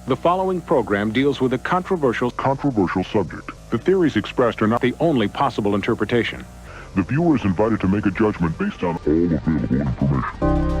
The following program deals with a controversial subject. The theories expressed are not the only possible interpretation. The viewer is invited to make a judgment based on all available information.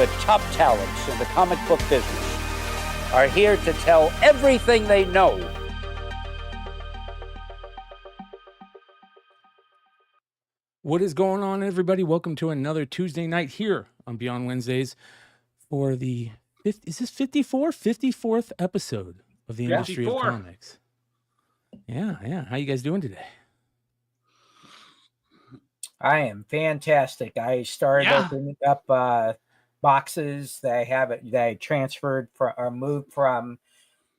the top talents in the comic book business are here to tell everything they know. What is going on, everybody? Welcome to another Tuesday night here on Beyond Wednesdays for the 54th episode of the Industry of Comics. Yeah. How you guys doing today? I am fantastic. I started opening up boxes that I transferred from or moved from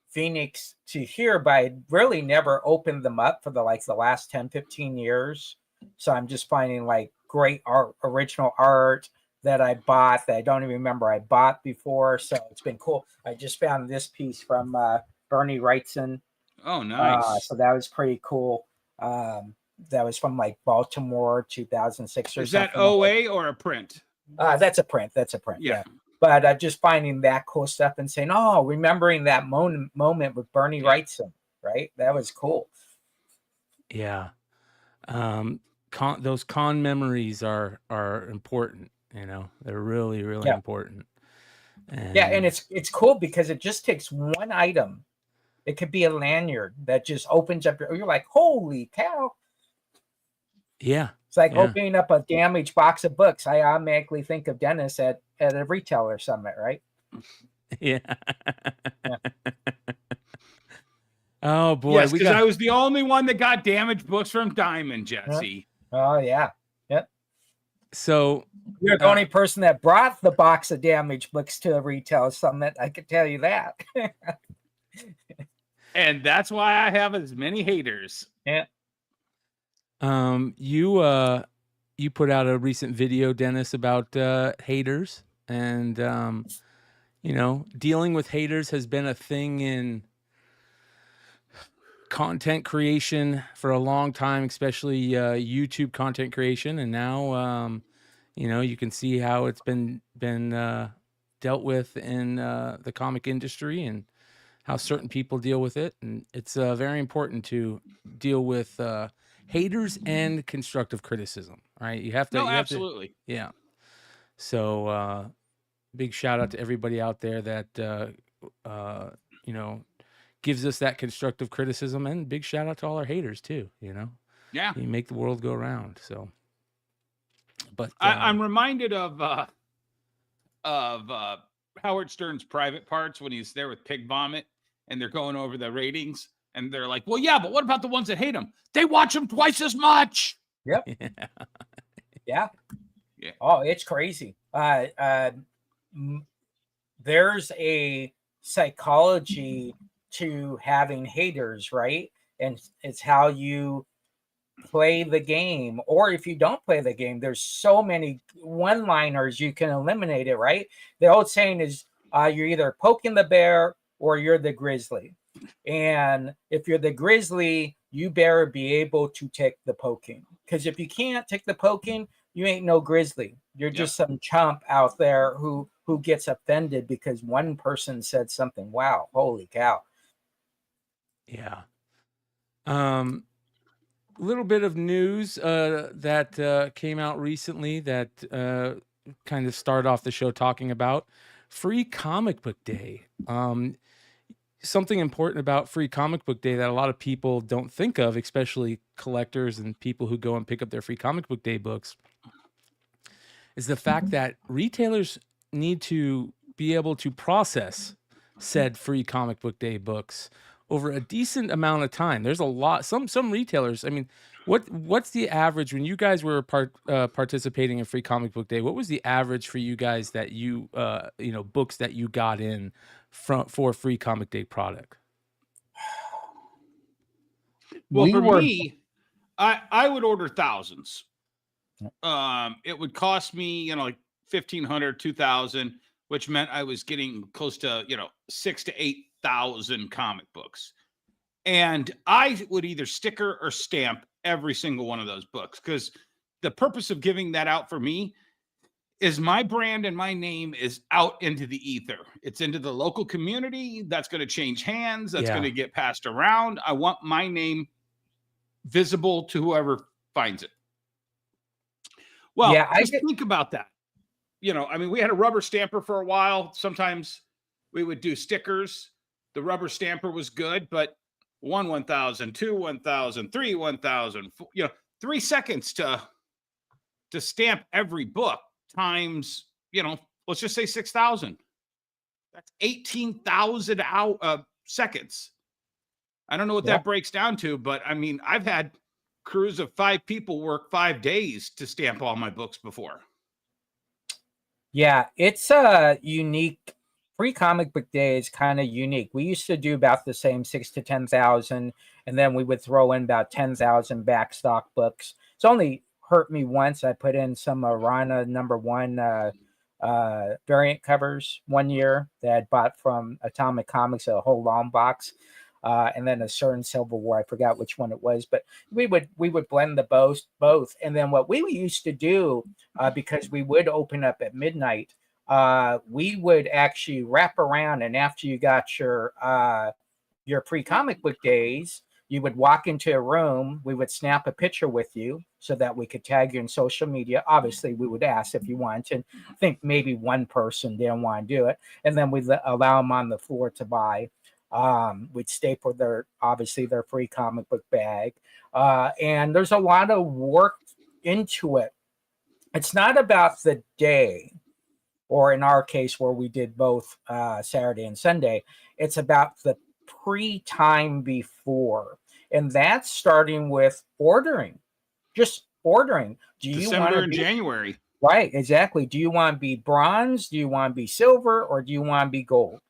Phoenix to here, but I really never opened them up for the last 10-15 years. So I'm just finding great art, original art that I bought that I don't even remember I bought before. So it's been cool. I just found this piece from Bernie Wrightson. Oh, nice. So that was pretty cool. That was from Baltimore, 2006 or Is something. that OA or a print? That's a print. Yeah. But just finding that cool stuff and saying, oh, remembering that moment with Bernie Wrightson, right? That was cool. Yeah. Those con memories are important. They're really important. And it's cool because it just takes one item. It could be a lanyard that just opens up. You're like, holy cow. Yeah. It's like opening up a damaged box of books. I automatically think of Dennis at a retailer summit, right? Yeah. Oh, boy. Yes, because I was the only one that got damaged books from Diamond, Jesse. Oh, yeah. Yep. So you're the only person that brought the box of damaged books to a retailer summit. I can tell you that. And that's why I have as many haters. Yeah. You put out a recent video, Dennis, about haters, and dealing with haters has been a thing in content creation for a long time, especially YouTube content creation, and now you can see how it's been dealt with in the comic industry and how certain people deal with it, and it's very important to deal with haters and constructive criticism, right? You have to. Absolutely. Yeah. So, big shout out to everybody out there that gives us that constructive criticism, and big shout out to all our haters too. Yeah, you make the world go round. So, but I'm reminded of Howard Stern's Private Parts when he's there with Pig Vomit and they're going over the ratings. And they're like, well, yeah, but what about the ones that hate him? They watch him twice as much. Yep. Yeah. Oh, it's crazy. There's a psychology to having haters, right? And it's how you play the game. Or if you don't play the game, there's so many one-liners you can eliminate it, right? The old saying is you're either poking the bear or you're the grizzly. And if you're the grizzly, you better be able to take the poking. Because if you can't take the poking, you ain't no grizzly. You're just some chump out there who gets offended because one person said something. Wow, holy cow. Yeah. Little bit of news that came out recently that kind of started off the show talking about Free Comic Book Day. Something important about Free Comic Book Day that a lot of people don't think of, especially collectors and people who go and pick up their Free Comic Book Day books, is the fact that retailers need to be able to process said Free Comic Book Day books over a decent amount of time. There's a lot. Some retailers. I mean, what's the average when you guys were participating in Free Comic Book Day? What was the average for you guys that you books that you got in for Free Comic Day product? Well, me, I would order thousands. It would cost me, like $1,500, $2,000, which meant I was getting close to 6,000 to 8,000 comic books, and I would either sticker or stamp every single one of those books because the purpose of giving that out for me is my brand and my name is out into the ether. It's into the local community. That's going to change hands. That's going to get passed around. I want my name visible to whoever finds it. Well, just think about that. I mean, we had a rubber stamper for a while. Sometimes we would do stickers. The rubber stamper was good, but 1,000, 2, 1,000, 3, 1,000, 3 seconds to stamp every book times, let's just say 6,000. That's 18,000 seconds. I don't know what that breaks down to, but I mean, I've had crews of 5 people work 5 days to stamp all my books before. Yeah, it's a unique. Free Comic Book Day is kind of unique. We used to do about the same 6,000 to 10,000, and then we would throw in about 10,000 backstock books. It's only hurt me once. I put in some Rana #1 variant covers one year that I bought from Atomic Comics, a whole long box, and then a certain Civil War. I forgot which one it was, but we would blend the both. And then what we used to do, because we would open up at midnight, we would actually wrap around, and after you got your Free Comic Book Days, you would walk into a room. We would snap a picture with you so that we could tag you in social media. Obviously, we would ask if you want to. I think maybe one person didn't want to do it, and then we'd allow them on the floor to buy. We'd staple their free comic book bag, and there's a lot of work into it. It's not about the day, or in our case where we did both Saturday and Sunday. It's about the pre-time before, and that's starting with ordering. Just ordering. Do you want December and January? Right, exactly. Do you want to be bronze? Do you want to be silver? Or do you want to be gold?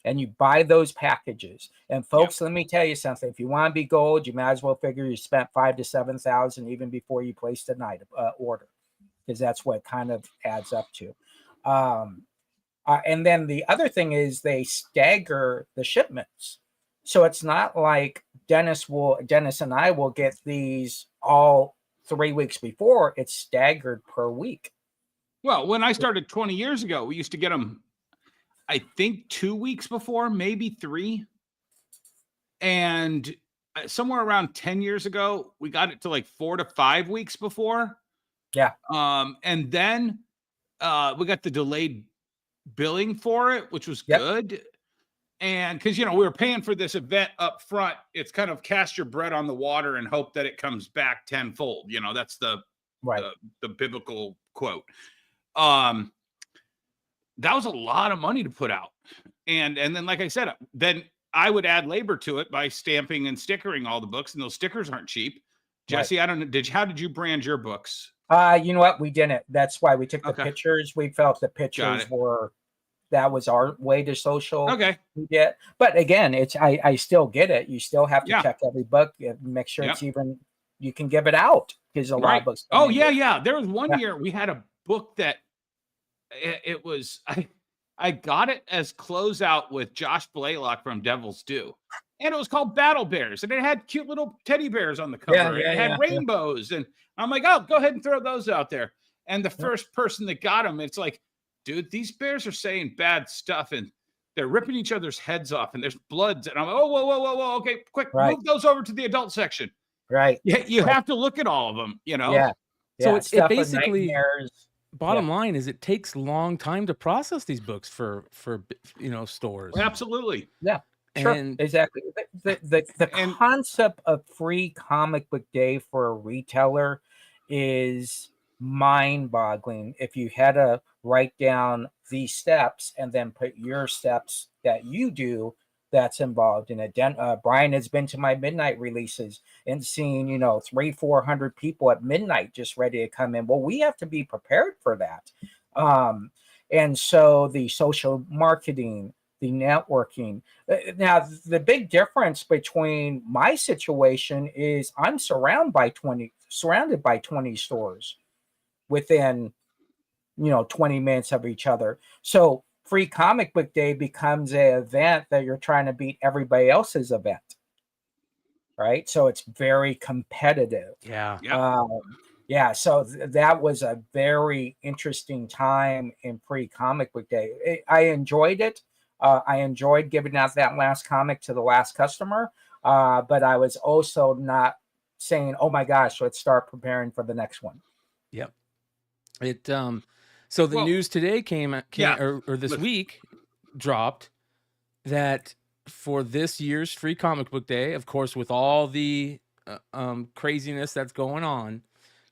And you buy those packages. And folks, let me tell you something. If you want to be gold, you might as well figure you spent 5,000 to 7,000 even before you placed a night order, because that's what it kind of adds up to. And then the other thing is they stagger the shipments. So it's not like Dennis and I will get these all 3 weeks before. It's staggered per week. Well, when I started 20 years ago, we used to get them, I think, 2 weeks before, maybe 3. And somewhere around 10 years ago, we got it to like 4 to 5 weeks before. Yeah. And then we got the delayed billing for it, which was good. And because, we were paying for this event up front, it's kind of cast your bread on the water and hope that it comes back tenfold. That's the biblical quote. That was a lot of money to put out. And then, like I said, then I would add labor to it by stamping and stickering all the books, and those stickers aren't cheap. Jesse, I don't know. How did you brand your books? You know what? We didn't. That's why we took the pictures. We felt the pictures that was our way to social. Okay. Yeah. But again, I still get it. You still have to check every book, make sure it's even, you can give it out, because a lot of books. Oh, yeah. There was one year we had a book that it was, I got it as closeout with Josh Blaylock from Devil's Due. And it was called Battle Bears. And it had cute little teddy bears on the cover. It had rainbows. And I'm like, oh, go ahead and throw those out there. And the first person that got them, it's like, dude, these bears are saying bad stuff, and they're ripping each other's heads off, and there's bloods. And I'm like, whoa. Okay, quick, move those over to the adult section. Right. Yeah, you have to look at all of them, Yeah. So it basically, bottom line is, it takes a long time to process these books for stores. Absolutely. Yeah. Sure, And exactly. The concept of Free Comic Book Day for a retailer is mind-boggling. If you had to write down these steps and then put your steps that you do that's involved in it. Bryan has been to my midnight releases and seen 300-400 people at midnight just ready to come in. Well, we have to be prepared for that. And so the social marketing, the networking. Now, the big difference between my situation is I'm surrounded by 20 stores within 20 minutes of each other. So Free Comic Book Day becomes an event that you're trying to beat everybody else's event, right? So it's very competitive. So that was a very interesting time in Free Comic Book Day. I enjoyed it. I enjoyed giving out that last comic to the last customer, but I was also not saying, oh my gosh, let's start preparing for the next one. Yep. It So the Well, news today came yeah, or this let's- week dropped that for this year's Free Comic Book Day, of course, with all the craziness that's going on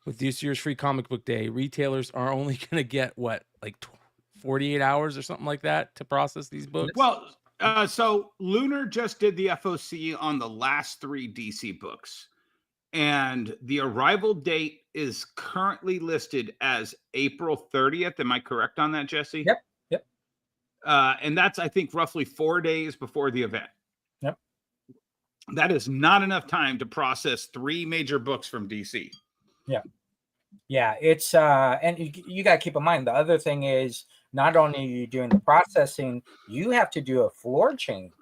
with this year's Free Comic Book Day, retailers are only going to get what, like 48 hours or something like that to process these books. Well, so Lunar just did the FOC on the last 3 DC books, and the arrival date is currently listed as April 30th. Am I correct on that, Jesse? Yep. Yep. And that's, I think, roughly 4 days before the event. Yep. That is not enough time to process 3 major books from DC. Yeah. Yeah. It's and you got to keep in mind, the other thing is, not only are you doing the processing, you have to do a floor change,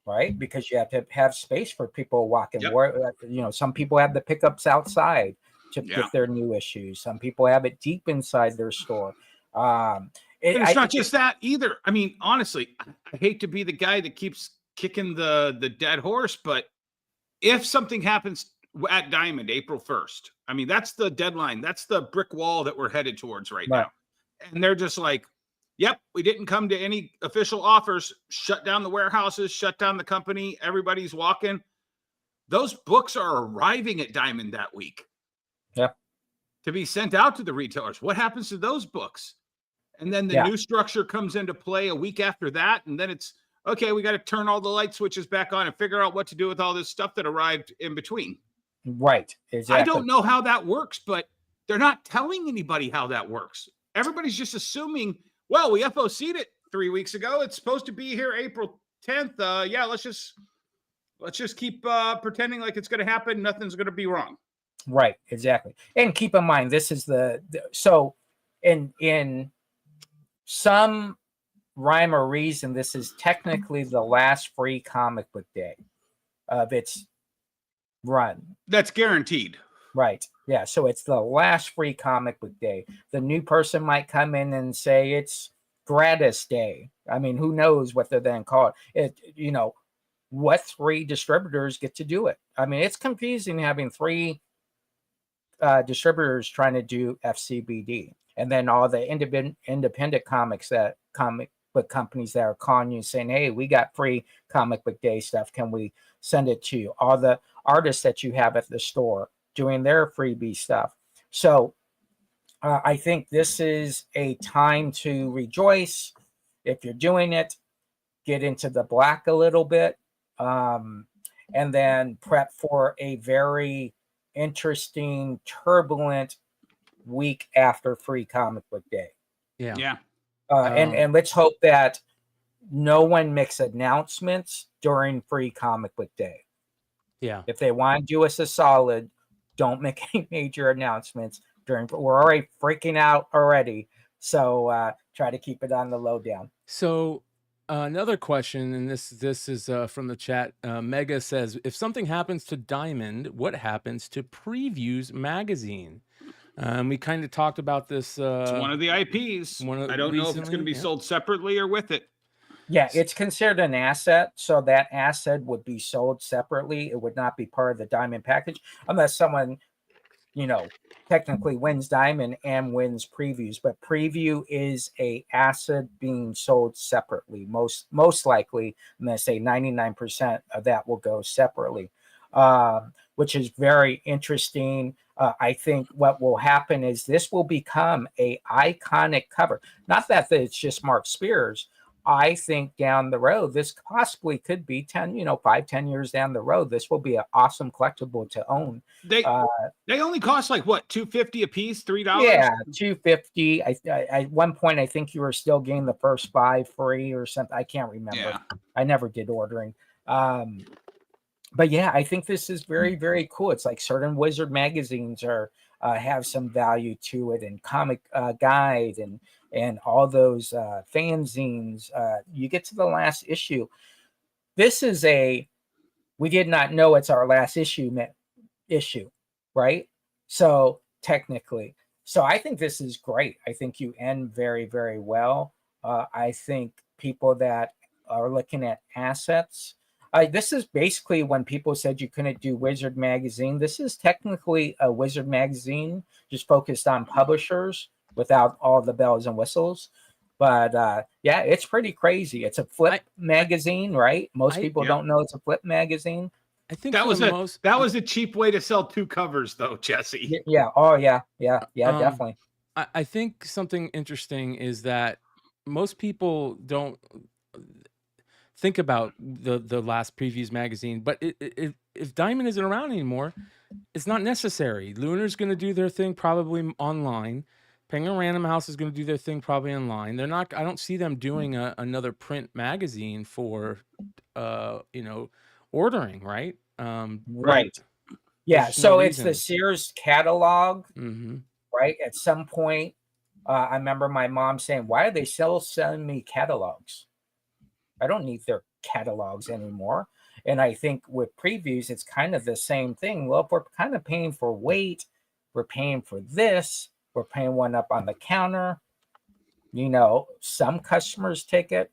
right? Because you have to have space for people walking. Yep. Where, some people have the pickups outside to get their new issues. Some people have it deep inside their store. And it's not just that either. I mean, honestly, I hate to be the guy that keeps kicking the dead horse, but if something happens at Diamond April 1st, I mean, that's the deadline. That's the brick wall that we're headed towards right now. And they're just like, yep, we didn't come to any official offers, shut down the warehouses, shut down the company. Everybody's walking. Those books are arriving at Diamond that week. Yeah. To be sent out to the retailers. What happens to those books? And then the new structure comes into play a week after that. And then it's, okay, we got to turn all the light switches back on and figure out what to do with all this stuff that arrived in between. Right. Exactly. I don't know how that works, but they're not telling anybody how that works. Everybody's just assuming, well, we FOC'd it 3 weeks ago. It's supposed to be here April 10th. Yeah, let's just keep pretending like it's going to happen. Nothing's going to be wrong. Right. Exactly. And keep in mind, this is so in some rhyme or reason, this is technically the last Free Comic Book Day of its run. That's guaranteed. Right. Yeah. So it's the last Free Comic Book Day. The new person might come in and say it's Gratis Day. I mean, who knows what they're then called? What 3 distributors get to do it? I mean, it's confusing having 3 distributors trying to do FCBD, and then all the independent comic book companies that are calling you saying, hey, we got Free Comic Book Day stuff. Can we send it to you? All the artists that you have at the store doing their freebie stuff. So I think this is a time to rejoice. If you're doing it, get into the black a little bit, and then prep for a very interesting, turbulent week after Free Comic Book Day. Yeah. And let's hope that no one makes announcements during Free Comic Book Day. Yeah. If they want to do us a solid, don't make any major announcements during. We're already freaking out already, so try to keep it on the lowdown. So another question, and this is from the chat. Mega says, if something happens to Diamond, what happens to Previews magazine? We kind of talked about this. It's one of the IPs. I don't know if it's going to be sold separately or with it. Yeah, it's considered an asset, so that asset would be sold separately. It would not be part of the Diamond package unless someone, technically wins Diamond and wins Previews. But Preview is a asset being sold separately. Most likely, I'm going to say 99% of that will go separately, which is very interesting. I think what will happen is this will become a iconic cover. Not that it's just Mark Spears. I think down the road, this possibly could be 5-10 years down the road. This will be an awesome collectible to own. They only cost like what, $2.50 a piece, $3? Yeah, $2.50. At one point, I think you were still getting the first 5 free or something. I can't remember. Yeah. I never did ordering. But yeah, I think this is very, very cool. It's like certain Wizard magazines have some value to it, and Comic Guide and all those fanzines. You get to the last issue. This is we did not know it's our last issue, right? So technically, I think this is great. I think you end very, very well. I think people that are looking at assets, this is basically when people said you couldn't do Wizard magazine. This is technically a Wizard magazine, just focused on publishers. without all the bells and whistles. But yeah, it's pretty crazy. It's a flip magazine, right? Most people don't know it's a flip magazine. I think that was a cheap way to sell 2 covers, though, Jesse. Yeah. Oh, yeah. Definitely. I think something interesting is that most people don't think about the last previews magazine, but if Diamond isn't around anymore, it's not necessary. Lunar's going to do their thing probably online. Penguin Random House is going to do their thing probably online. They're not. I don't see them doing another print magazine for, ordering, right? Right. Yeah. So it's the Sears catalog, right? At some point, I remember my mom saying, "Why are they still selling me catalogs? I don't need their catalogs anymore." And I think with previews, it's kind of the same thing. Well, if we're kind of paying for weight, we're paying for this, we're paying one up on the counter. Some customers take it.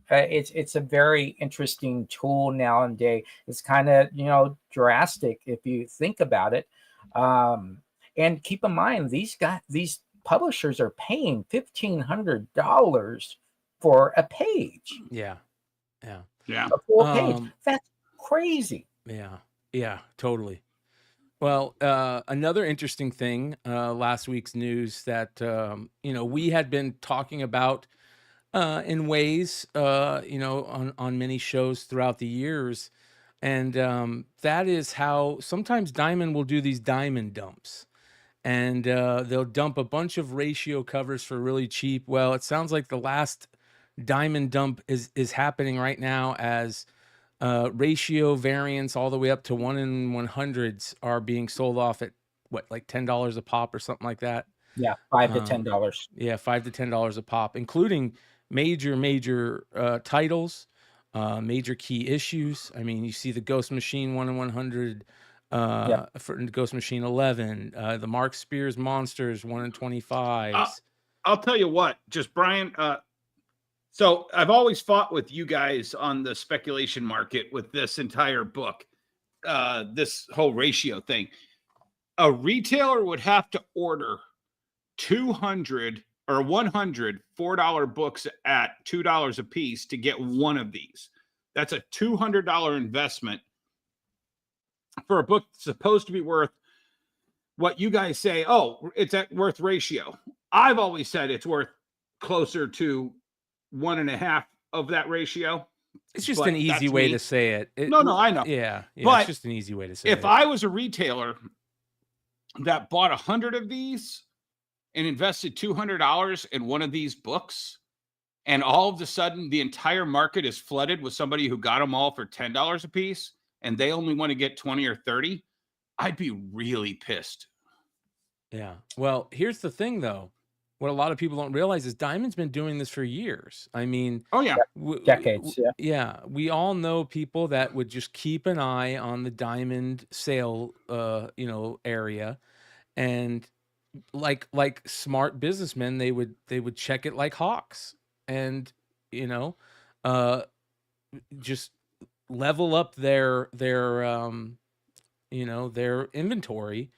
It's a very interesting tool nowadays. It's kind of, drastic if you think about it. And keep in mind, these publishers are paying $1,500 for a page. Yeah. A full page. That's crazy. Yeah, totally. Well, another interesting thing, last week's news that, we had been talking about in ways, on many shows throughout the years. And that is how sometimes Diamond will do these diamond dumps. And they'll dump a bunch of ratio covers for really cheap. Well, it sounds like the last diamond dump is happening right now, as ratio variants all the way up to 1 in 100s are being sold off at like $10 a pop or something like that. Yeah, $5 to $10. Yeah, $5 to $10 a pop, including major titles, major key issues. I mean, you see the Ghost Machine 1 in 100, for Ghost Machine 11, the Mark Spears Monsters 1 in 25s. I'll tell you what, just Brian. So I've always fought with you guys on the speculation market with this entire book, this whole ratio thing. A retailer would have to order 200 or 100 $4 books at $2 a piece to get one of these. That's a $200 investment for a book that's supposed to be worth what you guys say. Oh, it's at worth ratio. I've always said it's worth closer to 1.5 of that ratio. It's just an easy way to say it. No, I know. Yeah, but it's just an easy way to say it. If I was a retailer that bought 100 of these and invested $200 in one of these books, and all of a sudden the entire market is flooded with somebody who got them all for $10 a piece, and they only want to get 20 or 30, I'd be really pissed. Yeah. Well, here's the thing, though. What a lot of people don't realize is Diamond's been doing this for years. I mean, decades. Yeah. We all know people that would just keep an eye on the Diamond sale, area, and like smart businessmen, they would check it like hawks, and just level up their inventory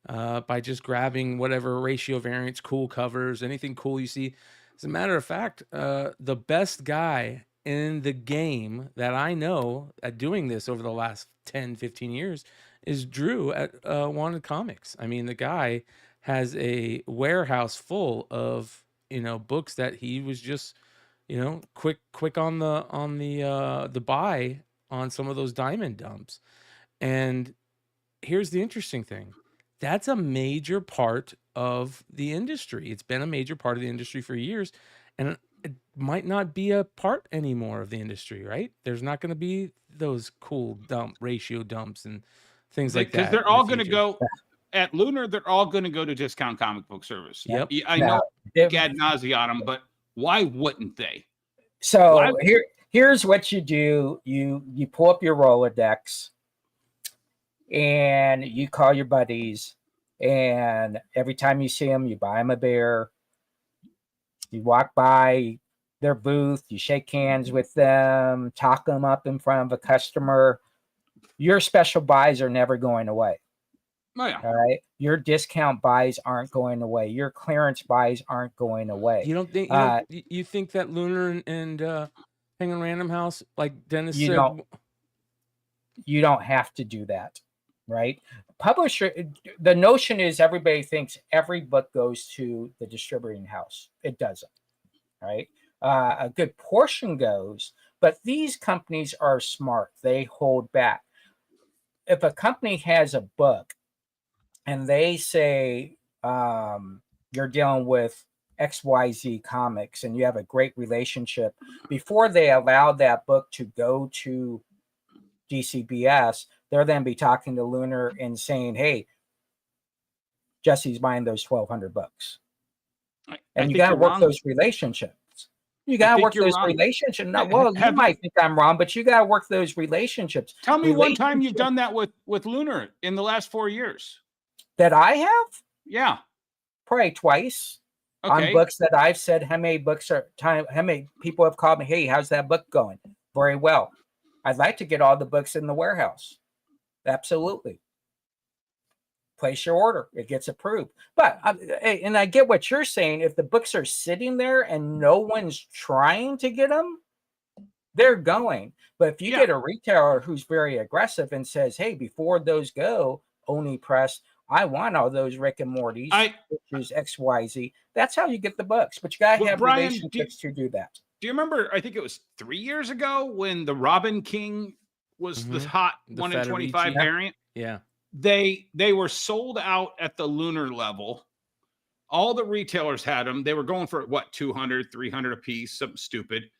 by just grabbing whatever ratio variants, cool covers, anything cool you see. As a matter of fact, the best guy in the game that I know at doing this over the last 10, 15 years is Drew at Wanted Comics. I mean, the guy has a warehouse full of, books that he was just, quick on the buy on some of those diamond dumps. And here's the interesting thing. That's a major part of the industry. It's been a major part of the industry for years, and it might not be a part anymore of the industry, right? There's not going to be those cool ratio dumps and things like that. Because they're all going to go at Lunar. They're all going to go to Discount Comic Book Service. Yep. I know ad nauseam on them, but why wouldn't they? So here's what you do. You pull up your Rolodex, and you call your buddies, and every time you see them, you buy them a beer. You walk by their booth, you shake hands with them, talk them up in front of a customer. Your special buys are never going away. Oh, yeah. All right. Your discount buys aren't going away. Your clearance buys aren't going away. You don't think you think that Lunar and Penguin Random House, like Dennis You said, you don't have to do that, right? Publisher, the notion is everybody thinks every book goes to the distributing house. It doesn't, right? A good portion goes, but these companies are smart. They hold back. If a company has a book and they say you're dealing with XYZ Comics and you have a great relationship, before they allow that book to go to DCBS, they'll then be talking to Lunar and saying, hey, Jesse's buying those 1,200 books. And you got to work those relationships. You got to work those relationships. Well, you might think I'm wrong, but you got to work those relationships. Tell me one time you've done that with Lunar in the last 4 years. That I have? Yeah. Probably twice. Okay. On books that I've said, how many people have called me, hey, how's that book going? Very well. I'd like to get all the books in the warehouse. Absolutely. Place your order. It gets approved. But, and I get what you're saying. If the books are sitting there and no one's trying to get them, they're going. But if you get a retailer who's very aggressive and says, hey, before those go, Oni Press, I want all those Rick and Morty's, which is XYZ. That's how you get the books. But you got to have relationships to do that. Do you remember, I think it was 3 years ago when the Robin King was the hot 1 in 25 variant? Yeah. They were sold out at the Lunar level. All the retailers had them. They were going for, what, 200, 300 a piece, something stupid.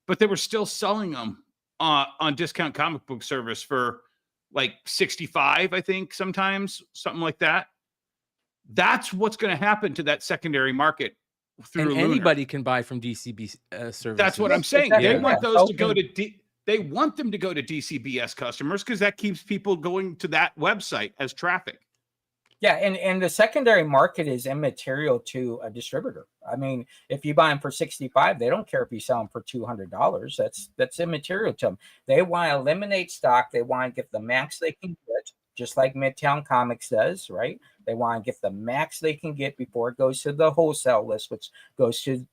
But they were still selling them on Discount Comic Book Service for like 65, I think, sometimes, something like that. That's what's going to happen to that secondary market. And anybody can buy from DCB services. That's what I'm saying. They want those to go to they want them to go to DCBS customers because that keeps people going to that website as traffic. Yeah, and the secondary market is immaterial to a distributor. I mean, if you buy them for 65, they don't care if you sell them for $200. That's immaterial to them. They want to eliminate stock. They want to get the max they can get, just like Midtown Comics does, right? They want to get the max they can get before it goes to the wholesale list, which goes to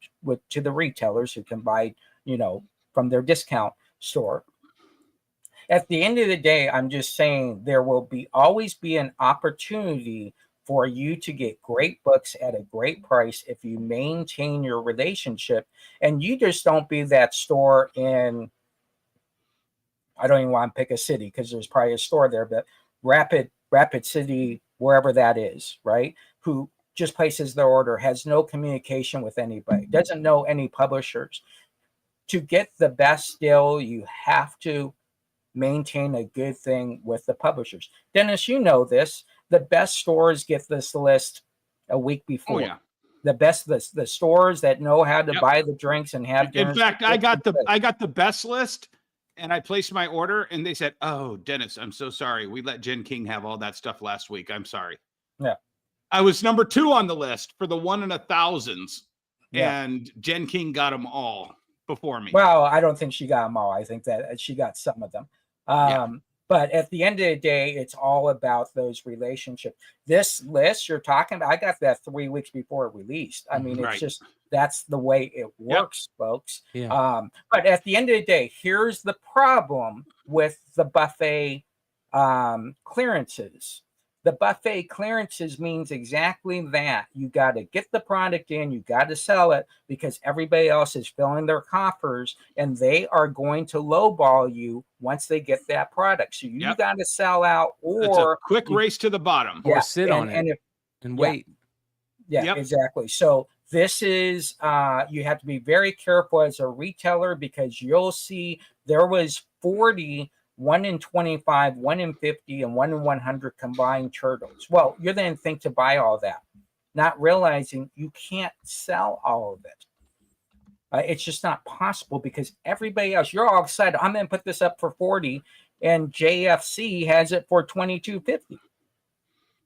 the retailers who can buy, from their discount store. At the end of the day, I'm just saying there will always be an opportunity for you to get great books at a great price if you maintain your relationship and you just don't be that store in, I don't even want to pick a city because there's probably a store there, but Rapid City, wherever that is, right? Who just places their order, has no communication with anybody, doesn't know any publishers. To get the best deal, you have to maintain a good thing with the publishers. Dennis, you know this. The best stores get this list a week before. Oh, yeah. The stores that know how to buy the drinks and have dinners. In fact, I got the best list and I placed my order and they said, "Oh, Dennis, I'm so sorry. We let Jen King have all that stuff last week. I'm sorry." Yeah. I was number 2 on the list for the 1 in 1,000s and Jen King got them all before me. Well, I don't think she got them all. I think that she got some of them. But at the end of the day, it's all about those relationships. This list you're talking about, I got that 3 weeks before it released. I mean, it's just, that's the way it works, folks. Yeah. But at the end of the day, here's the problem with the buffet clearances. The buffet clearances means exactly that. You got to get the product in, you got to sell it because everybody else is filling their coffers and they are going to lowball you once they get that product. So you got to sell out, or it's a quick race to the bottom, or sit on it and wait. Yeah, exactly. So this is, you have to be very careful as a retailer because you'll see there was 40 1 in 25, 1 in 50, and 1 in 100 combined turtles. Well, you're then think to buy all that, not realizing you can't sell all of it. It's just not possible because everybody else, you're all excited. I'm going to put this up for 40, and JFC has it for $22.50,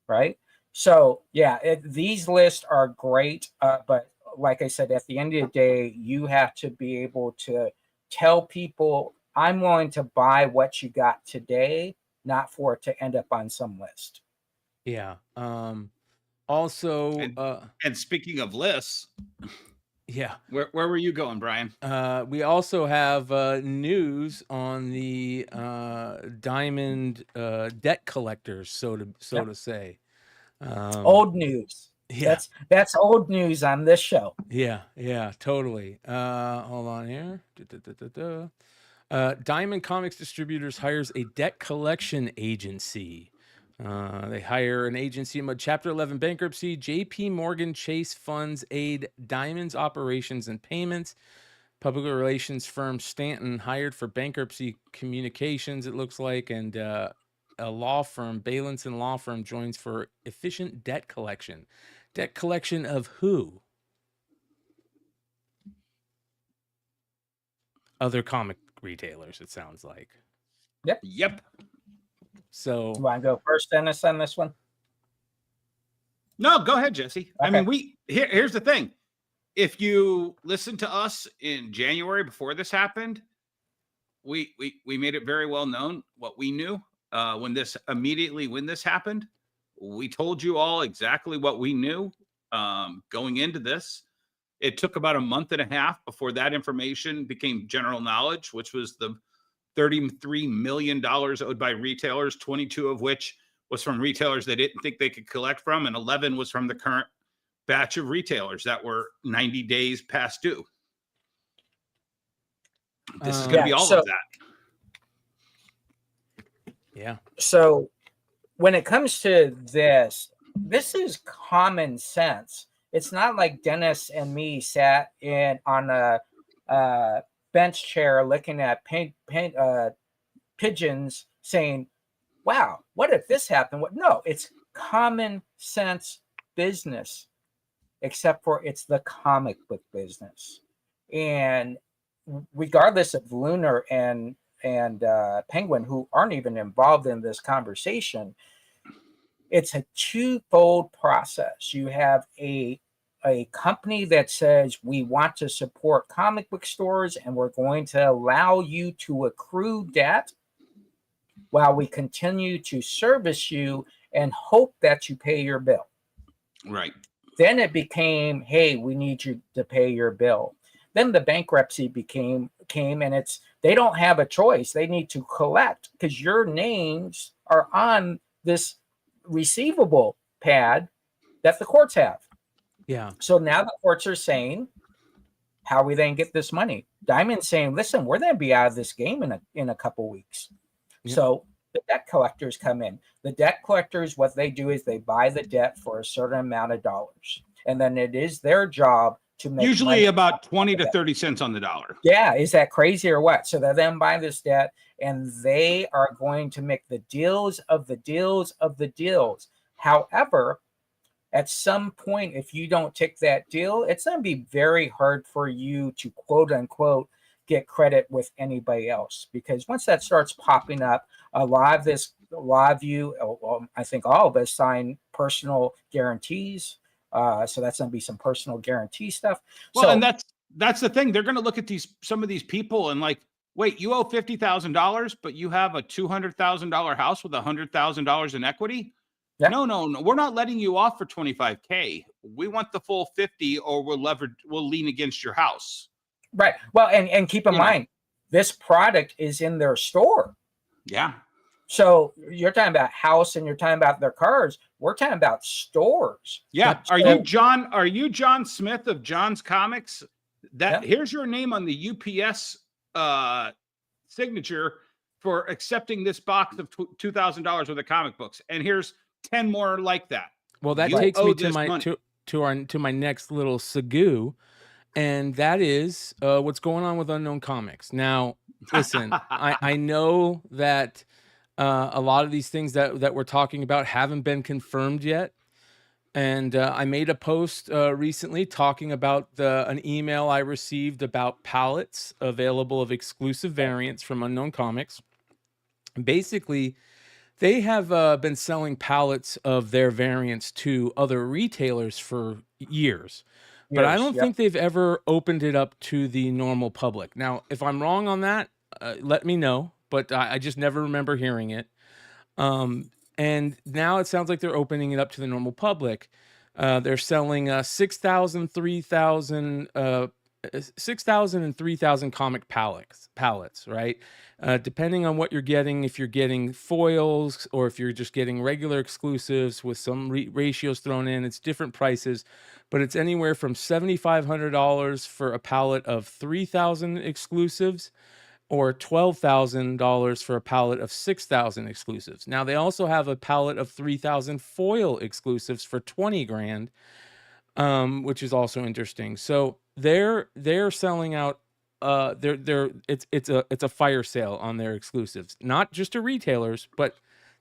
right? So, yeah, these lists are great, but like I said, at the end of the day, you have to be able to tell people, I'm willing to buy what you got today, not for it to end up on some list. Yeah. Also, And speaking of lists, yeah. where were you going, Brian? We also have news on the diamond debt collectors, so to say. Old news. Yeah. That's old news on this show. Yeah, totally. Hold on here. Diamond Comics Distributors hires a debt collection agency. They hire an agency amid Chapter 11 bankruptcy. J.P. Morgan Chase funds aid Diamond's operations and payments. Public relations firm Stanton hired for bankruptcy communications, it looks like, and a law firm, Balinson Law Firm, joins for efficient debt collection. Debt collection of who? Other comic retailers, it sounds like. Yep. So, You want to go first, Dennis, on this one? No, go ahead, Jesse. I Okay. mean, here's the thing. If you listen to us in January before this happened, we made it very well known what we knew when this happened. We told you all exactly what we knew going into this. It took about a month and a half before that information became general knowledge, which was the $33 million owed by retailers, 22 of which was from retailers they didn't think they could collect from, and 11 was from the current batch of retailers that were 90 days past due. This is going to be all of that. Yeah. So when it comes to this is common sense. It's not like Dennis and me sat on a bench chair looking at pigeons saying, wow, what if this happened? No, it's common sense business, except for it's the comic book business. And regardless of Lunar and Penguin, who aren't even involved in this conversation, it's a twofold process. You have a company that says we want to support comic book stores and we're going to allow you to accrue debt while we continue to service you and hope that you pay your bill. Right. Then it became, hey, we need you to pay your bill. Then the bankruptcy came and they don't have a choice. They need to collect because your names are on this receivable pad that the courts have. Yeah. So now the courts are saying, how we then get this money? Diamond's saying, listen, we're going to be out of this game in a couple weeks. Yep. So the debt collectors come in. The debt collectors, what they do is they buy the debt for a certain amount of dollars. And then it is their job to make usually money about 20 to 30 cents on the dollar. Yeah. Is that crazy or what? So they then buy this debt and they are going to make the deals of the deals of the deals. However, at some point, if you don't take that deal, it's going to be very hard for you to quote unquote get credit with anybody else, because once that starts popping up, a lot of you, I think all of us sign personal guarantees. So that's going to be some personal guarantee stuff. Well, and that's the thing. They're going to look at some of these people and like, wait, you owe $50,000, but you have a $200,000 house with $100,000 in equity. Yeah. No. We're not letting you off for $25K. We want the full 50, or we'll lean against your house. Right. Well, and keep in mind, this product is in their store. Yeah. So you're talking about house and you're talking about their cars. We're talking about stores. Yeah. Are you John Smith of John's Comics? Here's your name on the UPS signature for accepting this box of $2,000 worth of comic books. And here's 10 more like that. Well, that takes me to my next little sagoo, and that is what's going on with Unknown Comics. Now, listen, I know that a lot of these things that we're talking about haven't been confirmed yet, and I made a post recently talking about an email I received about pallets available of exclusive variants from Unknown Comics. Basically, they have been selling pallets of their variants to other retailers for years, but I don't think they've ever opened it up to the normal public. Now, if I'm wrong on that, let me know, but I just never remember hearing it. And now it sounds like they're opening it up to the normal public. They're selling 6,000, 3,000, 6,000 and 3,000 comic pallets, right? Depending on what you're getting, if you're getting foils or if you're just getting regular exclusives with some ratios thrown in, it's different prices, but it's anywhere from $7,500 for a pallet of 3,000 exclusives or $12,000 for a pallet of 6,000 exclusives. Now they also have a pallet of 3,000 foil exclusives for 20 grand, which is also interesting. So they're selling out. It's a fire sale on their exclusives, not just to retailers, but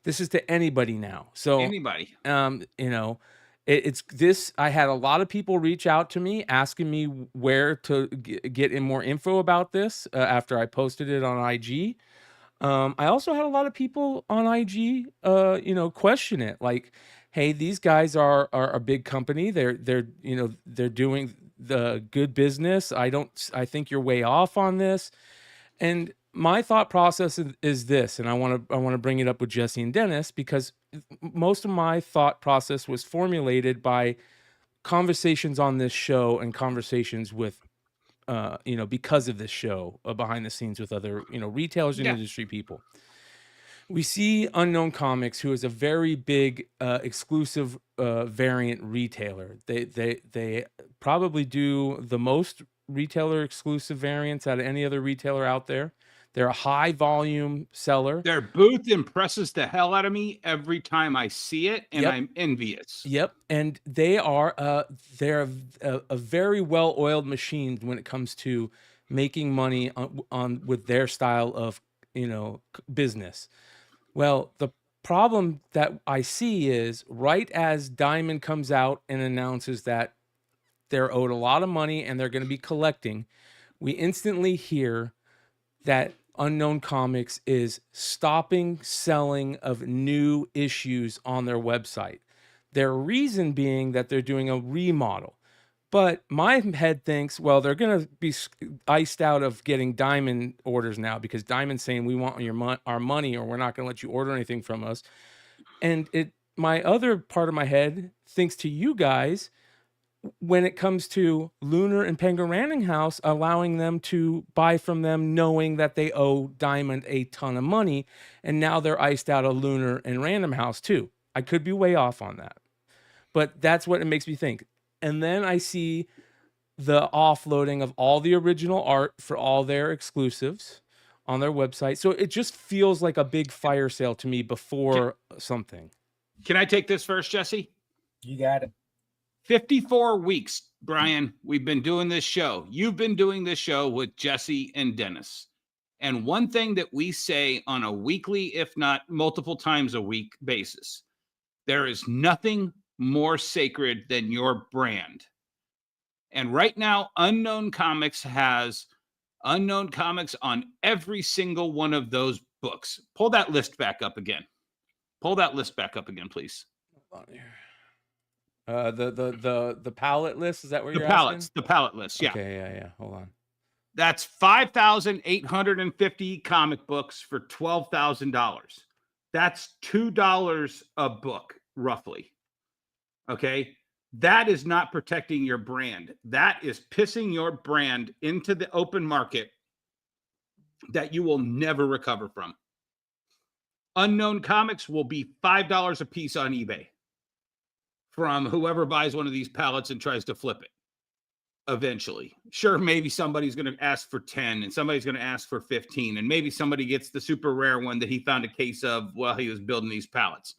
this is to anybody now. So Anybody. you know, it's this. I had a lot of people reach out to me asking me where to get in more info about this after I posted it on IG. I also had a lot of people on IG, question it, like, "Hey, these guys are a big company. They're doing the good business. I think you're way off on this." And my thought process is this, and I want to bring it up with Jesse and Dennis because most of my thought process was formulated by conversations on this show and conversations with because of this show behind the scenes with other, retailers and Yeah. industry people. We see Unknown Comics, who is a very big exclusive variant retailer. They probably do the most retailer exclusive variants out of any other retailer out there. They're a high volume seller. Their booth impresses the hell out of me every time I see it, and Yep. I'm envious. Yep, and they're a very well oiled machine when it comes to making money on with their style of business. Well, the problem that I see is right as Diamond comes out and announces that they're owed a lot of money and they're going to be collecting, we instantly hear that Unknown Comics is stopping selling of new issues on their website. Their reason being that they're doing a remodel. But my head thinks, well, they're going to be iced out of getting Diamond orders now because Diamond's saying we want our money or we're not going to let you order anything from us. And my other part of my head thinks to you guys when it comes to Lunar and Penguin Random House, allowing them to buy from them knowing that they owe Diamond a ton of money. And now they're iced out of Lunar and Random House too. I could be way off on that, but that's what it makes me think. And then I see the offloading of all the original art for all their exclusives on their website. So it just feels like a big fire sale to me before something. Can I take this first, Jesse? You got it. 54 weeks, Brian, we've been doing this show. You've been doing this show with Jesse and Dennis. And one thing that we say on a weekly, if not multiple times a week basis, there is nothing more sacred than your brand. And right now, Unknown Comics has Unknown Comics on every single one of those books. Pull that list back up again. Pull that list back up again, please. The palette list, is that what you're asking? asking? The palette list, yeah. Okay, yeah. Hold on. That's 5,850 comic books for $12,000. That's $2 a book, roughly. Okay? That is not protecting your brand. That is pissing your brand into the open market that you will never recover from. Unknown Comics will be $5 a piece on eBay from whoever buys one of these pallets and tries to flip it eventually. Sure, maybe somebody's going to ask for 10 and somebody's going to ask for 15, and maybe somebody gets the super rare one that he found a case of while he was building these pallets.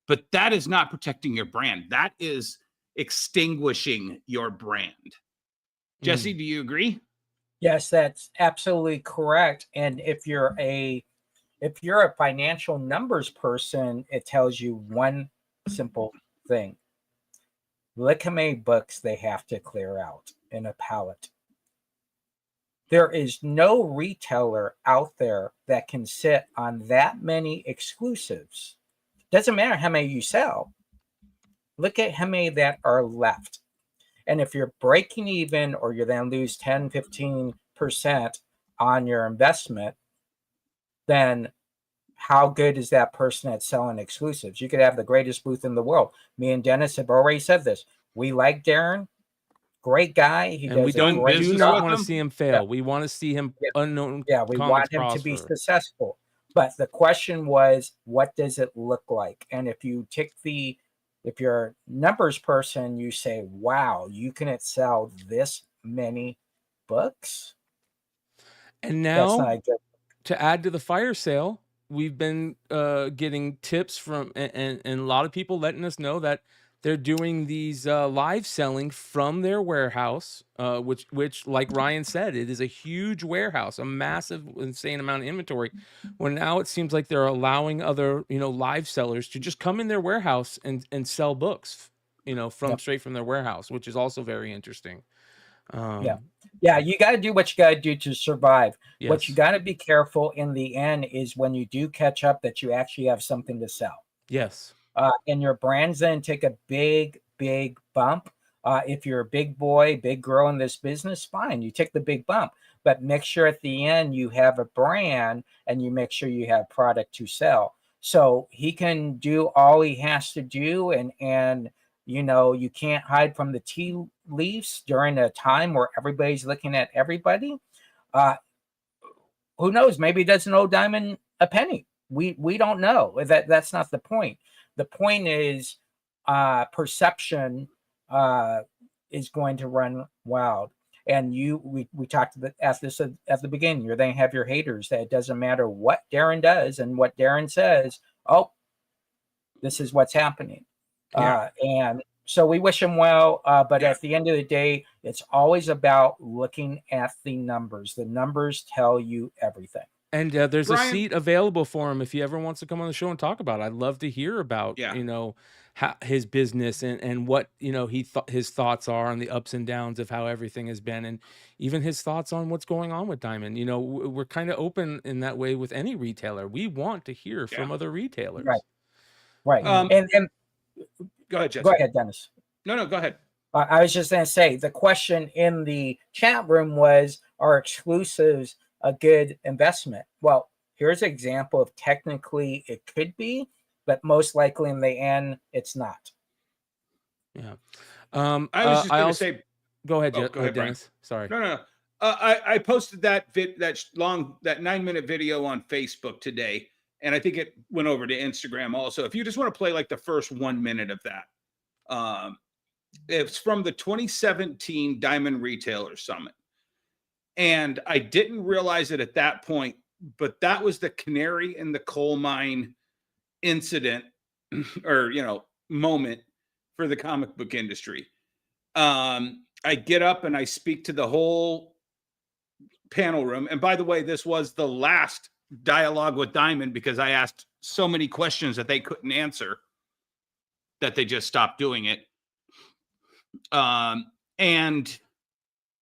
But that is not protecting your brand. That is extinguishing your brand. Jesse, do you agree? Yes, that's absolutely correct. And if you're a financial numbers person, it tells you one simple thing. Look how many books they have to clear out in a pallet. There is no retailer out there that can sit on that many exclusives. Doesn't matter how many you sell. Look at how many that are left. And if you're breaking even or you then lose 10, 15% on your investment, then how good is that person at selling exclusives? You could have the greatest booth in the world. Me and Dennis have already said this. We like Darren, great guy. He And we does a do great not job. want to see him fail. We want to see him unknown. Yeah, we comics want him to be prosper. successful. But the question was, what does it look like? And if you're a numbers person, you say, wow, you can sell this many books. And now, to add to the fire sale, we've been getting tips from and a lot of people letting us know that they're doing these live selling from their warehouse, which, like Ryan said, it is a huge warehouse, a massive, insane amount of inventory. Well, now it seems like they're allowing other, live sellers to just come in their warehouse and sell books, straight from their warehouse, which is also very interesting. Yeah, you got to do what you got to do to survive. Yes. What you got to be careful in the end is when you do catch up that you actually have something to sell. Yes. And your brands then take a big bump. If you're a big boy, big girl in this business, fine, you take the big bump. But make sure at the end you have a brand and you make sure you have product to sell. So he can do all he has to do, and you can't hide from the tea leaves during a time where everybody's looking at everybody. Who knows? Maybe he doesn't owe Diamond a penny. We don't know. That's not the point. The point is perception is going to run wild. And we talked at the beginning. You're going to have your haters. That it doesn't matter what Darren does and what Darren says. Oh, this is what's happening. Yeah. And so we wish him well. But at the end of the day, it's always about looking at the numbers. The numbers tell you everything. And there's Bryan, a seat available for him if he ever wants to come on the show and talk about it. I'd love to hear about, his business and what, his thoughts are on the ups and downs of how everything has been, and even his thoughts on what's going on with Diamond. We're kind of open in that way with any retailer. We want to hear from other retailers. Right. And go ahead, Jesse. Go ahead, Dennis. No, go ahead. I was just going to say, the question in the chat room was, are exclusives a good investment? Well, here's an example of technically it could be, but most likely in the end, it's not. Yeah. I was just going to say. Go ahead, go ahead, Dennis. Brian. Sorry. No. I posted that 9-minute video on Facebook today, and I think it went over to Instagram also. If you just want to play like the first 1 minute of that, it's from the 2017 Diamond Retailer Summit. And I didn't realize it at that point, but that was the canary in the coal mine incident or, moment for the comic book industry. I get up and I speak to the whole panel room. And by the way, this was the last dialogue with Diamond because I asked so many questions that they couldn't answer that they just stopped doing it. And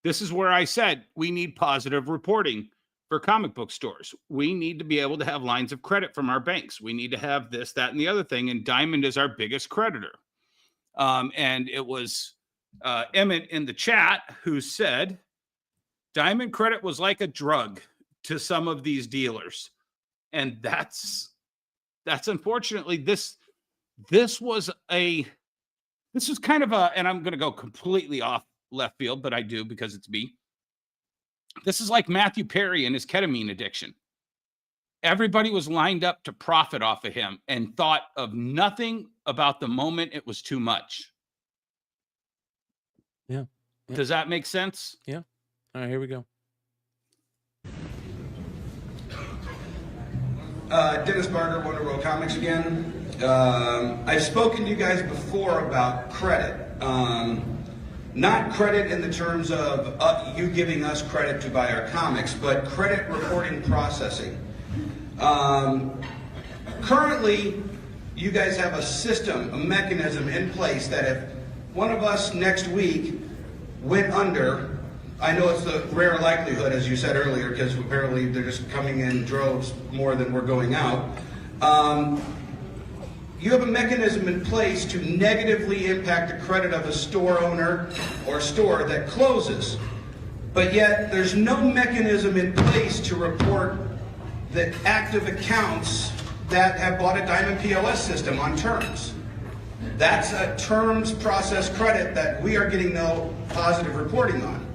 this is where I said we need positive reporting for comic book stores. We need to be able to have lines of credit from our banks. We need to have this, that, and the other thing. And Diamond is our biggest creditor. And it was Emmet in the chat who said Diamond credit was like a drug to some of these dealers. And that's unfortunately this was kind of a, and I'm going to go completely off left field, but I do because it's me. This is like Matthew Perry and his ketamine addiction. Everybody was lined up to profit off of him and thought of nothing about the moment it was too much. Yeah. Does that make sense? Yeah. All right, here we go. Dennis Barger, Wonder World Comics again. I've spoken to you guys before about credit. Not credit in the terms of you giving us credit to buy our comics, but credit reporting processing. Currently, you guys have a system, a mechanism in place that if one of us next week went under, I know it's the rare likelihood, as you said earlier, because apparently they're just coming in droves more than we're going out. You have a mechanism in place to negatively impact the credit of a store owner or store that closes. But yet there's no mechanism in place to report the active accounts that have bought a Diamond POS system on terms. That's a terms process credit that we are getting no positive reporting on.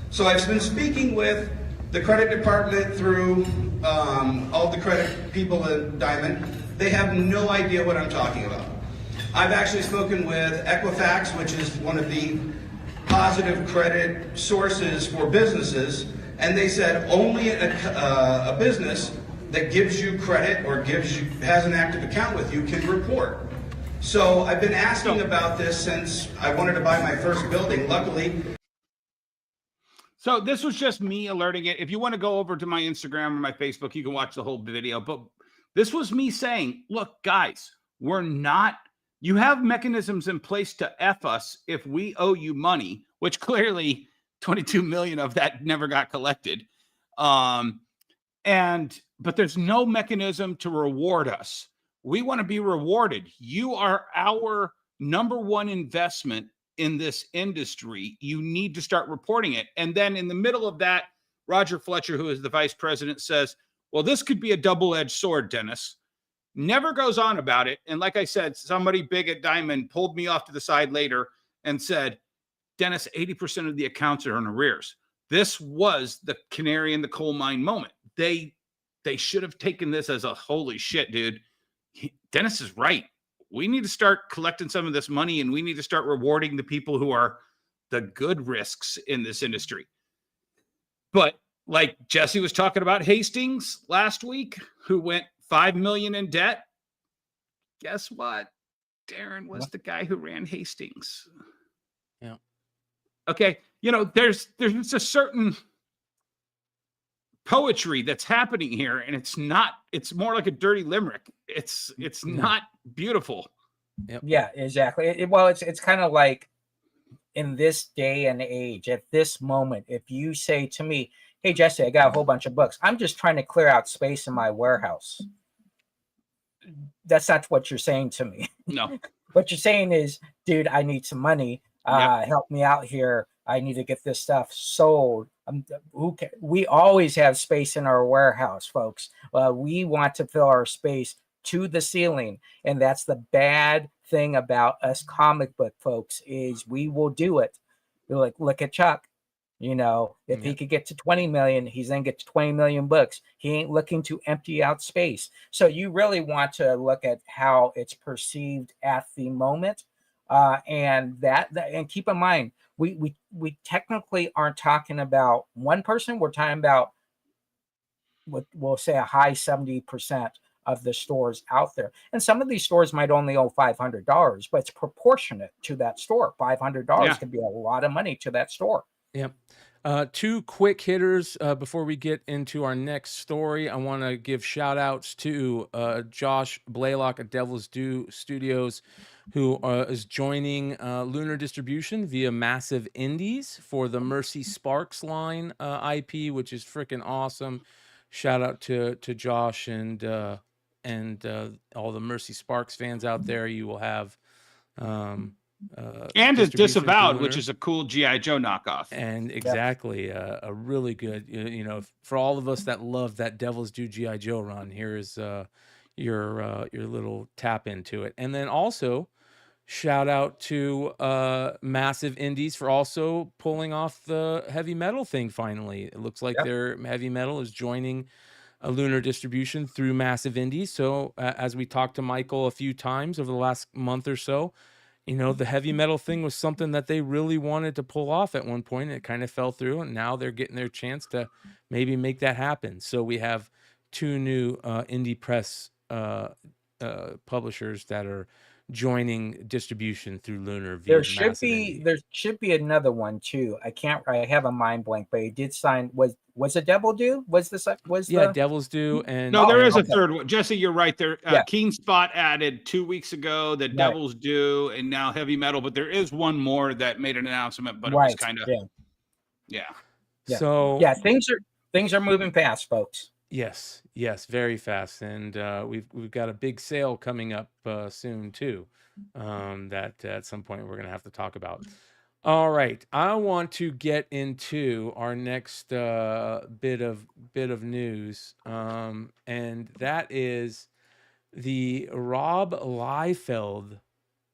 So I've been speaking with the credit department through all the credit people at Diamond. They have no idea what I'm talking about. I've actually spoken with Equifax, which is one of the positive credit sources for businesses, and they said only a business that gives you credit or has an active account with you can report. So I've been asking about this since I wanted to buy my first building. Luckily. So this was just me alerting it. If you want to go over to my Instagram or my Facebook, you can watch the whole video. But this was me saying, look, guys, you have mechanisms in place to F us if we owe you money, which clearly 22 million of that never got collected. But there's no mechanism to reward us. We want to be rewarded. You are our number one investment in this industry. You need to start reporting it. And then in the middle of that, Roger Fletcher, who is the vice president, says, well, this could be a double-edged sword, Dennis. Never goes on about it. And like I said, somebody big at Diamond pulled me off to the side later and said, Dennis, 80% of the accounts are in arrears. This was the canary in the coal mine moment. They should have taken this as a holy shit, dude. Dennis is right. We need to start collecting some of this money, and we need to start rewarding the people who are the good risks in this industry. But like Jesse was talking about Hastings last week, who went $5 million in debt. Guess what? Darren was the guy who ran Hastings. Yeah. Okay. There's a certain poetry that's happening here, and it's more like a dirty limerick. It's not beautiful. Yep. Yeah, exactly. It's kind of like in this day and age, at this moment, if you say to me, hey, Jesse, I got a whole bunch of books. I'm just trying to clear out space in my warehouse. That's not what you're saying to me. No. What you're saying is, dude, I need some money. Help me out here. I need to get this stuff sold. We always have space in our warehouse, folks. We want to fill our space to the ceiling. And that's the bad thing about us comic book folks is we will do it. Like, look at Chuck. If he could get to 20 million, he's then get to 20 million books. He ain't looking to empty out space. So you really want to look at how it's perceived at the moment. And keep in mind, we technically aren't talking about one person. We're talking about what we'll say a high 70% of the stores out there. And some of these stores might only owe $500, but it's proportionate to that store. $500 could be a lot of money to that store. Yep. Two quick hitters before we get into our next story. I want to give shout outs to Josh Blaylock at Devil's Due Studios, who is joining Lunar Distribution via Massive Indies for the Mercy Sparks line IP, which is freaking awesome. Shout out to Josh and all the Mercy Sparks fans out there. You will have and is Disavowed, which is a cool G.I. Joe knockoff. And exactly, a really good, for all of us that love that Devil's Due G.I. Joe run, here's your little tap into it. And then also shout out to Massive Indies for also pulling off the heavy metal thing finally. It looks like their heavy metal is joining a Lunar Distribution through Massive Indies. So as we talked to Michael a few times over the last month or so, the heavy metal thing was something that they really wanted to pull off at one point. It kind of fell through, and now they're getting their chance to maybe make that happen. So we have two new indie press publishers that are joining distribution through Lunar. There should be another one too. I have a mind blank, but he did sign. Was it Devil Due? Devil's Due, and no, there is a third one. Jesse, you're right there. Keen Spot added 2 weeks ago that Devil's Due, and now heavy metal. But there is one more that made an announcement, but it was kind of So things are moving fast, folks. Yes, very fast, and we've got a big sale coming up soon too. That at some point we're gonna have to talk about. All right, I want to get into our next bit of news, and that is the Rob Liefeld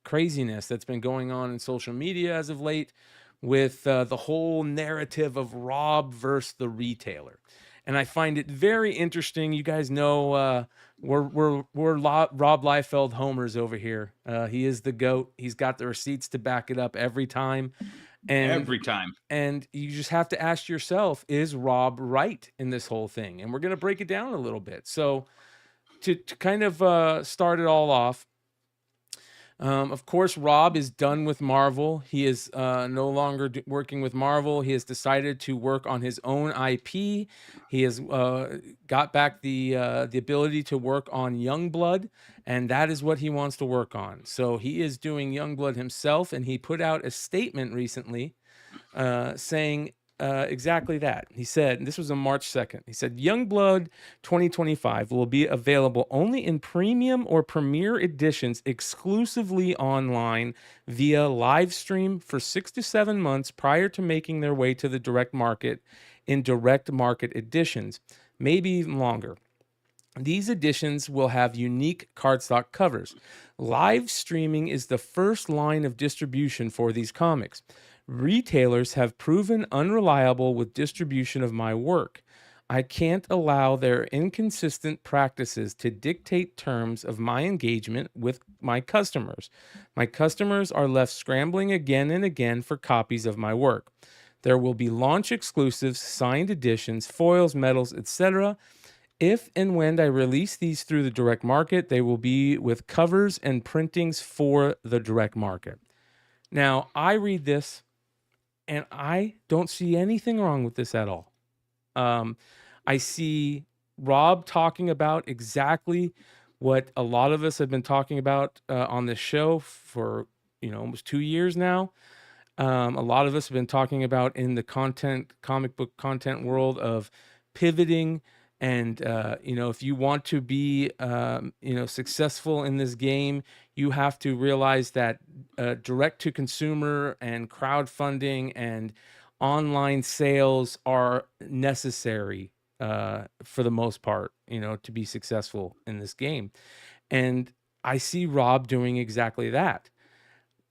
craziness that's been going on in social media as of late with the whole narrative of Rob versus the retailer. And I find it very interesting. You guys know we're Rob Liefeld homers over here. He is the GOAT. He's got the receipts to back it up every time. And Every time. And you just have to ask yourself, is Rob right in this whole thing? And we're going to break it down a little bit. So to kind of start it all off, of course, Rob is done with Marvel. He is no longer working with Marvel. He has decided to work on his own IP. He has got back the ability to work on Youngblood, and that is what he wants to work on. So he is doing Youngblood himself, and he put out a statement recently saying exactly that. He said, and this was on March 2nd, he said, Youngblood 2025 will be available only in premium or premier editions exclusively online via live stream for 6 to 7 months prior to making their way to the direct market in direct market editions, maybe even longer. These editions will have unique cardstock covers. Live streaming is the first line of distribution for these comics. Retailers have proven unreliable with distribution of my work. I can't allow their inconsistent practices to dictate terms of my engagement with my customers. My customers are left scrambling again and again for copies of my work. There will be launch exclusives, signed editions, foils, medals, etc. If and when I release these through the direct market, they will be with covers and printings for the direct market. Now, I read this, and I don't see anything wrong with this at all. I see Rob talking about exactly what a lot of us have been talking about on this show for almost 2 years now. A lot of us have been talking about in the comic book content world of pivoting. And, if you want to be, successful in this game, you have to realize that direct to consumer and crowdfunding and online sales are necessary for the most part, to be successful in this game. And I see Rob doing exactly that.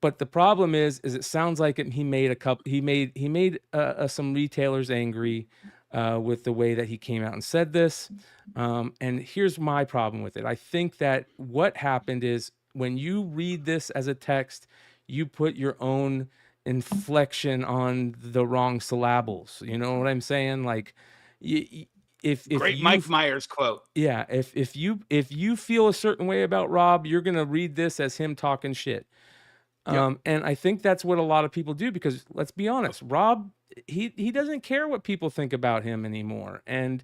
But the problem is it sounds like he made some retailers angry with the way that he came out and said this. And here's my problem with it. I think that what happened is when you read this as a text, you put your own inflection on the wrong syllables. You know what I'm saying? Like, if Great Mike Myers quote. Yeah, if you feel a certain way about Rob, you're gonna read this as him talking shit. And I think that's what a lot of people do, because let's be honest, Rob, he doesn't care what people think about him anymore. And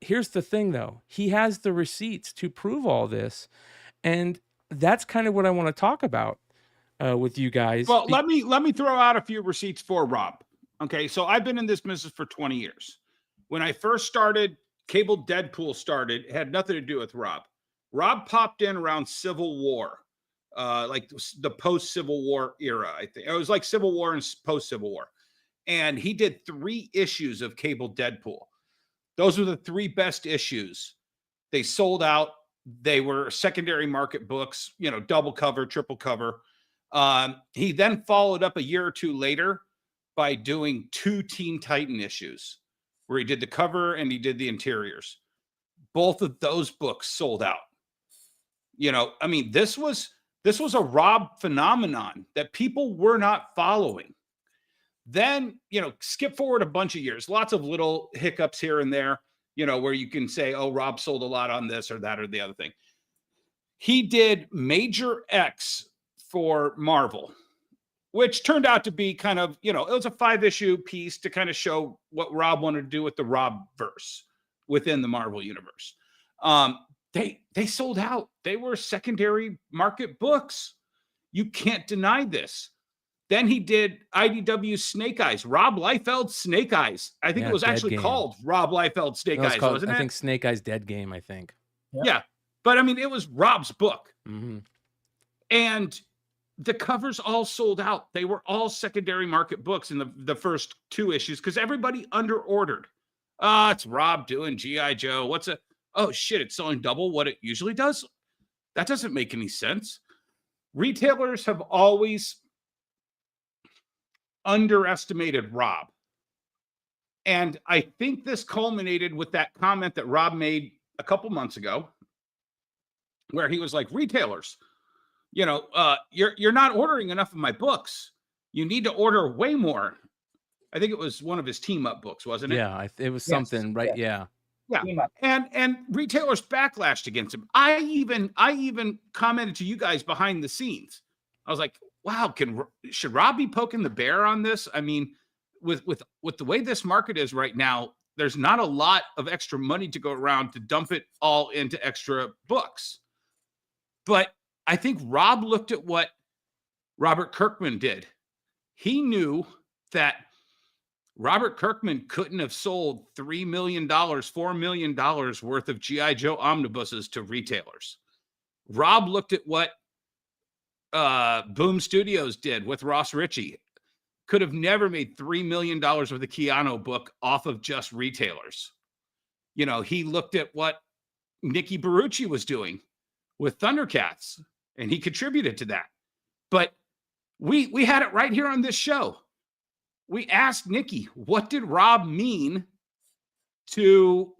here's the thing, though. He has the receipts to prove all this. And that's kind of what I want to talk about with you guys. Well, let me throw out a few receipts for Rob. Okay, so I've been in this business for 20 years. When I first started, Cable Deadpool started. It had nothing to do with Rob. Rob popped in around Civil War. Like the post-Civil War era, I think. It was like Civil War and post-Civil War. And he did 3 issues of Cable Deadpool. Those were the 3 best issues. They sold out. They were secondary market books, double cover, triple cover. He then followed up a year or 2 later by doing 2 Teen Titan issues where he did the cover and he did the interiors. Both of those books sold out. This was a Rob phenomenon that people were not following. Then, skip forward a bunch of years, lots of little hiccups here and there, where you can say, oh, Rob sold a lot on this or that or the other thing. He did Major X for Marvel, which turned out to be kind of, it was a 5-issue piece to kind of show what Rob wanted to do with the Rob verse within the Marvel universe. They sold out. They were secondary market books. You can't deny this. Then he did IDW Snake Eyes, Rob Liefeld Snake Eyes. I think it was actually called Rob Liefeld Snake Eyes, wasn't it? I think Snake Eyes Dead Game, I think. Yeah. But it was Rob's book. Mm-hmm. And the covers all sold out. They were all secondary market books in the first 2 issues because everybody under ordered. It's Rob doing G.I. Joe. oh shit, it's selling double what it usually does. That doesn't make any sense. Retailers have always underestimated Rob. And I think this culminated with that comment that Rob made a couple months ago, where he was like, retailers, you're not ordering enough of my books. You need to order way more. I think it was one of his team up books, wasn't it? Yeah, it was something, right? Yeah. Yeah. And retailers backlashed against him. I even commented to you guys behind the scenes. I was like, wow, should Rob be poking the bear on this? I mean, with the way this market is right now, there's not a lot of extra money to go around to dump it all into extra books. But I think Rob looked at what Robert Kirkman did. He knew that Robert Kirkman couldn't have sold $3 million, $4 million worth of G.I. Joe omnibuses to retailers. Rob looked at what Boom Studios did with Ross Ritchie. Could have never made $3 million with a Keanu book off of just retailers. He looked at what Nicky Barrucci was doing with Thundercats, and he contributed to that. But we had it right here on this show. We asked Nicky, what did Rob mean to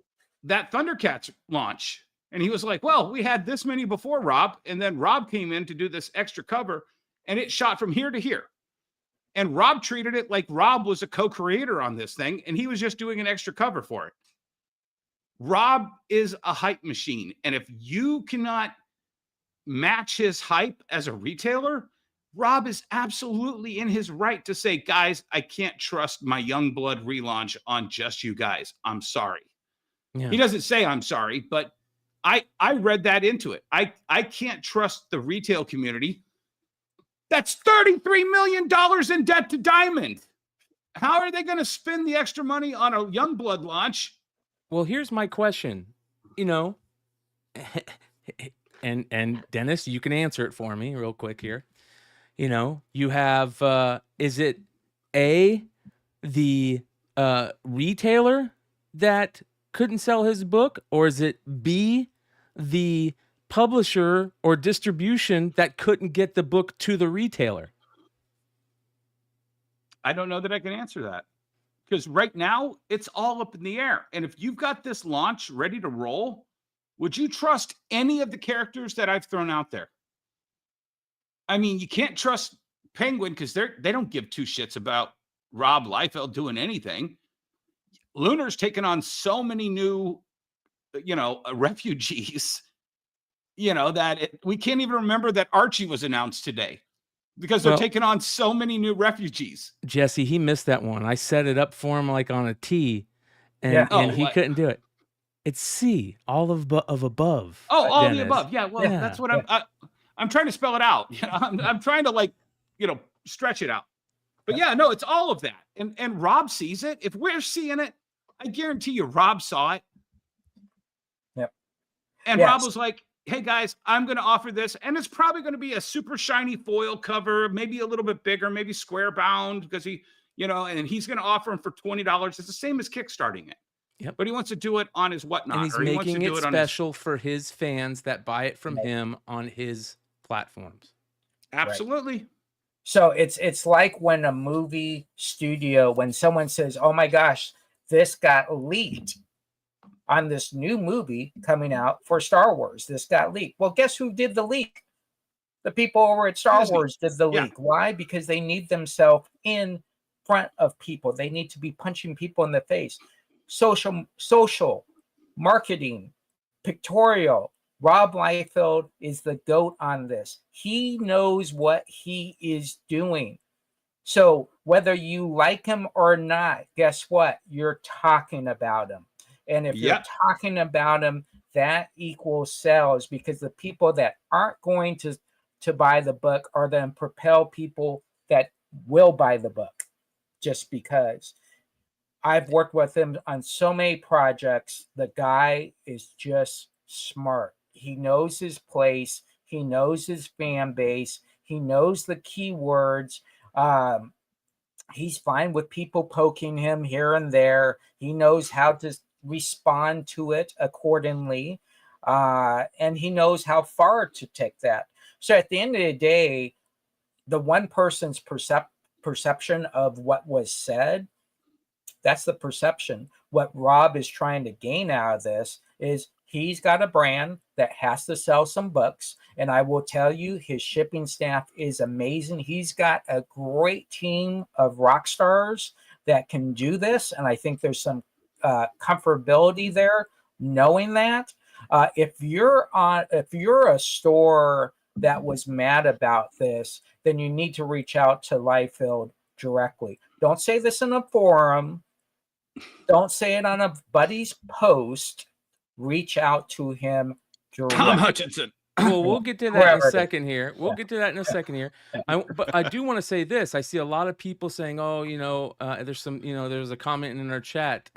that Thundercats launch? And he was like, well, we had this many before Rob, and then Rob came in to do this extra cover, and it shot from here to here. And Rob treated it like Rob was a co-creator on this thing, and he was just doing an extra cover for it. Rob is a hype machine, and if you cannot match his hype as a retailer, Rob is absolutely in his right to say, guys, I can't trust my Youngblood relaunch on just you guys. I'm sorry. Yeah. He doesn't say I'm sorry, but I read that into it. I can't trust the retail community. That's $33 million in debt to Diamond. How are they going to spend the extra money on a Youngblood launch? Well, here's my question. And Dennis, you can answer it for me real quick here. You have, is it A, the retailer that couldn't sell his book, or is it B, the publisher or distribution that couldn't get the book to the retailer? I don't know that I can answer that, because right now it's all up in the air. And if you've got this launch ready to roll, would you trust any of the characters that I've thrown out there? I mean, you can't trust Penguin because they don't give two shits about Rob Liefeld doing anything. Lunar's taken on so many new, refugees, that we can't even remember that Archie was announced today because they're taking on so many new refugees. Jesse, he missed that one. I set it up for him like on a T, and he couldn't do it. It's C, all of above. Oh, all the above. Yeah, well, that's what I'm trying to spell it out. I'm trying to stretch it out. But no, it's all of that. And Rob sees it. If we're seeing it, I guarantee you Rob saw it. Yep. And Rob was like, hey guys, I'm going to offer this. And it's probably going to be a super shiny foil cover, maybe a little bit bigger, maybe square bound, because he, and he's going to offer him for $20. It's the same as kickstarting it. Yep. But he wants to do it on his whatnot. And he's making it special for his fans that buy it from him on his platforms. Absolutely. Right. So it's like when a movie studio, when someone says, oh my gosh, this got leaked on this new movie coming out for Star Wars. This got leaked. Well, guess who did the leak? The people over at Star Wars did the leak. Why? Because they need themselves in front of people. They need to be punching people in the face. Social, marketing, pictorial. Rob Liefeld is the GOAT on this. He knows what he is doing. So whether you like him or not, guess what? You're talking about him. And if you're talking about him, that equals sales, because the people that aren't going to buy the book are then propel people that will buy the book just because. I've worked with him on so many projects. The guy is just smart. He knows his place. He knows his fan base. He knows the keywords. He's fine with people poking him here and there. He knows how to respond to it accordingly, and he knows how far to take that. So at the end of the day, the one person's perception of what was said, that's the perception. What Rob is trying to gain out of this is he's got a brand that has to sell some books. And I will tell you, his shipping staff is amazing. He's got a great team of rock stars that can do this. And I think there's some comfortability there knowing that. If you're a store that was mad about this, then you need to reach out to Liefeld directly. Don't say this in a forum. Don't say it on a buddy's post. Reach out to him directly. Tom Hutchinson. Well, we'll get to that in a second here. But I do want to say this. I see a lot of people saying, "Oh, there's a comment in our chat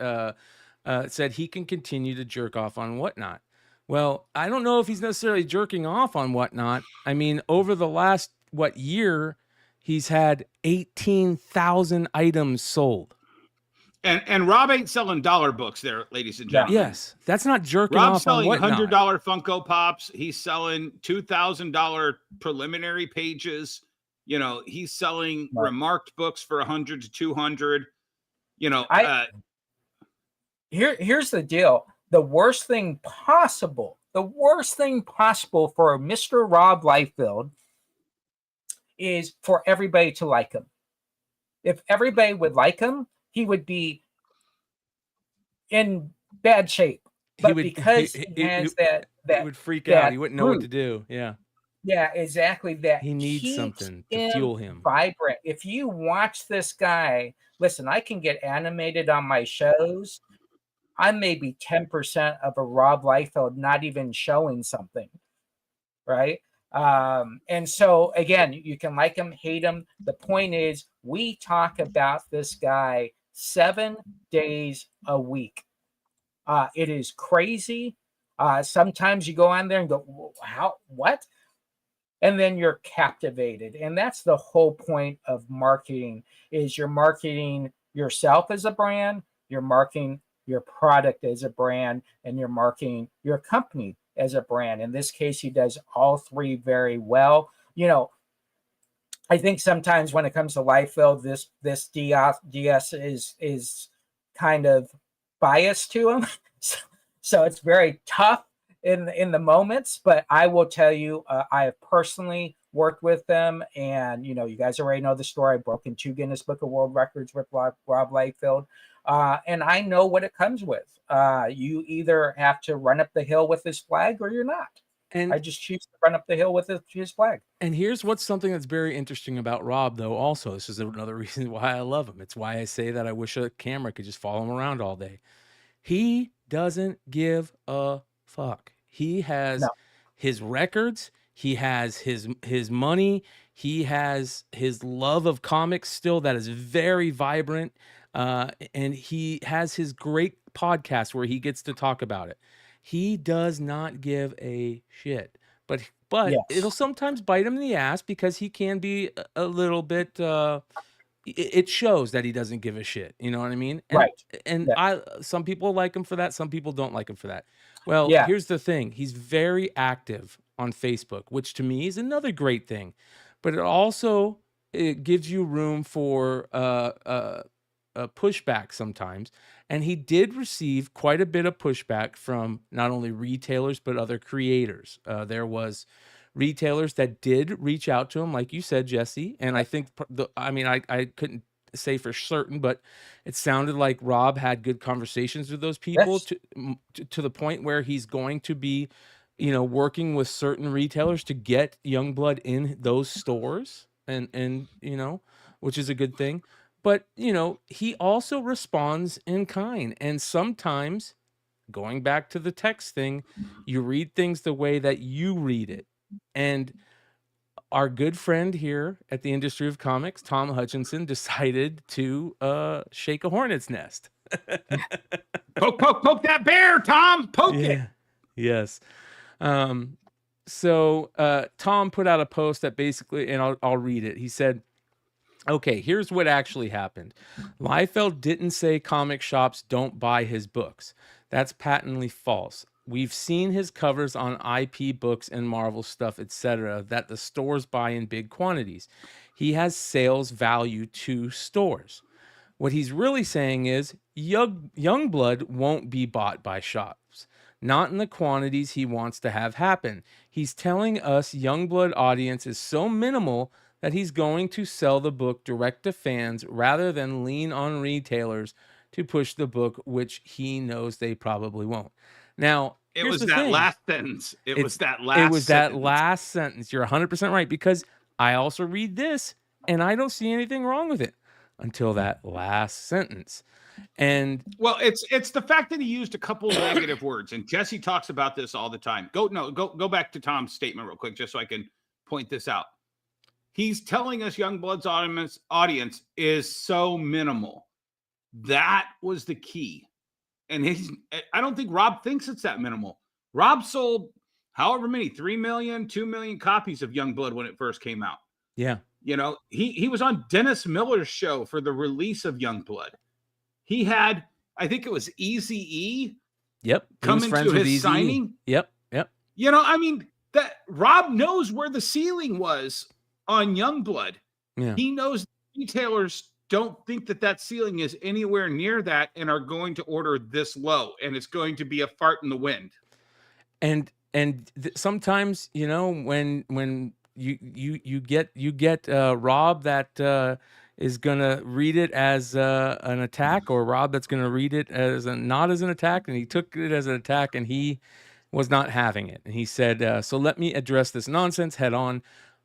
said he can continue to jerk off on Whatnot." Well, I don't know if he's necessarily jerking off on Whatnot. I mean, over the last year, he's had 18,000 items sold. And Rob ain't selling dollar books there, ladies and gentlemen. Yes, that's not jerking Rob's off on Whatnot. selling $100 Funko Pops. He's selling $2,000 preliminary pages. He's selling remarked books for 100 to 200. Here's the deal. The worst thing possible for Mr. Rob Liefeld is for everybody to like him. If everybody would like him, he would be in bad shape. But because he would freak out. He wouldn't know what to do. Yeah. Yeah, exactly. That he needs something to fuel him. Vibrant. If you watch this guy, listen, I can get animated on my shows. I'm maybe 10% of a Rob Liefeld not even showing something, right? And so, again, you can like him, hate him. The point is, we talk about this guy 7 days a week. It is crazy. Sometimes you go on there and go, how, what? And then you're captivated. And that's the whole point of marketing, is you're marketing yourself as a brand, you're marketing your product as a brand, and you're marketing your company as a brand. In this case, he does all three very well. I think sometimes when it comes to Liefeld, this DS is kind of biased to him. So it's very tough in the moments, but I will tell you, I have personally worked with them, and you guys already know the story. I broke in 2 Guinness Book of World Records with Rob Liefeld. And I know what it comes with. You either have to run up the hill with his flag or you're not. And I just choose to run up the hill with his flag. And here's what's something that's very interesting about Rob, though, also. This is another reason why I love him. It's why I say that I wish a camera could just follow him around all day. He doesn't give a fuck. He has his records. He has his money. He has his love of comics still that is very vibrant. And he has his great podcast where he gets to talk about it. He does not give a shit, but yes, it'll sometimes bite him in the ass because he can be a little bit, it shows that he doesn't give a shit. You know what I mean? And, right. And some people like him for that. Some people don't like him for that. Well, here's the thing. He's very active on Facebook, which to me is another great thing, but it gives you room for, pushback sometimes, and he did receive quite a bit of pushback from not only retailers but other creators. There was retailers that did reach out to him, like you said, Jesse, and I think I couldn't say for certain, but it sounded like Rob had good conversations with those people. Yes. to the point where he's going to be working with certain retailers to get Youngblood in those stores, and which is a good thing. But, he also responds in kind. And sometimes, going back to the text thing, you read things the way that you read it. And our good friend here at the Industry of Comics, Tom Hutchinson, decided to shake a hornet's nest. Poke that bear, Tom. Poke it. Yes. So Tom put out a post that basically, and I'll read it. He said, Okay, here's what actually happened. Liefeld didn't say comic shops don't buy his books. That's patently false. We've seen his covers on IP books and Marvel stuff, etc., that the stores buy in big quantities. He has sales value to stores. What he's really saying is Youngblood won't be bought by shops, not in the quantities he wants to have happen. He's telling us Youngblood audience is so minimal that he's going to sell the book direct to fans rather than lean on retailers to push the book, which he knows they probably won't. Now, It here's was the that thing. last sentence. It was that It last was that sentence. last sentence. You're 100% right, because I also read this and I don't see anything wrong with it until that last sentence. And Well, it's the fact that he used a couple negative words, and Jesse talks about this all the time. Go back to Tom's statement real quick, just so I can point this out. He's telling us Youngblood's audience is so minimal. That was the key. And I don't think Rob thinks it's that minimal. Rob sold however many, 3 million, 2 million copies of Youngblood when it first came out. yeah, You know, he was on Dennis Miller's show for the release of Youngblood. He had, I think it was Eazy-E yep. He was coming friends to with his Eazy-E. signing. Yep. You know, I mean, that Rob knows where the ceiling was on Youngblood. Yeah. He knows retailers don't think that ceiling is anywhere near that and are going to order this low, and it's going to be a fart in the wind. And sometimes, you know, when you get Rob that is gonna read it as an attack, or Rob that's gonna read it as not as an attack, and he took it as an attack, and he was not having it, and he said, "So let me address this nonsense head on.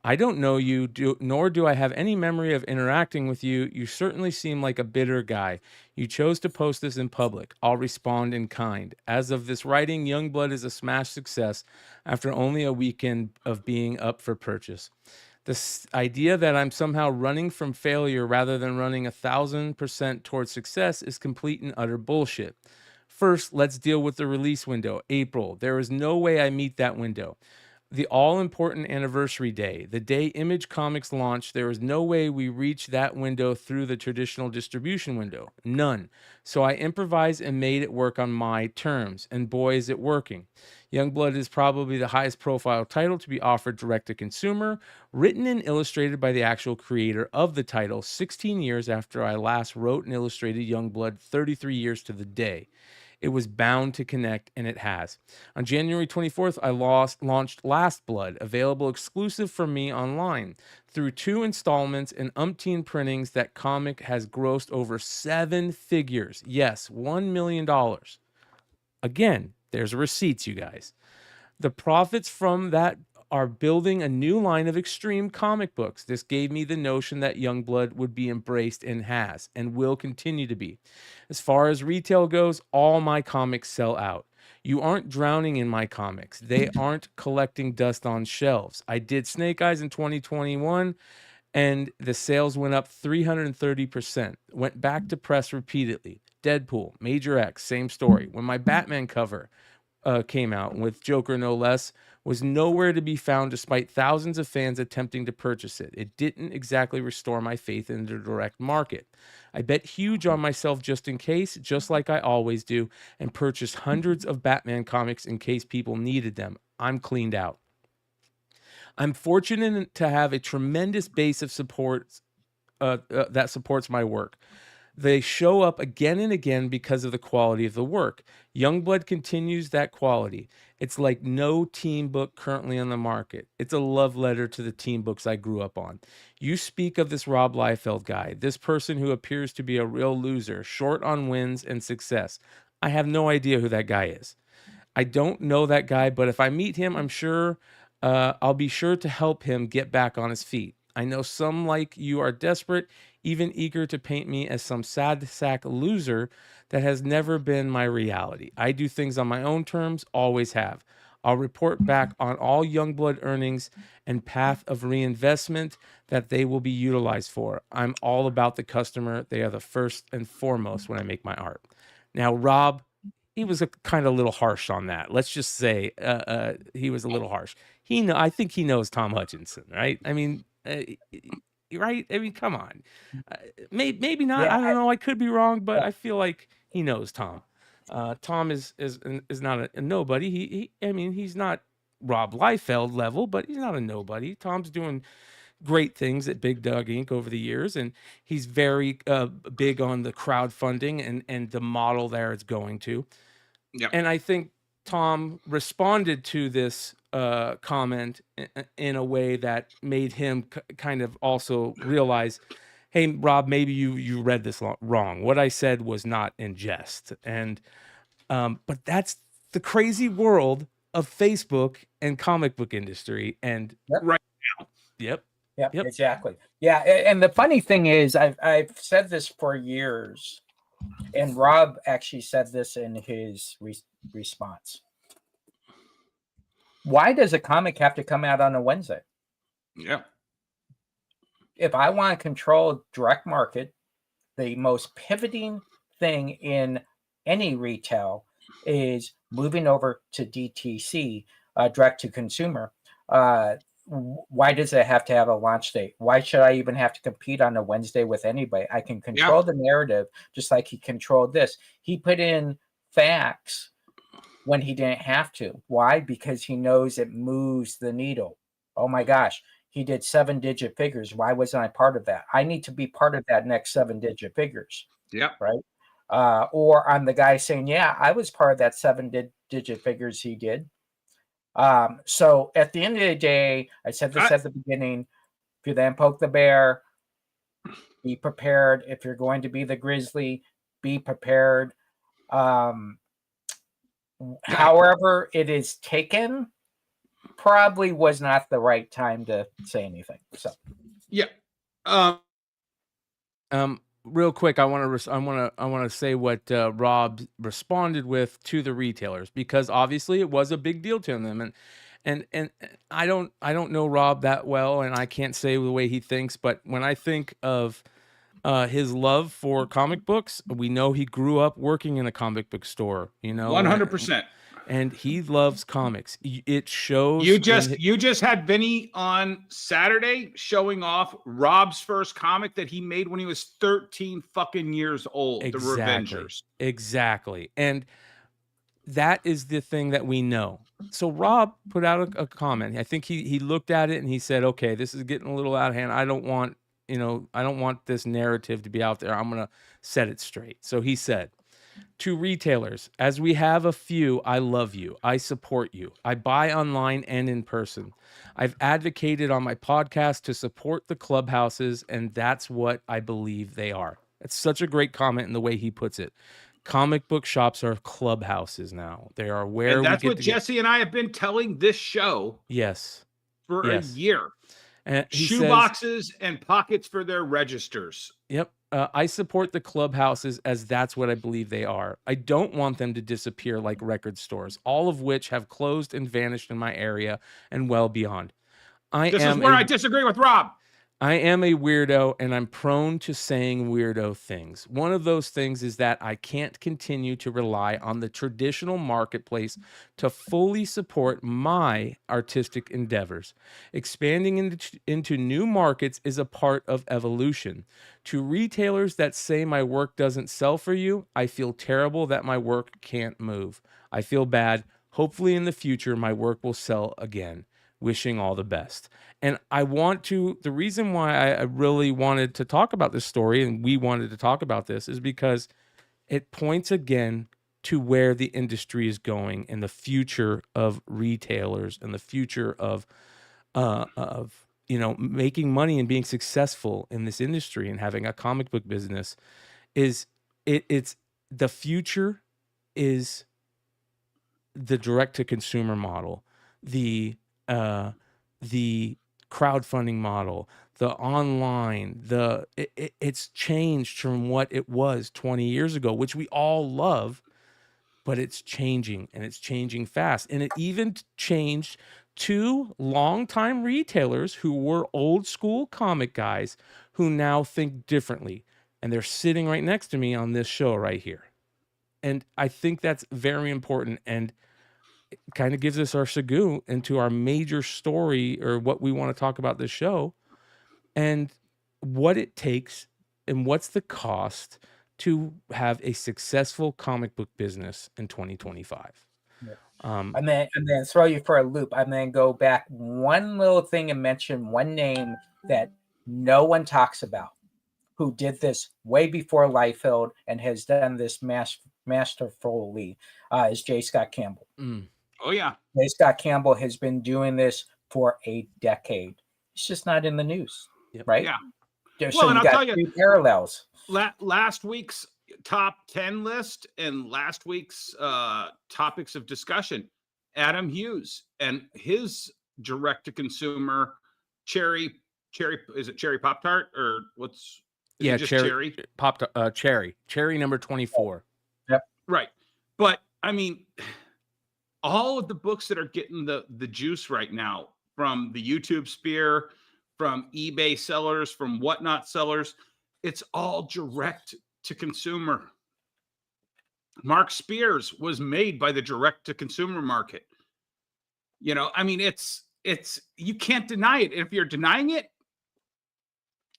I don't know you, nor do I have any memory of interacting with you. You certainly seem like a bitter guy. You chose to post this in public. I'll respond in kind. As of this writing, Youngblood is a smash success after only a weekend of being up for purchase. This idea that I'm somehow running from failure rather than running 1,000% towards success is complete and utter bullshit. First, let's deal with the release window, April. There is no way I meet that window. The all-important anniversary day, the day Image Comics launched, there is no way we reach that window through the traditional distribution window. None. So I improvised and made it work on my terms, and boy, is it working. Youngblood is probably the highest profile title to be offered direct to consumer, written and illustrated by the actual creator of the title 16 years after I last wrote and illustrated Youngblood 33 years to the day. It was bound to connect, and it has. On January 24th, I launched Last Blood, available exclusive from me online. Through 2 installments and umpteen printings, that comic has grossed over 7 figures. Yes, $1 million. Again, there's receipts, you guys. The profits from that are building a new line of extreme comic books. This gave me the notion that Youngblood would be embraced, and has, and will continue to be. As far as retail goes, all my comics sell out. You aren't drowning in my comics. They aren't collecting dust on shelves. I did Snake Eyes in 2021, and the sales went up 330%. Went back to press repeatedly. Deadpool, Major X, same story. When my Batman cover came out, with Joker no less, was nowhere to be found despite thousands of fans attempting to purchase it. It didn't exactly restore my faith in the direct market. I bet huge on myself just in case, just like I always do, and purchased hundreds of Batman comics in case people needed them. I'm cleaned out. I'm fortunate to have a tremendous base of support that supports my work. They show up again and again because of the quality of the work. Youngblood continues that quality. It's like no teen book currently on the market. It's a love letter to the teen books I grew up on. You speak of this Rob Liefeld guy, this person who appears to be a real loser, short on wins and success. I have no idea who that guy is. I don't know that guy, but if I meet him, I'm sure I'll be sure to help him get back on his feet. I know some like you are desperate, even eager to paint me as some sad sack loser that has never been my reality. I do things on my own terms, always have. I'll report back on all Youngblood earnings and path of reinvestment that they will be utilized for. I'm all about the customer. They are the first and foremost when I make my art. Now, Rob, he was a kind of a little harsh on that. Let's just say he was a little harsh. I think he knows Tom Hutchinson, right? I mean, right? I mean, come on. Maybe not. Yeah, I don't know. I could be wrong, but I feel like he knows Tom. Tom is not a nobody. I mean, he's not Rob Liefeld level, but he's not a nobody. Tom's doing great things at Big Dog Inc. over the years, and he's very big on the crowdfunding and the model there it's going to. Yeah. And I think Tom responded to this comment in a way that made him kind of also realize, hey, Rob, maybe you read this wrong. What I said was not in jest. And but that's the crazy world of Facebook and comic book industry. And Right now, yep. Exactly. Yeah, and the funny thing is, I've said this for years, and Rob actually said this in his response. Why does a comic have to come out on a Wednesday? Yeah. If I want to control direct market, the most pivoting thing in any retail is moving over to DTC, direct to consumer. Why does it have to have a launch date? Why should I even have to compete on a Wednesday with anybody? I can control the narrative just like he controlled this. He put in facts when he didn't have to. Why? Because he knows it moves the needle. Oh my gosh, he did 7-digit figures. Why wasn't I part of that? I need to be part of that next 7-digit figures. Yeah. Right. Or I'm the guy saying, yeah, I was part of that 7-digit figures he did. So at the end of the day, I said this at the beginning, if you then poke the bear, be prepared. If you're going to be the grizzly, be prepared. However it is taken, probably was not the right time to say anything. So yeah. Real quick, I want to say what Rob responded with to the retailers, because obviously it was a big deal to them, and I don't know Rob that well, and I can't say the way he thinks, but when I think of his love for comic books, we know he grew up working in a comic book store, 100%. And he loves comics. It shows. You just had Vinny on Saturday showing off Rob's first comic that he made when he was 13 fucking years old. Exactly. The Revengers. Exactly. And that is the thing that we know. So Rob put out a comment. I think he looked at it and he said, okay, this is getting a little out of hand. I don't want this narrative to be out there. I'm going to set it straight. So he said, to retailers, as we have a few, I love you. I support you. I buy online and in person. I've advocated on my podcast to support the clubhouses, and that's what I believe they are. It's such a great comment in the way he puts it. Comic book shops are clubhouses now. They are where and that's what Jesse and I have been telling this show. Yes. For a year. And shoe boxes and pockets for their registers. Yep. I support the clubhouses as that's what I believe they are. I don't want them to disappear like record stores, all of which have closed and vanished in my area and well beyond. This is where I disagree with Rob. I am a weirdo, and I'm prone to saying weirdo things. One of those things is that I can't continue to rely on the traditional marketplace to fully support my artistic endeavors. Expanding into new markets is a part of evolution. To retailers that say my work doesn't sell for you, I feel terrible that my work can't move. I feel bad. Hopefully in the future, my work will sell again. Wishing all the best. And the reason why I really wanted to talk about this story, and we wanted to talk about this, is because it points again to where the industry is going and the future of retailers and the future of making money and being successful in this industry and having a comic book business. It's the future is the direct to consumer model, the crowdfunding model, the online, it's changed from what it was 20 years ago, which we all love, but it's changing, and it's changing fast. And it even changed to longtime retailers who were old school comic guys who now think differently. And they're sitting right next to me on this show right here. And I think that's very important. And kind of gives us our segue into our major story, or what we want to talk about this show. And what it takes and what's the cost to have a successful comic book business in 2025. Yeah. And then throw you for a loop. And then go back one little thing and mention one name that no one talks about, who did this way before Liefeld and has done this masterfully, is J. Scott Campbell. Oh, yeah. J. Scott Campbell has been doing this for a decade. It's just not in the news, right? Yeah. So and you I'll got tell you, two parallels. Last week's top 10 list and last week's topics of discussion, Adam Hughes and his direct-to-consumer cherry, is it cherry Pop-Tart or what's... Yeah, just cherry popped cherry number 24. Yep. Right. But I mean, all of the books that are getting the juice right now, from the YouTube sphere, from eBay sellers, from whatnot sellers, it's all direct to consumer. Mark Spears was made by the direct to consumer market. You know, I mean, it's you can't deny it. If you're denying it,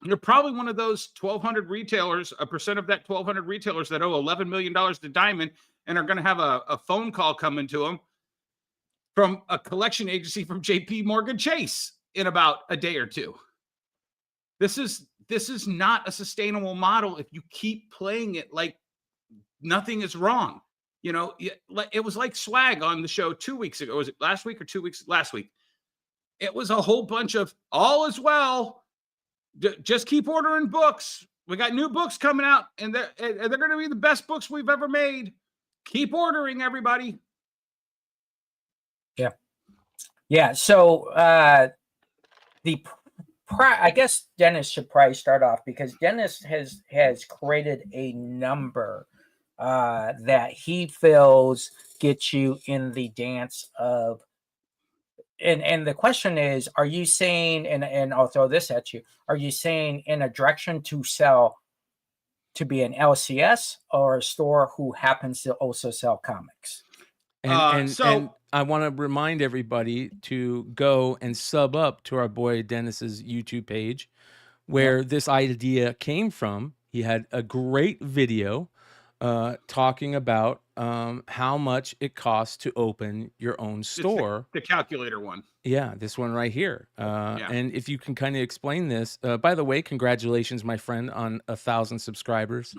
you're probably one of those 1,200 retailers, a percent of that 1,200 retailers that owe $11 million to Diamond and are going to have a phone call coming to them from a collection agency from JP Morgan Chase in about a day or two. This is not a sustainable model if you keep playing it like nothing is wrong. You know, it was like Swag on the show 2 weeks ago. Was it last week or 2 weeks? Last week. It was a whole bunch of all is well. Just keep ordering books. We got new books coming out, and they're going to be the best books we've ever made. Keep ordering, everybody. Yeah. So I guess Dennis should probably start off, because Dennis has created a number that he feels gets you in the dance of. And the question is, are you saying, and I'll throw this at you, are you saying in a direction to sell, to be an LCS or a store who happens to also sell comics? And I want to remind everybody to go and sub up to our boy Dennis's YouTube page, where this idea came from. He had a great video talking about how much it costs to open your own store. The calculator one. Yeah, this one right here. And if you can kind of explain this, by the way, congratulations, my friend, on 1,000 subscribers.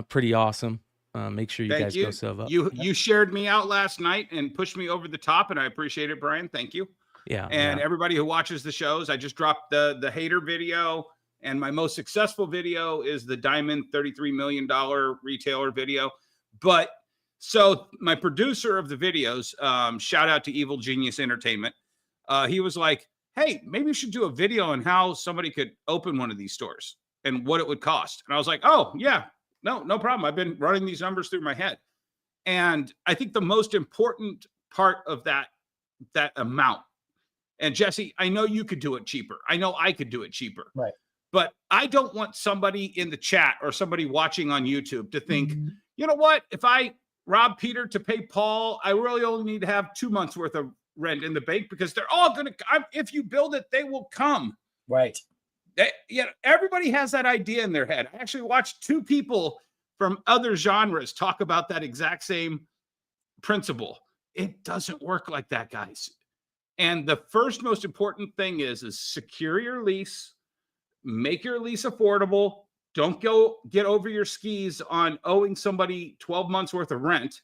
Pretty awesome. Make sure you guys go sub up. You shared me out last night and pushed me over the top, and I appreciate it, Brian. Thank you. Yeah. And everybody who watches the shows, I just dropped the hater video, and my most successful video is the Diamond $33 million retailer video. But so my producer of the videos, shout out to Evil Genius Entertainment. He was like, hey, maybe you should do a video on how somebody could open one of these stores and what it would cost. And I was like, oh yeah, no problem. I've been running these numbers through my head. And I think the most important part of that amount, and Jesse, I know you could do it cheaper. I know I could do it cheaper. Right. But I don't want somebody in the chat or somebody watching on YouTube to think, you know what, if I rob Peter to pay Paul, I really only need to have 2 months worth of rent in the bank, because they're all going to, if you build it, they will come. Right. Everybody has that idea in their head. I actually watched 2 people from other genres talk about that exact same principle. It doesn't work like that, guys. And the first most important thing is secure your lease, make your lease affordable. Don't go get over your skis on owing somebody 12 months worth of rent.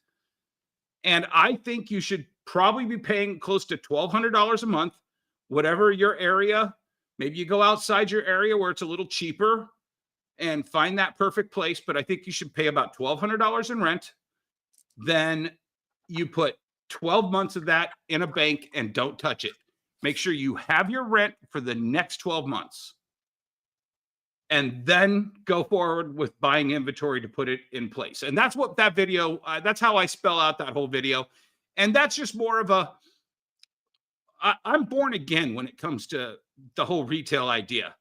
And I think you should probably be paying close to $1,200 a month, whatever your area. Maybe you go outside your area where it's a little cheaper and find that perfect place. But I think you should pay about $1,200 in rent. Then you put 12 months of that in a bank and don't touch it. Make sure you have your rent for the next 12 months. And then go forward with buying inventory to put it in place. And that's what that video, that's how I spell out that whole video. And that's just more of I'm born again when it comes to the whole retail idea,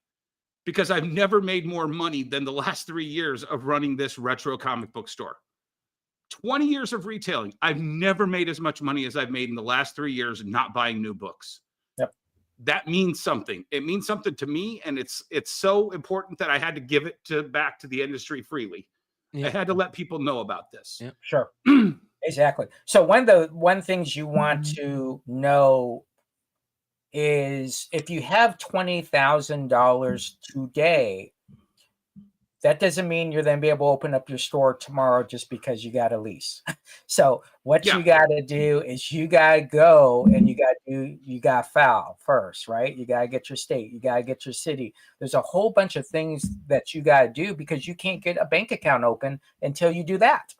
because I've never made more money than the last 3 years of running this retro comic book store. 20 years of retailing. I've never made as much money as I've made in the last 3 years not buying new books. Yep. that means something. It means something to me, and it's so important that I had to give it back to the industry freely. I had to let people know about this. Yeah. Sure. Exactly. So one things you want to know is if you have $20,000 today, that doesn't mean you're then be able to open up your store tomorrow just because you got a lease. So what you got to do is you got to go and you got to file first, right? You got to get your state, you got to get your city. There's a whole bunch of things that you got to do because you can't get a bank account open until you do that,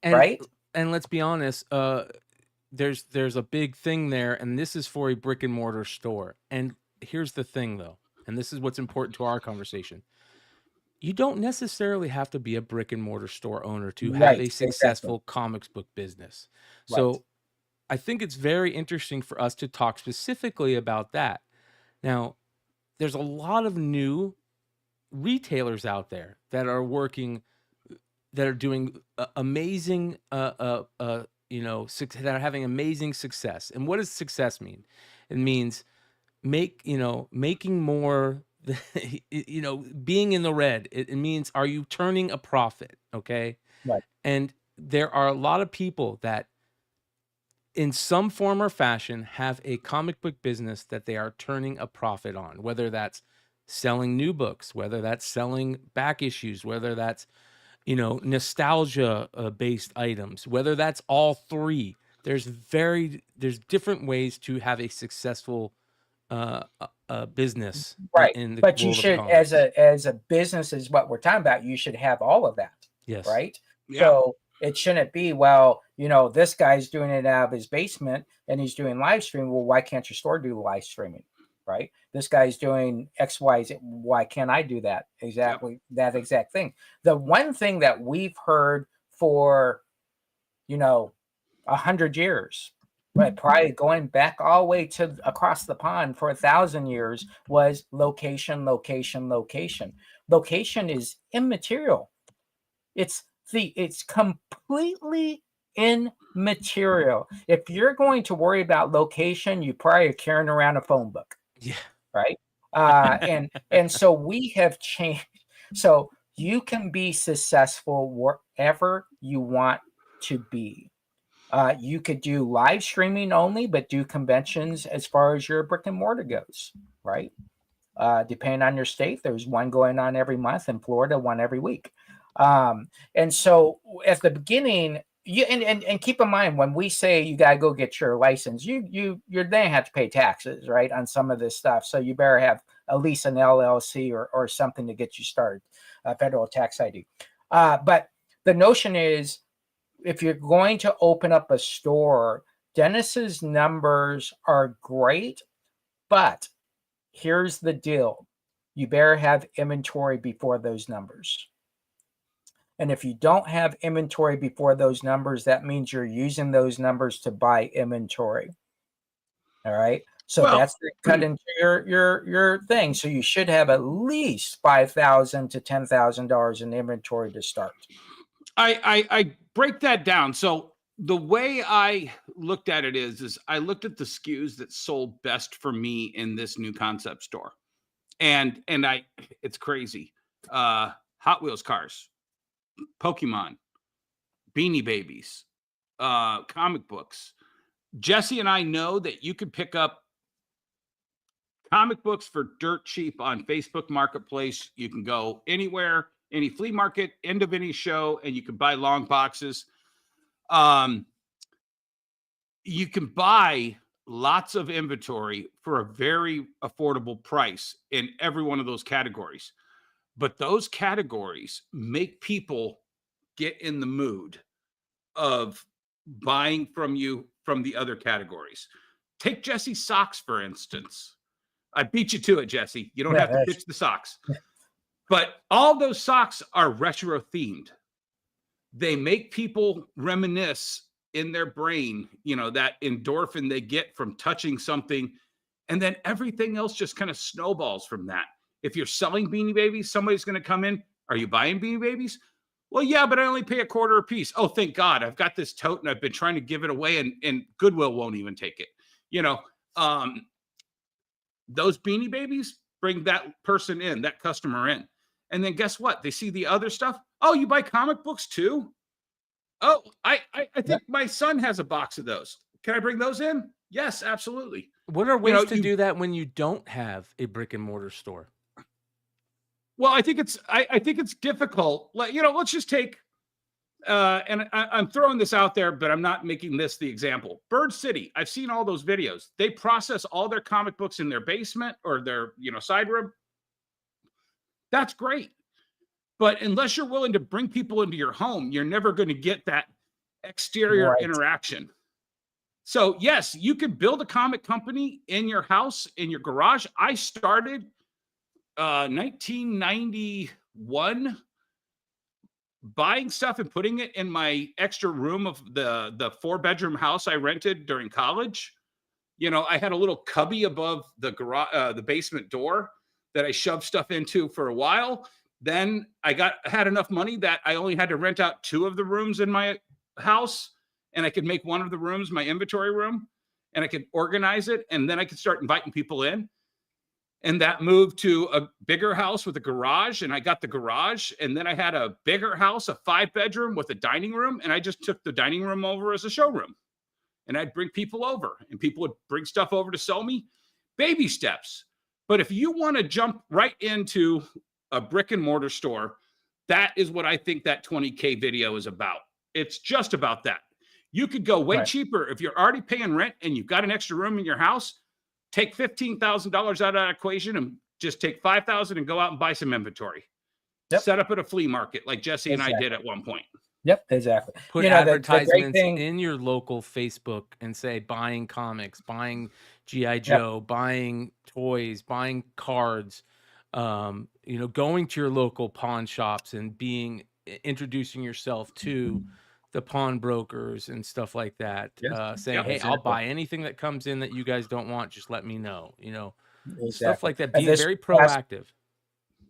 right? And let's be honest, there's a big thing there, and this is for a brick and mortar store. And here's the thing, though, and this is what's important to our conversation. You don't necessarily have to be a brick and mortar store owner to have a successful comics book business. So I think it's very interesting for us to talk specifically about that. Now, there's a lot of new retailers out there that are working, that are doing amazing, that are having amazing success. And what does success mean? It means making more, being in the red. It means, are you turning a profit? Okay. Right. And there are a lot of people that in some form or fashion have a comic book business that they are turning a profit on, whether that's selling new books, whether that's selling back issues, whether that's, nostalgia based items, whether that's all three. There's different ways to have a successful business, right? In the but you world should, of comics. as a business is what we're talking about. You should have all of that. Yes. Right. Yeah. So it shouldn't be, well, this guy's doing it out of his basement and he's doing live stream. Well, why can't your store do live streaming? Right. This guy's doing X, Y, Z. Why can't I do that? Exactly. That exact thing. The one thing that we've heard for, 100 years, but probably going back all the way to across the pond for 1,000 years, was location, location, location. Location is immaterial. It's completely immaterial. If you're going to worry about location, you probably are carrying around a phone book. Yeah. Right. And so we have changed. So you can be successful wherever you want to be. You could do live streaming only, but do conventions as far as your brick and mortar goes, right? Depending on your state, there's one going on every month. In Florida, one every week. And so at the beginning, and keep in mind, when we say you got to go get your license, you're then have to pay taxes, right, on some of this stuff. So you better have at least an LLC or something to get you started, federal tax ID. But the notion is, if you're going to open up a store, Dennis's numbers are great, but here's the deal. You better have inventory before those numbers. And if you don't have inventory before those numbers, that means you're using those numbers to buy inventory. All right. So that's cut into your thing. So you should have at least $5,000 to $10,000 in inventory to start. I break that down. So the way I looked at it is I looked at the SKUs that sold best for me in this new concept store. And it's crazy. Hot Wheels cars, Pokemon, Beanie Babies, comic books. Jesse and I know that you could pick up comic books for dirt cheap on Facebook Marketplace. You can go anywhere, any flea market, end of any show, and you can buy long boxes. You can buy lots of inventory for a very affordable price in every one of those categories. But those categories make people get in the mood of buying from you from the other categories. Take Jesse's socks, for instance. I beat you to it, Jesse. You don't have to pitch the socks. But all those socks are retro themed. They make people reminisce in their brain, that endorphin they get from touching something. And then everything else just kind of snowballs from that. If you're selling Beanie Babies, somebody's going to come in. Are you buying Beanie Babies? Well, yeah, but I only pay $0.25 a piece. Oh, thank God. I've got this tote and I've been trying to give it away and Goodwill won't even take it. those Beanie Babies bring that person in, that customer in. And then guess what? They see the other stuff. Oh, you buy comic books too? Oh, I think my son has a box of those. Can I bring those in? Yes, absolutely. What are ways to do that when you don't have a brick and mortar store? Well, I think it's difficult. Let's just take, and I'm throwing this out there, but I'm not making this the example. Bird City. I've seen all those videos. They process all their comic books in their basement or their, side room. That's great. But unless you're willing to bring people into your home, you're never going to get that exterior interaction. So yes, you could build a comic company in your house, in your garage. I started 1991 buying stuff and putting it in my extra room of the 4-bedroom house I rented during college. I had a little cubby above the garage, the basement door that I shoved stuff into for a while. Then I had enough money that I only had to rent out 2 of the rooms in my house, and I could make one of the rooms my inventory room, and I could organize it, and then I could start inviting people in. And that moved to a bigger house with a garage, and I got the garage, and then I had a bigger house, a 5-bedroom with a dining room, and I just took the dining room over as a showroom. And I'd bring people over, and people would bring stuff over to sell me. Baby steps. But if you want to jump right into a brick and mortar store, that is what I think that 20K video is about. It's just about that. You could go way cheaper if you're already paying rent and you've got an extra room in your house. Take $15,000 out of that equation and just take $5,000 and go out and buy some inventory. Set up at a flea market like Jesse and I did at one point. Yep, exactly. Put advertisements in your local Facebook and say buying comics, buying G.I. Joe, buying toys, buying cards, going to your local pawn shops and introducing yourself to the pawnbrokers and stuff like that. Saying, hey, I'll buy anything that comes in that you guys don't want. Just let me know, stuff like that. Being very proactive.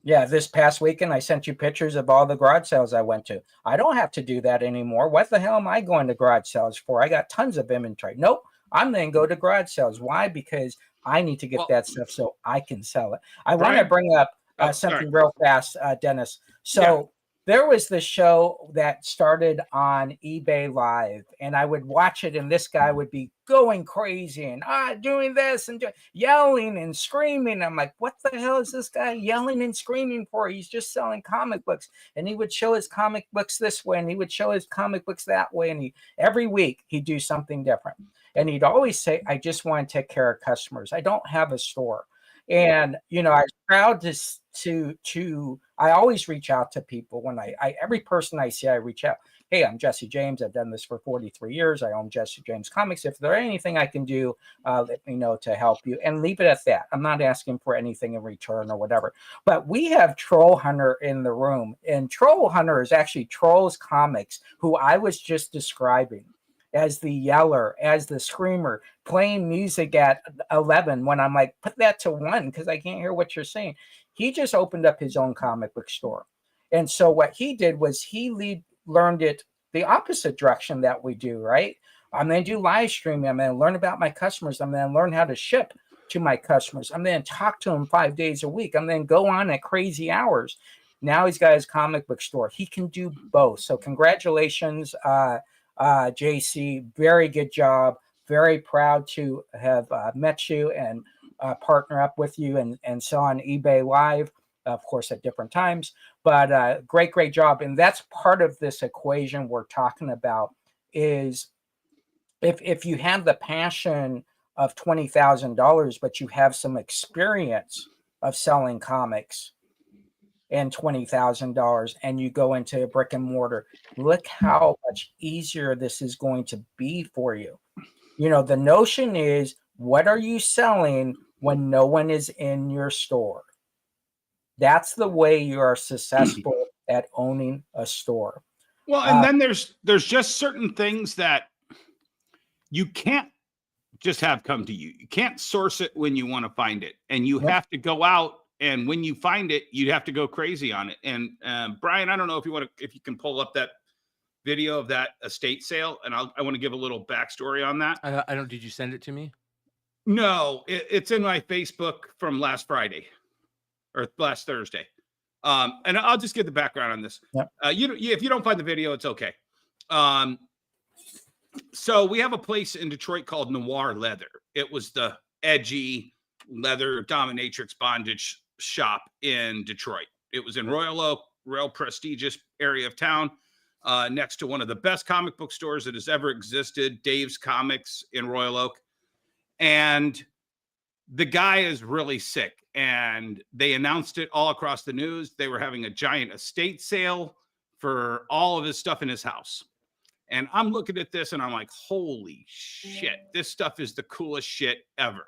This past weekend, I sent you pictures of all the garage sales I went to. I don't have to do that anymore. What the hell am I going to garage sales for? I got tons of inventory. Nope. I'm then go to garage sales. Why? Because I need to get that stuff so I can sell it. I want to bring up something real fast, Dennis. So there was this show that started on eBay Live, and I would watch it, and this guy would be going crazy and doing this and yelling and screaming. I'm like, what the hell is this guy yelling and screaming for? He's just selling comic books. And he would show his comic books this way, and he would show his comic books that way. And every week he'd do something different. And he'd always say, I just want to take care of customers. I don't have a store. And, I was proud to I always reach out to people when every person I see, I reach out. Hey, I'm Jesse James. I've done this for 43 years. I own Jesse James Comics. If there's anything I can do, let me know to help you, and leave it at that. I'm not asking for anything in return or whatever. But we have Troll Hunter in the room, and Troll Hunter is actually Trolls Comics, who I was just describing as the yeller, as the screamer, playing music at 11 when I'm like, put that to 1 because I can't hear what you're saying. He just opened up his own comic book store. And so what he did was he learned it the opposite direction that we do, right? I'm going to do live streaming. I'm going to learn about my customers. I'm going to learn how to ship to my customers. I'm going to talk to them 5 days a week. I'm going to go on at crazy hours. Now he's got his comic book store. He can do both. So congratulations, JC. Very good job. Very proud to have met you and partner up with you and so on eBay Live, of course, at different times. But great job. And that's part of this equation we're talking about is if you have the passion of $20,000, but you have some experience of selling comics and $20,000 and you go into a brick and mortar, look how much easier this is going to be for you. The notion is, what are you selling when no one is in your store? That's the way you are successful at owning a store. Well, and then there's just certain things that you can't just have come to you. You can't source it when you want to find it, and you have to go out. And when you find it, you have to go crazy on it. And Brian, I don't know if you can pull up that video of that estate sale, and I want to give a little backstory on that. Did you send it to me? No, it's in my Facebook from last Friday or last Thursday. And I'll just give the background on this. Yep. If you don't find the video, it's okay. So we have a place in Detroit called Noir Leather. It was the edgy leather dominatrix bondage shop in Detroit. It was in Royal Oak, real prestigious area of town, next to one of the best comic book stores that has ever existed, Dave's Comics in Royal Oak. And the guy is really sick, and they announced it all across the news. They were having a giant estate sale for all of his stuff in his house. And I'm looking at this and I'm like, holy shit, this stuff is the coolest shit ever.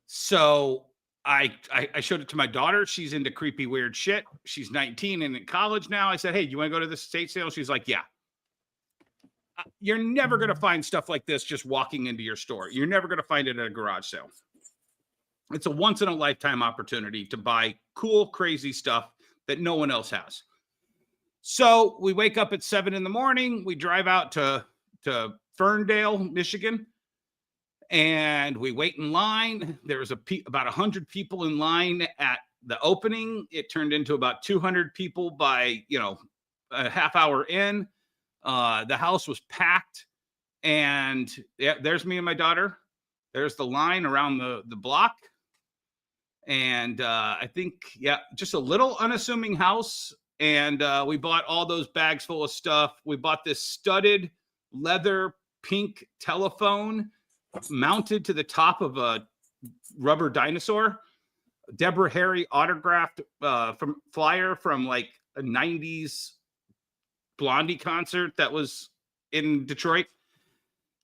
So I showed it to my daughter. She's into creepy, weird shit. She's 19 and in college now. I said, hey, you want to go to this estate sale? She's like, yeah. You're never going to find stuff like this just walking into your store. You're never going to find it at a garage sale. It's a once in a lifetime opportunity to buy cool, crazy stuff that no one else has. So we wake up at 7 a.m. We drive out to Ferndale, Michigan, and we wait in line. There was about 100 people in line at the opening. It turned into about 200 people by, a half hour in. The house was packed, and yeah, there's me and my daughter. There's the line around the block. And I think, just a little unassuming house. And we bought all those bags full of stuff. We bought this studded leather pink telephone mounted to the top of a rubber dinosaur. Deborah Harry autographed flyer from like a 90s Blondie concert that was in Detroit.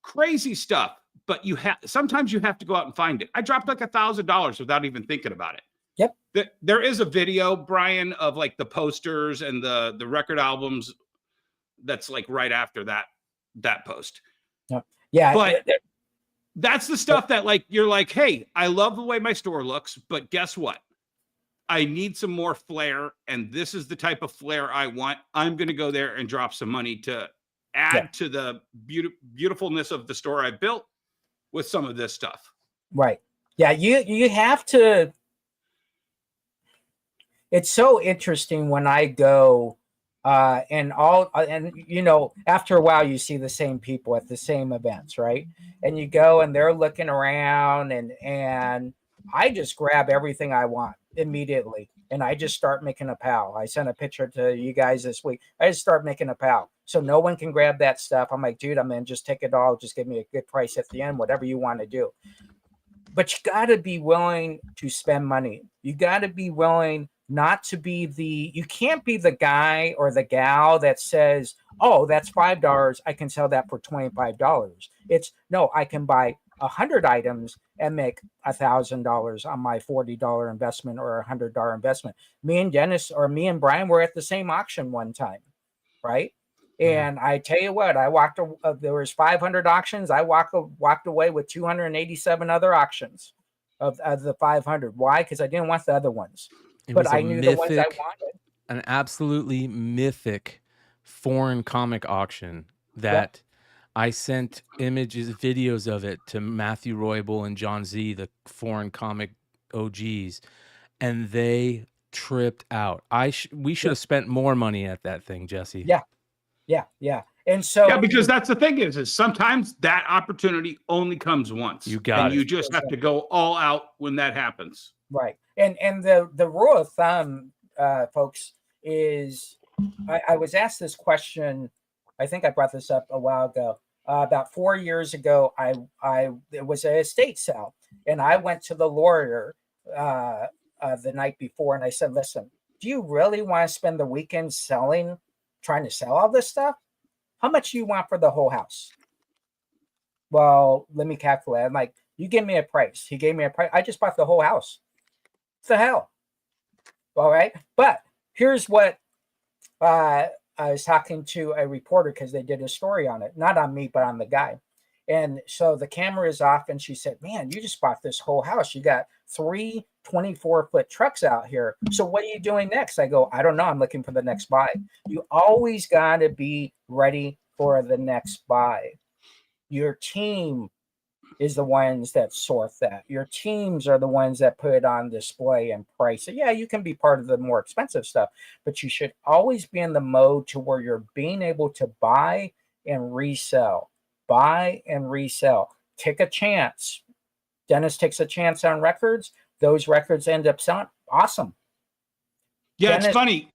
Crazy stuff. But sometimes you have to go out and find it. I dropped like $1,000 without even thinking about it. Yep. There is a video, Brian, of like the posters and the record albums. That's like right after that post. Yep. Yeah. But that's the stuff that like, you're like, hey, I love the way my store looks, but guess what? I need some more flair, and this is the type of flair I want. I'm going to go there and drop some money to add to the beautifulness of the store I built with some of this stuff. Right. Yeah. You have to. It's so interesting when I go and after a while you see the same people at the same events, right? And you go and they're looking around and I just grab everything I want immediately. And I just start making a pal. I sent a picture to you guys this week. I just start making a pal. So no one can grab that stuff. I'm like, dude, I'm in, just take it all. Just give me a good price at the end, whatever you want to do. But you got to be willing to spend money. You got to be willing not to be you can't be the guy or the gal that says, oh, that's $5. I can sell that for $25. It's no, I can buy 100 items and make $1,000 on my $40 investment or $100 investment. Me and Dennis or me and Brian were at the same auction one time, right? And I tell you what, I walked. There was 500 auctions. I walked away with 287 other auctions of the 500. Why? Because I didn't want the other ones, but I knew the ones I wanted. An absolutely mythic foreign comic auction that. I sent videos of it to Matthew Roybal and John Z, the foreign comic OGs, and they tripped out. We should have spent more money at that thing, Jesse. Yeah. And so because that's the thing is sometimes that opportunity only comes once. You just have to go all out when that happens. Right. And the rule of thumb, folks, is I was asked this question. I think I brought this up a while ago. About 4 years ago, it was an estate sale, and I went to the lawyer the night before, and I said, "Listen, do you really want to spend the weekend trying to sell all this stuff? How much do you want for the whole house?" Well, let me calculate. I'm like, "You give me a price." He gave me a price. I just bought the whole house. What the hell? All right, but here's what. I was talking to a reporter because they did a story on it, not on me, but on the guy. And so the camera is off and she said, man, you just bought this whole house. You got 3 24-foot trucks out here. So what are you doing next? I go, I don't know. I'm looking for the next buy. You always got to be ready for the next buy. Your team is the ones that sort that. Your teams are the ones that put it on display and price it. Yeah, you can be part of the more expensive stuff, but you should always be in the mode to where you're being able to buy and resell. Buy and resell. Take a chance. Dennis takes a chance on records. Those records end up selling. Awesome. Yeah, Dennis, it's funny.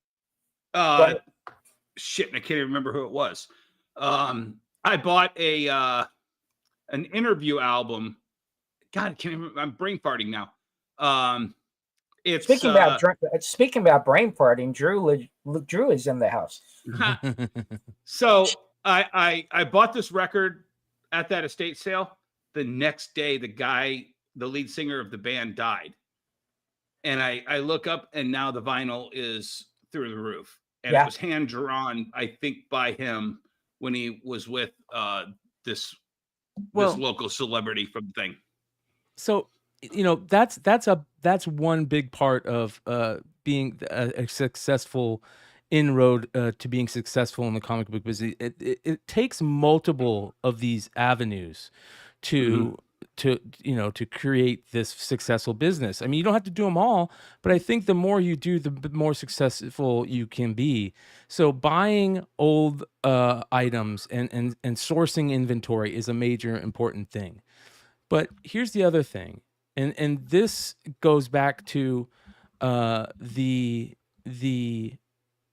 Shit, I can't even remember who it was. I bought an interview album. God, I can't even, I'm brain farting now. It's speaking about brain farting, Drew is in the house. So I bought this record at that estate sale. The next day, the lead singer of the band, died. And I look up, and now the vinyl is through the roof. And it was hand drawn, I think, by him when he was with this local celebrity from the thing. So, you know, that's one big part of being a successful inroad to being successful in the comic book business. It takes multiple of these avenues to create this successful business. I mean, you don't have to do them all, but I think the more you do, the more successful you can be. So buying old items and sourcing inventory is a major important thing. But here's the other thing, and this goes back to the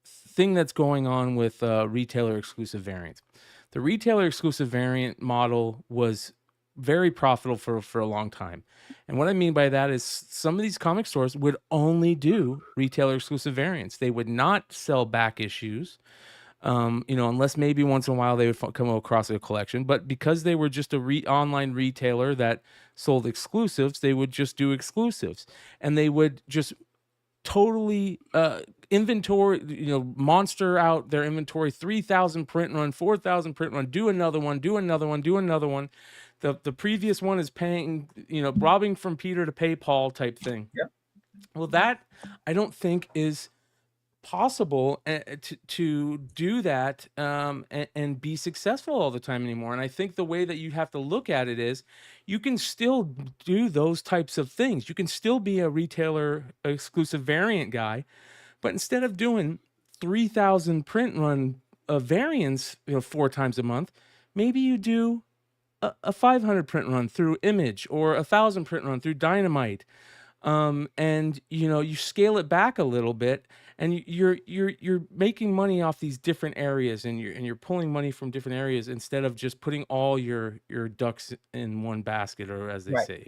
thing that's going on with retailer exclusive variants. The retailer exclusive variant model was very profitable for a long time. And what I mean by that is some of these comic stores would only do retailer exclusive variants. They would not sell back issues, unless maybe once in a while they would come across a collection. But because they were just a online retailer that sold exclusives, they would just do exclusives. And they would just totally inventory, monster out their inventory, 3,000 print run, 4,000 print run, do another one. The previous one is paying, robbing from Peter to pay Paul type thing. Yep. Well, that I don't think is possible to do that and be successful all the time anymore. And I think the way that you have to look at it is you can still do those types of things. You can still be a retailer exclusive variant guy, but instead of doing 3,000 print run variants 4 times a month, maybe you do a 500 print run through Image or 1,000 print run through Dynamite. And you scale it back a little bit, and you're making money off these different areas, and you're pulling money from different areas instead of just putting all your ducks in one basket, or as they say,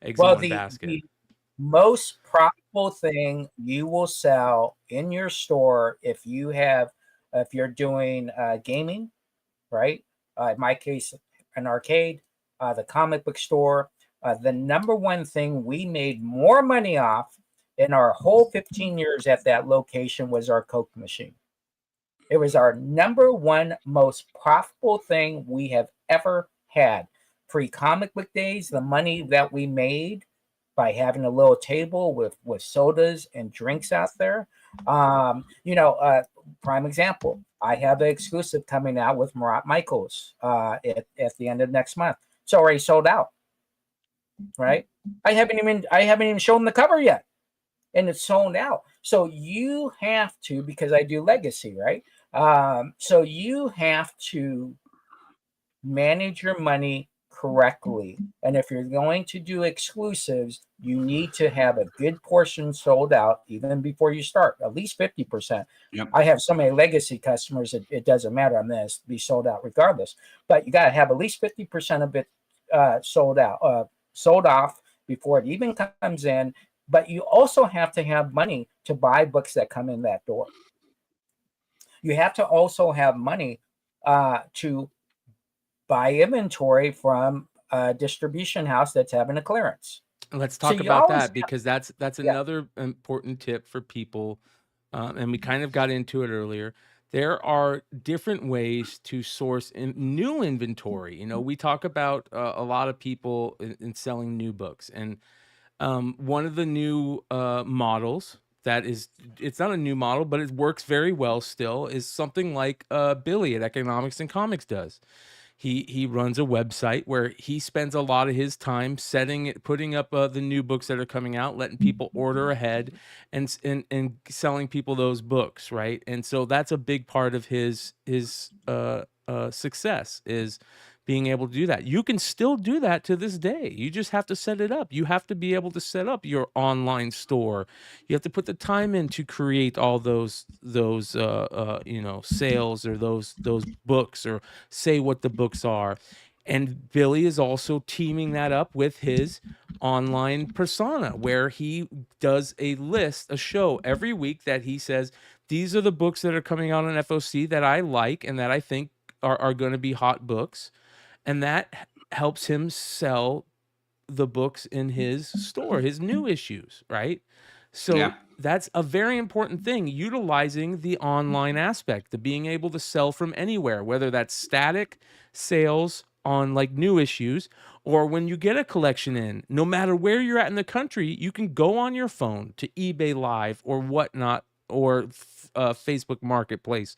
eggs in one basket. The most profitable thing you will sell in your store if you're doing gaming, right? In my case, an arcade, the comic book store. The number one thing we made more money off in our whole 15 years at that location was our Coke machine. It was our number one most profitable thing we have ever had. Pre-comic book days, the money that we made by having a little table with sodas and drinks out there. Prime example, I have an exclusive coming out with Murat Michaels at the end of next month. It's already sold out. Right? I haven't even shown the cover yet, and it's sold out. So you have to, because I do legacy, right? So you have to manage your money correctly. And if you're going to do exclusives, you need to have a good portion sold out even before you start, at least 50%. Yep. I have so many legacy customers, it doesn't matter. I'm going to be sold out regardless. But you got to have at least 50% of it sold off before it even comes in. But you also have to have money to buy books that come in that door. You have to also have money to buy inventory from a distribution house that's having a clearance. Let's talk about that, because that's another important tip for people. And we kind of got into it earlier. There are different ways to source new inventory. We talk about a lot of people in selling new books. And one of the new models it's not a new model, but it works very well still, is something like Billy at Economics and Comics does. He runs a website where he spends a lot of his time putting up the new books that are coming out, letting people order ahead, and selling people those books, right? And so that's a big part of his success, is being able to do that. You can still do that to this day. You just have to set it up. You have to be able to set up your online store. You have to put the time in to create all those sales, or those books, or say what the books are. And Billy is also teaming that up with his online persona, where he does a show every week that he says, these are the books that are coming out on FOC that I like and that I think are going to be hot books. And that helps him sell the books in his store, his new issues, right? So Yeah. that's a very important thing, utilizing the online aspect, the being able to sell from anywhere, whether that's static sales on like new issues, or when you get a collection in, no matter where you're at in the country, you can go on your phone to eBay Live or whatnot, or Facebook Marketplace,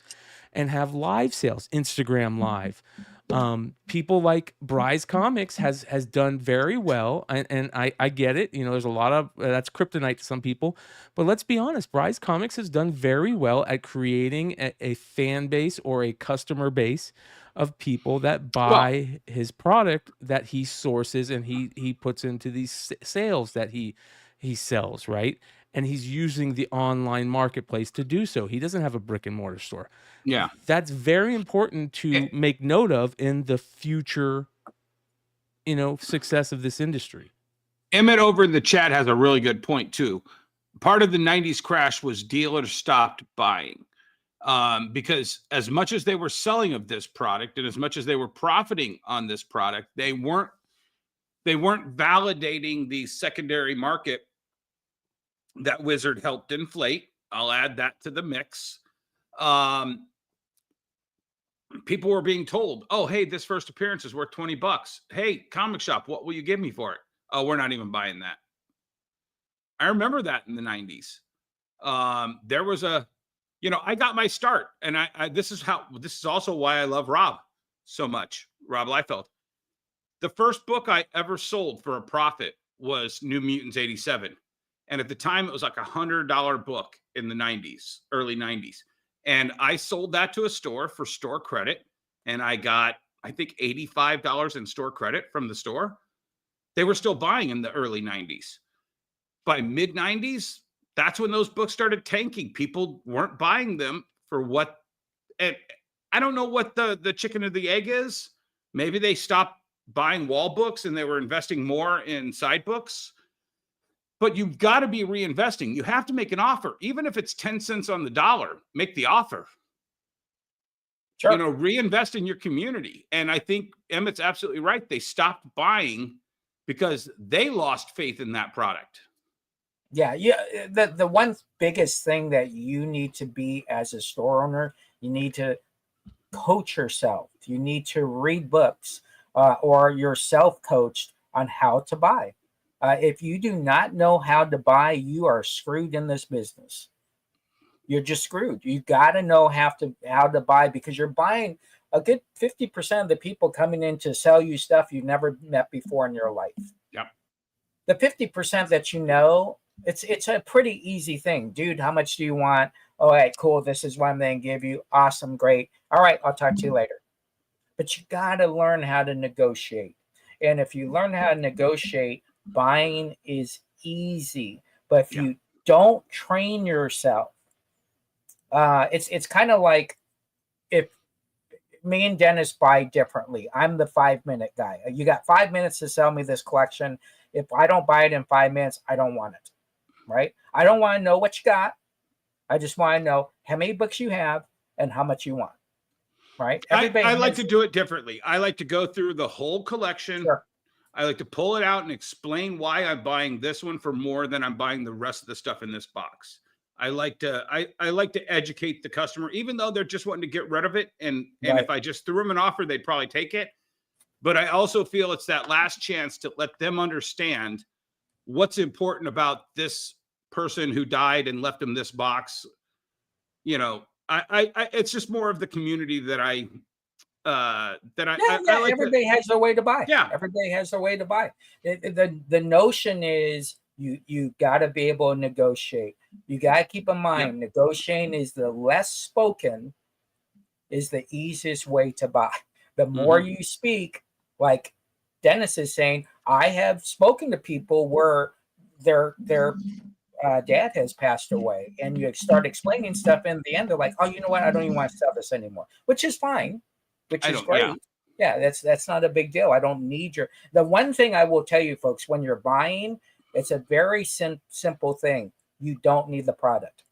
and have live sales, Instagram Live. People like Bry's Comics has done very well, and I get it. There's a lot of that's kryptonite to some people, but let's be honest, Bry's Comics has done very well at creating a fan base, or a customer base, of people that buy his product that he sources, and he puts into these sales that he sells, right? And he's using the online marketplace to do so. He doesn't have a brick and mortar store. Yeah. That's very important to make note of in the future, success of this industry. Emmet over in the chat has a really good point too. Part of the 90s crash was dealers stopped buying, because as much as they were selling of this product, and as much as they were profiting on this product, they weren't validating the secondary market that Wizard helped inflate. I'll add that to the mix. People were being told, oh, hey, this first appearance is worth $20. Hey, comic shop, what will you give me for it? Oh, we're not even buying that. I remember that in the 90s. There was I got my start, and this is also why I love Rob so much, Rob Liefeld. The first book I ever sold for a profit was New Mutants 87. And at the time, it was like $100 book in the 90s, early 90s. And I sold that to a store for store credit. And I got, I think, $85 in store credit from the store. They were still buying in the early 90s. By mid 90s, that's when those books started tanking. People weren't buying them for what, and I don't know what the chicken or the egg is. Maybe they stopped buying wall books and they were investing more in side books. But you've got to be reinvesting. You have to make an offer. Even if it's 10 cents on the dollar, make the offer. Sure. Reinvest in your community. And I think Emmett's absolutely right. They stopped buying because they lost faith in that product. Yeah. The one biggest thing that you need to be as a store owner, you need to coach yourself. You need to read books, or you're self-coached on how to buy. If you do not know how to buy, you are screwed in this business. You're just screwed. You got to know how to buy, because you're buying a good 50% of the people coming in to sell you stuff you've never met before in your life. Yep. The 50% that it's a pretty easy thing. Dude, how much do you want? All right, cool. This is what I'm going to give you. Awesome. Great. All right. I'll talk to you later. But you got to learn how to negotiate. And if you learn how to negotiate, buying is easy. But if you don't train yourself, it's kind of like if me and Dennis buy differently. I'm the 5-minute guy. You got 5 minutes to sell me this collection. If I don't buy it in 5 minutes, I don't want it. Right? I don't want to know what you got. I just want to know how many books you have and how much you want. Right? I like to do it differently. I like to go through the whole collection. Sure. I like to pull it out and explain why I'm buying this one for more than I'm buying the rest of the stuff in this box. I like to educate the customer, even though they're just wanting to get rid of it. And Right. If I just threw them an offer, they'd probably take it. But I also feel it's that last chance to let them understand what's important about this person who died and left them this box. It's just more of the community that that I like. Everybody has their way to buy. Yeah, everybody has their way to buy. The notion is you got to be able to negotiate. You got to keep in mind, negotiating is the less spoken, is the easiest way to buy. The more you speak, like Dennis is saying, I have spoken to people where their dad has passed away, and you start explaining stuff. In the end, they're like, "Oh, you know what? I don't even want to sell this anymore," which is fine, which is great. Yeah, that's not a big deal. I don't need your. The one thing I will tell you, folks, when you're buying, it's a very simple thing. You don't need the product.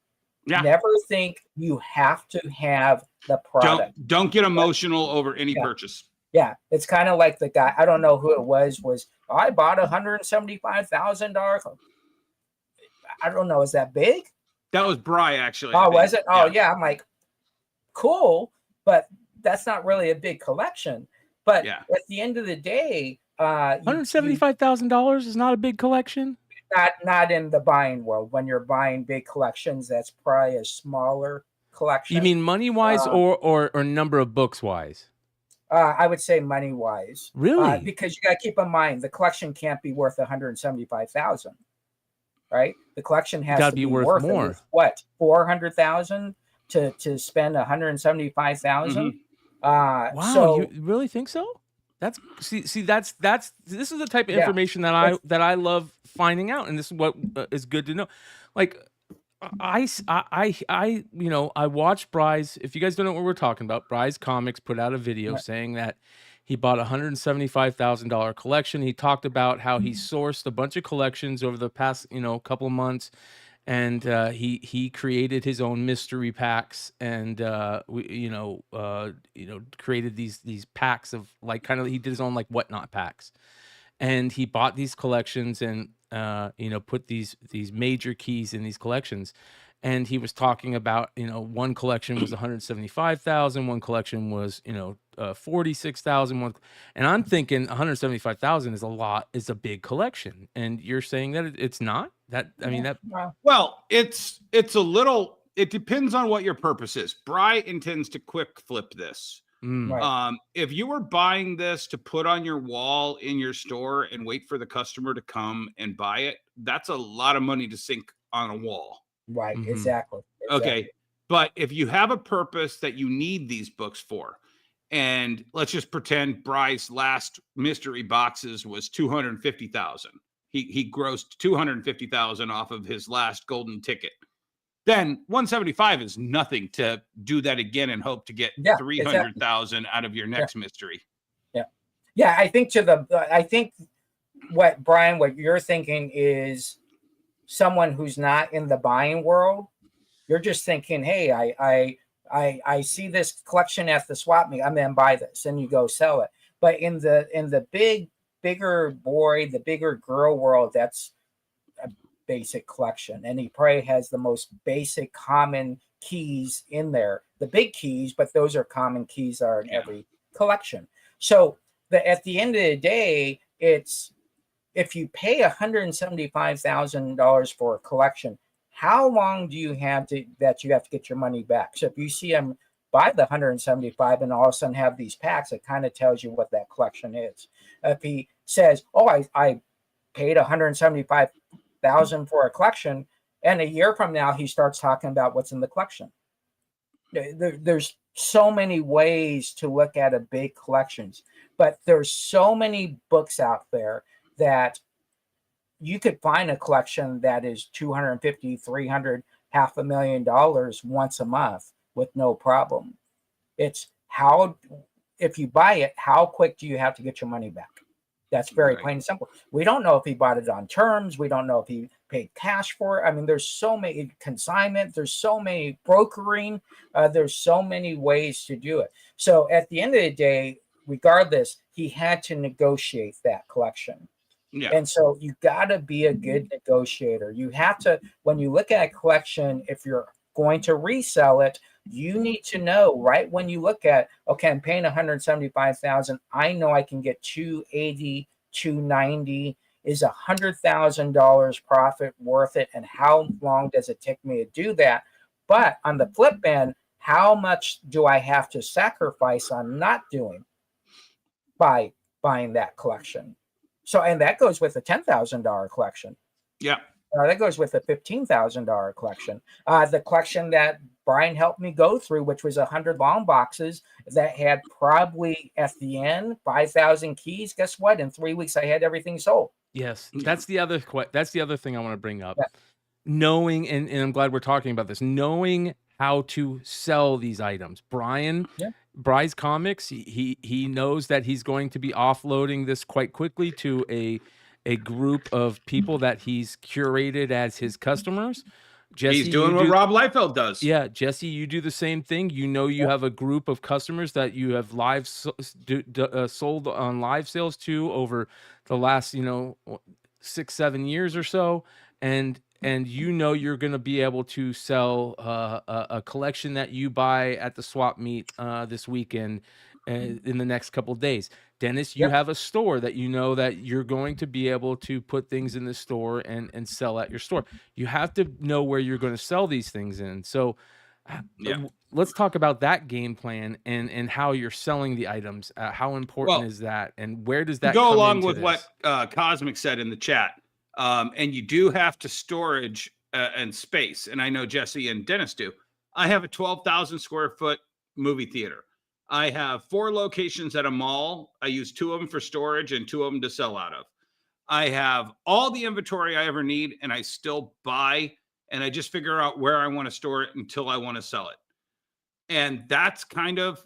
Yeah. Never think you have to have the product. Don't get emotional over any purchase. Yeah, it's kind of like the guy. I don't know who it was. I bought $175,000. I don't know. Is that big? That was Bryan, actually. Oh, was it? Oh, yeah. I'm like, cool, but that's not really a big collection. But at the end of the day, $175,000 is not a big collection. Not in the buying world. When you're buying big collections, that's probably a smaller collection. You mean money wise or number of books wise? I would say money wise. Really? Because you got to keep in mind the collection can't be worth $175,000. Right? The collection has to be worth more. What, $400,000 to spend $175,000? Wow, so, you really think so? That's this is the type of information that I love finding out, and this is what is good to know. Like I watched Bry's. If you guys don't know what we're talking about, Bry's Comics put out a video saying that he bought a $175,000 collection. He talked about how he sourced a bunch of collections over the past, couple of months, and he created his own mystery packs, and created these packs of he did his own whatnot packs, and he bought these collections and put these major keys in these collections. And he was talking about, one collection was 175,000, one collection was, 46,000. And I'm thinking 175,000 is a big collection. And you're saying that it's not? Well, it's a little, it depends on what your purpose is. Bryan intends to quick flip this. If you were buying this to put on your wall in your store and wait for the customer to come and buy it, that's a lot of money to sink on a wall. Right, exactly. Okay, but if you have a purpose that you need these books for, and let's just pretend Bry's last mystery boxes was 250,000. He grossed 250,000 off of his last golden ticket. Then 175 is nothing to do that again and hope to get 300,000 out of your next mystery. Yeah. I think what you're thinking is someone who's not in the buying world. You're just thinking, hey, I see this collection at the swap meet. I'm gonna buy this, and you go sell it. But in the bigger boy, the bigger girl world, that's a basic collection, and he probably has the most basic common keys in there. The big keys, but those are common keys are in every collection. So at the end of the day, it's if you pay $175,000 for a collection, how long do you have to get your money back? So if you see him buy the 175 and all of a sudden have these packs, it kind of tells you what that collection is. If he says, "Oh, I paid $175,000 for a collection," and a year from now he starts talking about what's in the collection. There's so many ways to look at a big collections, but there's so many books out there that you could find a collection that is $250,000, $300,000, $500,000 once a month with no problem. It's if you buy it, how quick do you have to get your money back? That's very plain and simple. We don't know if he bought it on terms. We don't know if he paid cash for it. I mean, there's so many consignment. There's so many brokering. There's so many ways to do it. So at the end of the day, regardless, he had to negotiate that collection. Yeah. And so you got to be a good negotiator. You have to, when you look at a collection, if you're going to resell it, you need to know right when you look at, okay, I'm paying $175,000. I know I can get $280,000, $290,000. Is $100,000 profit worth it? And how long does it take me to do that? But on the flip end, how much do I have to sacrifice on not doing by buying that collection? So, and that goes with a $10,000 collection. Yeah. That goes with a $15,000 collection. The collection that Bryan helped me go through, which was 100 long boxes that had probably at the end 5,000 keys. Guess what? In 3 weeks, I had everything sold. Yes, that's the other thing I want to bring up. Yeah. Knowing, and I'm glad we're talking about this, knowing how to sell these items. Bry's Comics, he knows that he's going to be offloading this quite quickly to a group of people that he's curated as his customers. Jesse, he's doing what Rob Liefeld does. Yeah, Jesse, you do the same thing. You know, you have a group of customers that you have sold on live sales to over the last 6-7 years or so, and you know you're going to be able to sell a collection that you buy at the swap meet this weekend in the next couple of days. Dennis, you have a store that you know that you're going to be able to put things in the store and sell at your store. You have to know where you're going to sell these things in. So let's talk about that game plan and how you're selling the items. How important is that, and where does that go along with what Cosmic said in the chat? And you do have to storage and space. And I know Jesse and Dennis do. I have a 12,000 square foot movie theater. I have 4 locations at a mall. I use 2 of them for storage and 2 of them to sell out of. I have all the inventory I ever need, and I still buy, and I just figure out where I want to store it until I want to sell it. And that's kind of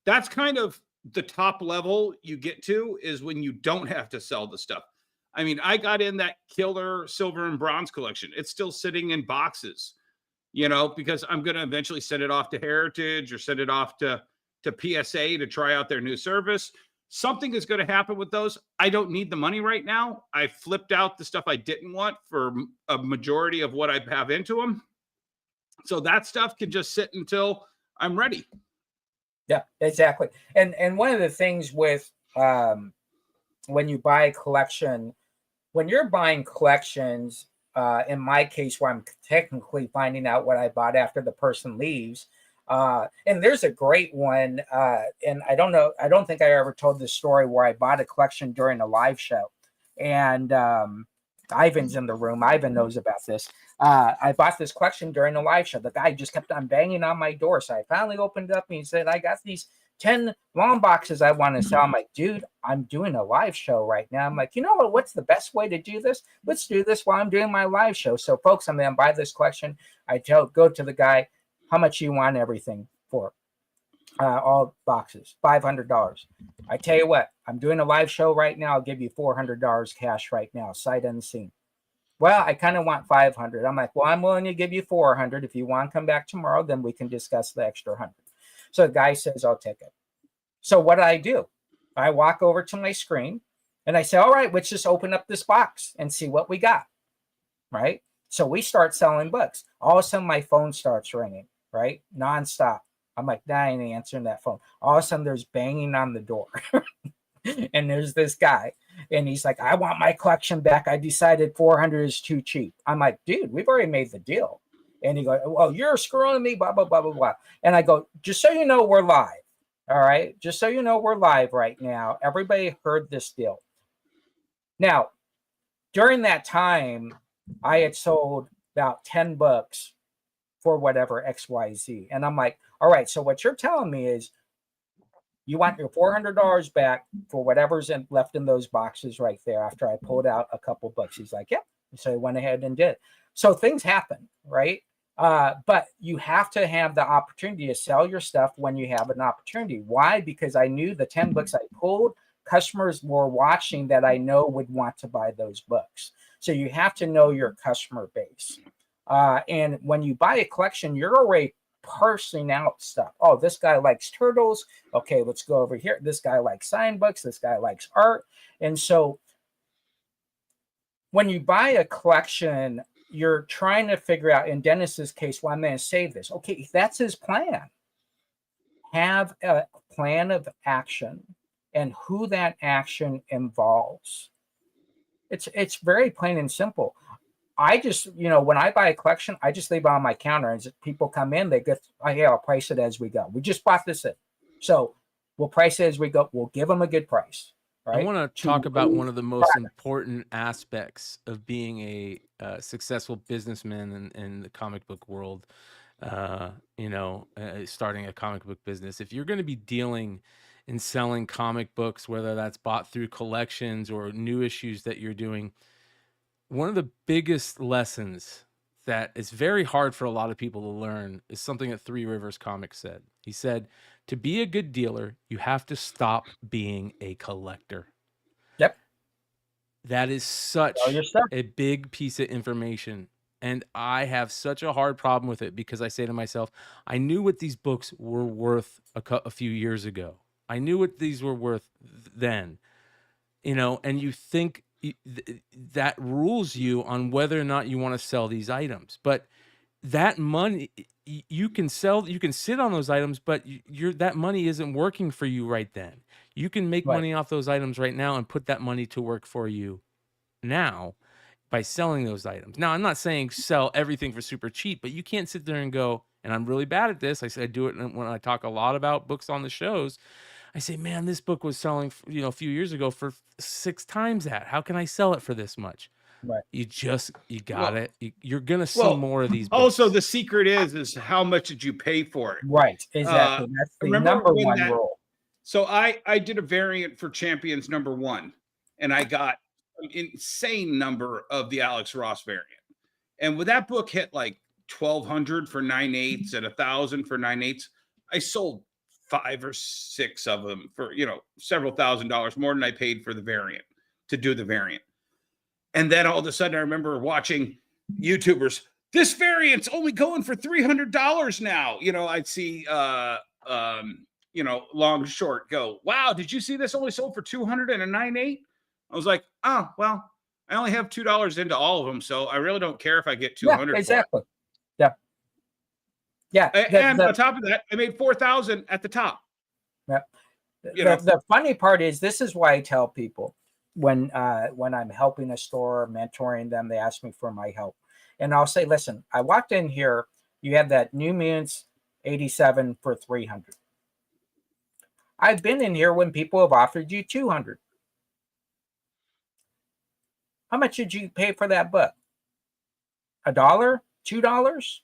that's kind of the top level you get to, is when you don't have to sell the stuff. I mean, I got in that killer silver and bronze collection. It's still sitting in boxes, because I'm going to eventually send it off to Heritage or send it off to PSA to try out their new service. Something is going to happen with those. I don't need the money right now. I flipped out the stuff I didn't want for a majority of what I have into them. So that stuff can just sit until I'm ready. Yeah, exactly. And one of the things with when you buy a collection, when you're buying collections, in my case, where I'm technically finding out what I bought after the person leaves, and there's a great one, and I don't think I ever told this story, where I bought a collection during a live show, and Ivan's in the room. Ivan knows about this. I bought this collection during a live show. The guy just kept on banging on my door, so I finally opened it up, and he said, "I got these 10 long boxes I want to sell." I'm like, "Dude, I'm doing a live show right now." I'm like, "You know what? What's the best way to do this? Let's do this while I'm doing my live show." So, folks, I'm going to buy this collection. I go to the guy, "How much you want everything for?" All boxes, $500. I tell you what, I'm doing a live show right now. I'll give you $400 cash right now, sight unseen. Well, I kind of want 500. I'm like, "Well, I'm willing to give you 400. If you want to come back tomorrow, then we can discuss the extra 100. So the guy says, "I'll take it." So what do? I walk over to my screen and I say, "All right, let's just open up this box and see what we got." Right? So we start selling books. All of a sudden, my phone starts ringing, right? Nonstop. I'm like, "Nah, I ain't answering that phone." All of a sudden, there's banging on the door. And there's this guy. And he's like, "I want my collection back. I decided 400 is too cheap." I'm like, "Dude, we've already made the deal." And he goes, "Well, you're screwing me, blah, blah, blah, blah, blah." And I go, "Just so you know, we're live. All right? Just so you know, we're live right now. Everybody heard this deal." Now, during that time, I had sold about 10 books for whatever XYZ. And I'm like, "All right, so what you're telling me is you want your $400 back for whatever's left in those boxes right there," after I pulled out a couple books. He's like, "Yep." So I went ahead and did it. So things happen, right? But you have to have the opportunity to sell your stuff when you have an opportunity. Why? Because I knew the 10 books I pulled, customers were watching that I know would want to buy those books. So you have to know your customer base. And when you buy a collection, you're already parsing out stuff. Oh, this guy likes turtles. Okay, let's go over here. This guy likes signed books. This guy likes art. And so when you buy a collection, you're trying to figure out, in Dennis's case, well, I'm going to save this. Okay, if that's his plan, have a plan of action and who that action involves. It's very plain and simple. I just, when I buy a collection, I just leave it on my counter. And as people come in, they get, hey, I'll price it as we go. We just bought this in. So we'll price it as we go. We'll give them a good price. Right? I want to talk about one of the most important aspects of being a successful businessman in the comic book world, starting a comic book business. If you're going to be dealing and selling comic books, whether that's bought through collections or new issues that you're doing, one of the biggest lessons that is very hard for a lot of people to learn is something that Three Rivers Comics said. He said, to be a good dealer, you have to stop being a collector. Yep. That is such a big piece of information. And I have such a hard problem with it because I say to myself, I knew what these books were worth a few years ago. I knew what these were worth then, and you think that rules you on whether or not you want to sell these items. But that money, you can sell, you can sit on those items, but that money isn't working for you right then. You can make money off those items right now and put that money to work for you now by selling those items. Now, I'm not saying sell everything for super cheap, but you can't sit there and go, and I'm really bad at this. I said I do it when I talk a lot about books on the shows. I say, man, this book was selling, a few years ago for 6 times that. How can I sell it for this much? Right. You got it. You're going to see more of these books. Also, the secret is how much did you pay for it? Right. Exactly. That's the number one rule. So I did a variant for Champions #1, and I got an insane number of the Alex Ross variant. And when that book hit like 1,200 for 9/8 and 1,000 for 9/8, I sold 5 or 6 of them for, several $1,000s more than I paid for the variant to do the variant. And then all of a sudden I remember watching YouTubers, this variant's only going for $300 now. I'd see, Long Short go, wow, did you see this only sold for 200 and a 9/8? I was like, oh, well, I only have $2 into all of them. So I really don't care if I get 200. Yeah, exactly. Yeah. Yeah. And on top of that, I made 4,000 at the top. Yeah. The funny part is, this is why I tell people when I'm helping a store, mentoring them, they ask me for my help. And I'll say, listen, I walked in here, you had that New Mutants 87 for 300. I've been in here when people have offered you 200. How much did you pay for that book? $1? $2?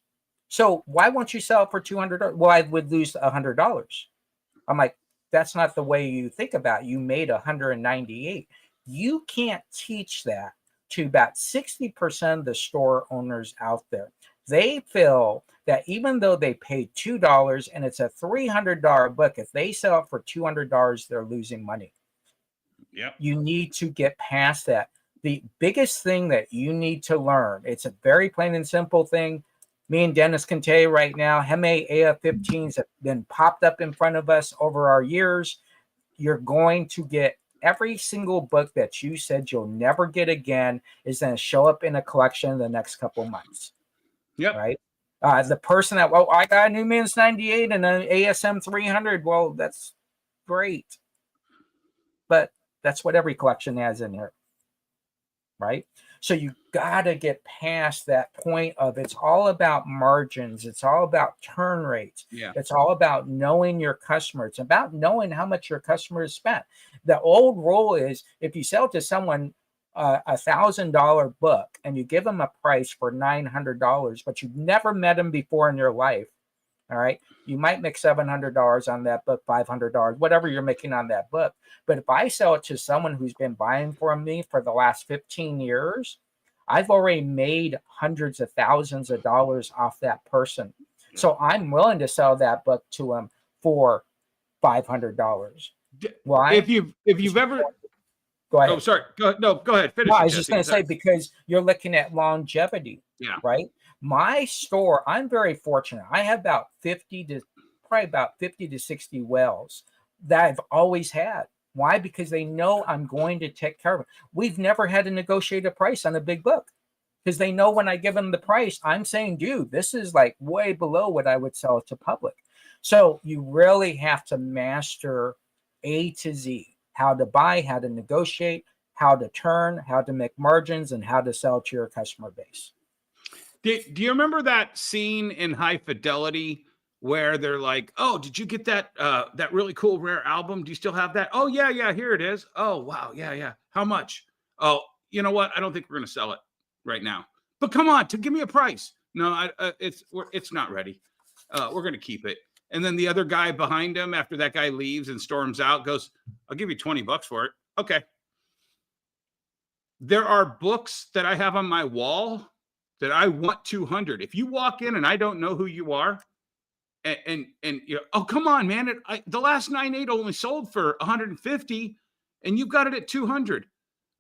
So why won't you sell it for $200? Well, I would lose $100. I'm like, that's not the way you think about it. You made 198. You can't teach that to about 60% of the store owners out there. They feel that even though they paid $2 and it's a $300 book, if they sell it for $200, they're losing money. Yeah. You need to get past that. The biggest thing that you need to learn, it's a very plain and simple thing. Me and Dennis can tell you right now, Heme AF-15s have been popped up in front of us over our years. You're going to get every single book that you said you'll never get again is going to show up in a collection in the next couple of months. Yep. Right. The person that, I got a New Mutants 98 and an ASM 300. Well, that's great. But that's what every collection has in here. Right. So you got to get past that point of it's all about margins. It's all about turn rates. Yeah. It's all about knowing your customer. It's about knowing how much your customer has spent. The old rule is if you sell to someone $1,000 book and you give them a price for $900, but you've never met them before in your life. All right. You might make $700 on that book, $500, whatever you're making on that book. But if I sell it to someone who's been buying from me for the last 15 years, I've already made hundreds of thousands of dollars off that person. So I'm willing to sell that book to him for $500. Why? If you've ever go ahead. Oh, sorry. Go ahead. Finish. No, I was just going to say, because you're looking at longevity. Yeah. Right. My store, I'm very fortunate. I have about 50 to 60 whales that I've always had. Why? Because they know I'm going to take care of it. We've never had to negotiate a price on a big book because they know when I give them the price, I'm saying, dude, this is like way below what I would sell it to public. So you really have to master A to Z, how to buy, how to negotiate, how to turn, how to make margins, and how to sell to your customer base. Do you remember that scene in High Fidelity where they're like, "Oh, did you get that that really cool rare album? Do you still have that?" "Oh, yeah, here it is." "Oh, wow, yeah. How much?" "Oh, you know what? I don't think we're going to sell it right now. But come on, give me a price." "No, it's not ready. We're going to keep it." And then the other guy behind him, after that guy leaves and storms out, goes, "I'll give you $20 for it." "Okay." There are books that I have on my wall that I want 200. If you walk in and I don't know who you are, and you know, "Oh, come on, man, the last 9.8 only sold for 150 and you've got it at 200.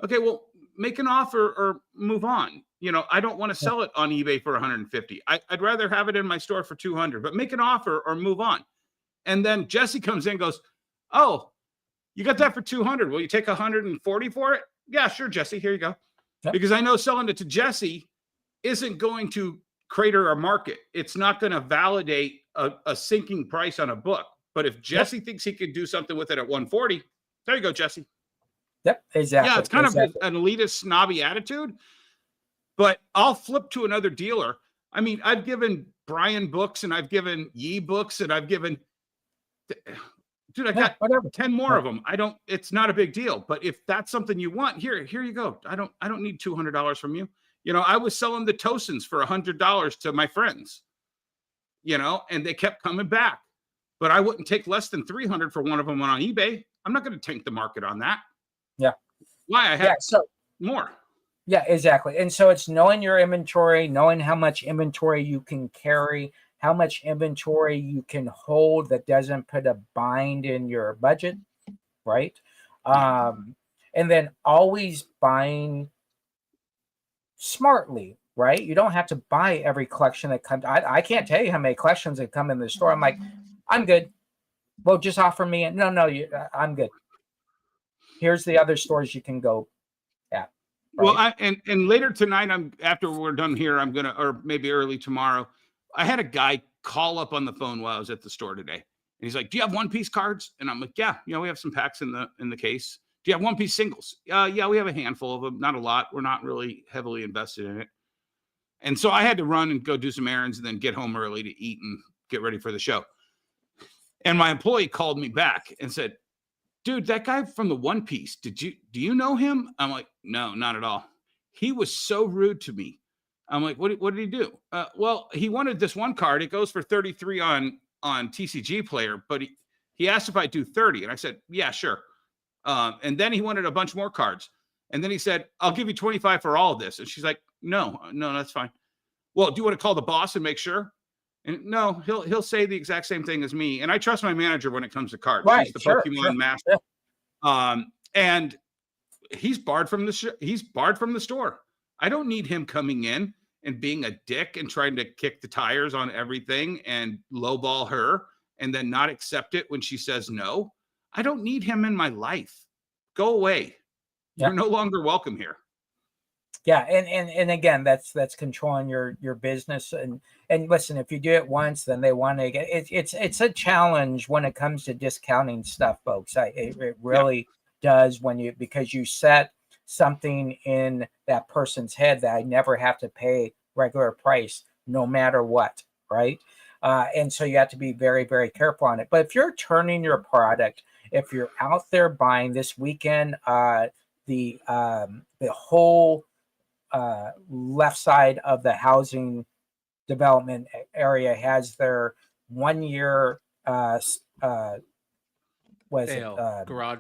Okay, well, make an offer or move on. You know, I don't want to sell it on eBay for 150. I'd rather have it in my store for 200, but make an offer or move on." And then Jesse comes in and goes, "Oh, you got that for 200. Will you take 140 for it?" "Yeah, sure, Jesse, here you go." Yep. Because I know selling it to Jesse isn't going to crater our market. It's not going to validate a sinking price on a book. But if Jesse thinks he could do something with it at 140, there you go, Jesse. Yep, exactly. Yeah, it's kind of an elitist, snobby attitude. But I'll flip to another dealer. I mean, I've given Bryan books and I've given Yee books and I've given, dude, I got 10 more of them. It's not a big deal. But if that's something you want, here you go. I don't need $200 from you. You know, I was selling the Tosins for $100 to my friends, you know, and they kept coming back. But I wouldn't take less than 300 for one of them on eBay. I'm not going to tank the market on that. Yeah. Why? I have more. Yeah, exactly. And so it's knowing your inventory, knowing how much inventory you can carry, how much inventory you can hold that doesn't put a bind in your budget, right? And then always buying smartly, right? You don't have to buy every collection that comes. I can't tell you how many collections that come in the store. I'm like, "I'm good. Well, just offer me." No, I'm good. Here's the other stores you can go at. Right? Well, and later tonight, after we're done here, I'm gonna, or maybe early tomorrow. I had a guy call up on the phone while I was at the store today, and he's like, "Do you have one-piece cards?" And I'm like, "Yeah, we have some packs in the case." "Do you have one-piece singles?" Yeah, we have a handful of them, not a lot. We're not really heavily invested in it. And so I had to run and go do some errands and then get home early to eat and get ready for the show. And my employee called me back and said, "Dude, that guy from the One Piece, do you know him?" I'm like, "No, not at all. He was so rude to me." I'm like, what did he do?" "Well, he wanted this one card. It goes for 33 on TCG Player, but he asked if I'd do 30." And I said, "Yeah, sure." And then he wanted a bunch more cards. And then he said, "I'll give you 25 for all of this." And she's like, no, that's fine." "Well, do you want to call the boss and make sure?" And no, he'll say the exact same thing as me. And I trust my manager when it comes to cards. Right, He's the Pokemon master. Yeah. And he's barred from the store. I don't need him coming in and being a dick and trying to kick the tires on everything and lowball her and then not accept it when she says no. I don't need him in my life. Go away. You're no longer welcome here. Yeah, and again, that's controlling your business. And listen, if you do it once, then they want to get it's a challenge when it comes to discounting stuff, folks. It really does because you set something in that person's head that I never have to pay regular price no matter what, right? And so you have to be very, very careful on it. But if you're turning your product, if you're out there buying this weekend, the whole left side of the housing development area has their 1 year garage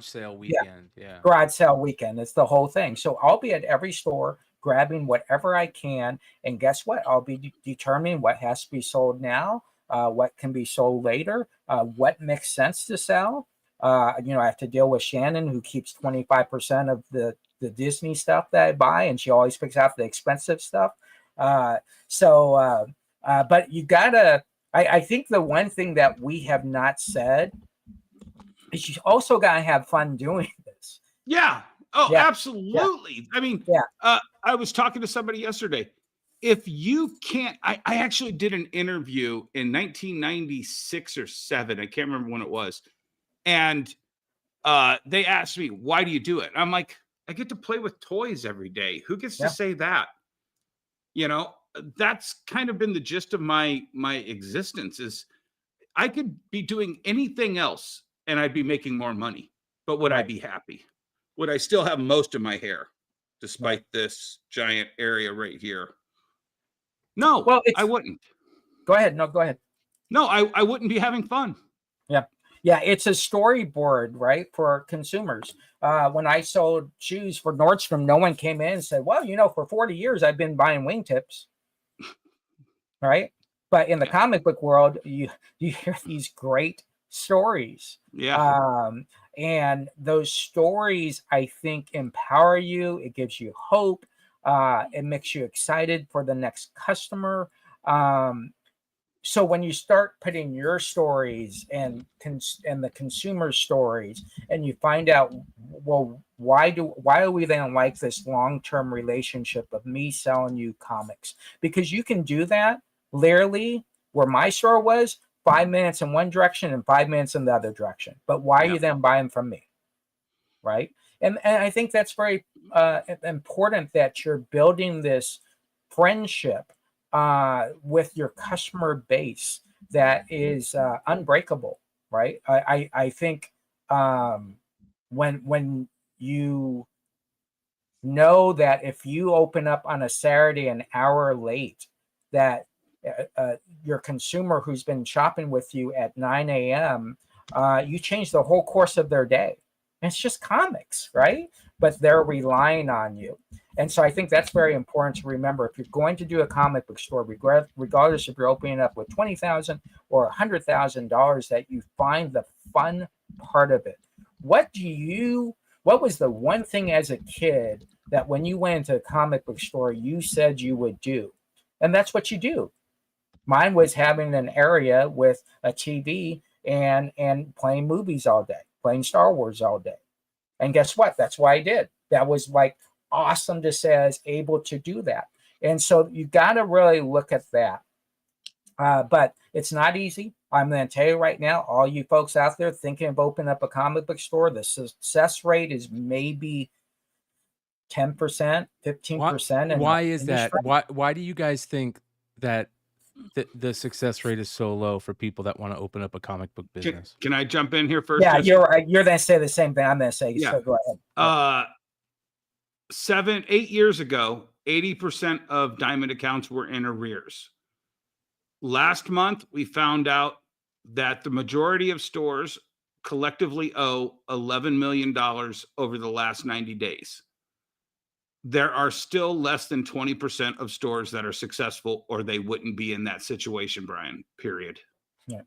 sale weekend. Yeah, garage sale weekend. It's the whole thing. So I'll be at every store grabbing whatever I can, and guess what? I'll be determining what has to be sold now, what can be sold later, what makes sense to sell. I have to deal with Shannon, who keeps 25% of the Disney stuff that I buy, and she always picks out the expensive stuff. But you gotta, I think the one thing that we have not said is you also gotta have fun doing this. Yeah. Oh, yeah. Absolutely. Yeah. I mean, I was talking to somebody yesterday. If you can't, I actually did an interview in 1996 or 7. I can't remember when it was. And they asked me, "Why do you do it?" I'm like, I get to play with toys every day. Who gets Yeah. to say that? You know, that's kind of been the gist of my existence is I could be doing anything else and I'd be making more money, but would I Right. be happy? Would I still have most of my hair despite this giant area right here? No, Well, I wouldn't. Go ahead. No, go ahead. No, I wouldn't be having fun. Yeah. Yeah, it's a storyboard, right, for consumers. When I sold shoes for Nordstrom, no one came in and said, well, you know, for 40 years, I've been buying wingtips, right? But in the comic book world, you hear these great stories. Yeah. And those stories, I think, empower you. It gives you hope. It makes you excited for the next customer. So when you start putting your stories and the consumer stories, and you find out, well, why do we then like this long-term relationship of me selling you comics? Because you can do that literally where my store was 5 minutes in one direction and 5 minutes in the other direction. But why are you then buying from me? Right. And I think that's very important, that you're building this friendship with your customer base that is unbreakable, right? I think when you know that if you open up on a Saturday an hour late, that your consumer who's been shopping with you at 9 a.m., you change the whole course of their day. And it's just comics, right? But they're relying on you. And so I think that's very important to remember. If you're going to do a comic book store, regardless if you're opening up with $20,000 or $100,000, that you find the fun part of it. What was the one thing as a kid that when you went into a comic book store, you said you would do? And that's what you do. Mine was having an area with a TV and playing movies all day, playing Star Wars all day. And guess what? That's why I did. That was like awesome to say I was able to do that. And so you got to really look at that. But it's not easy. I'm going to tell you right now, all you folks out there thinking of opening up a comic book store, the success rate is maybe 10%, 15%. Why is that? Why do you guys think that the success rate is so low for people that want to open up a comic book business? Can I jump in here first? Yeah, you're right. You're going to say the same thing I'm going to say. Yeah. So go ahead. 7-8 years ago, 80% of diamond accounts were in arrears. Last month, we found out that the majority of stores collectively owe $11 million over the last 90 days. There are still less than 20% of stores that are successful, or they wouldn't be in that situation, Brian, period. Yeah.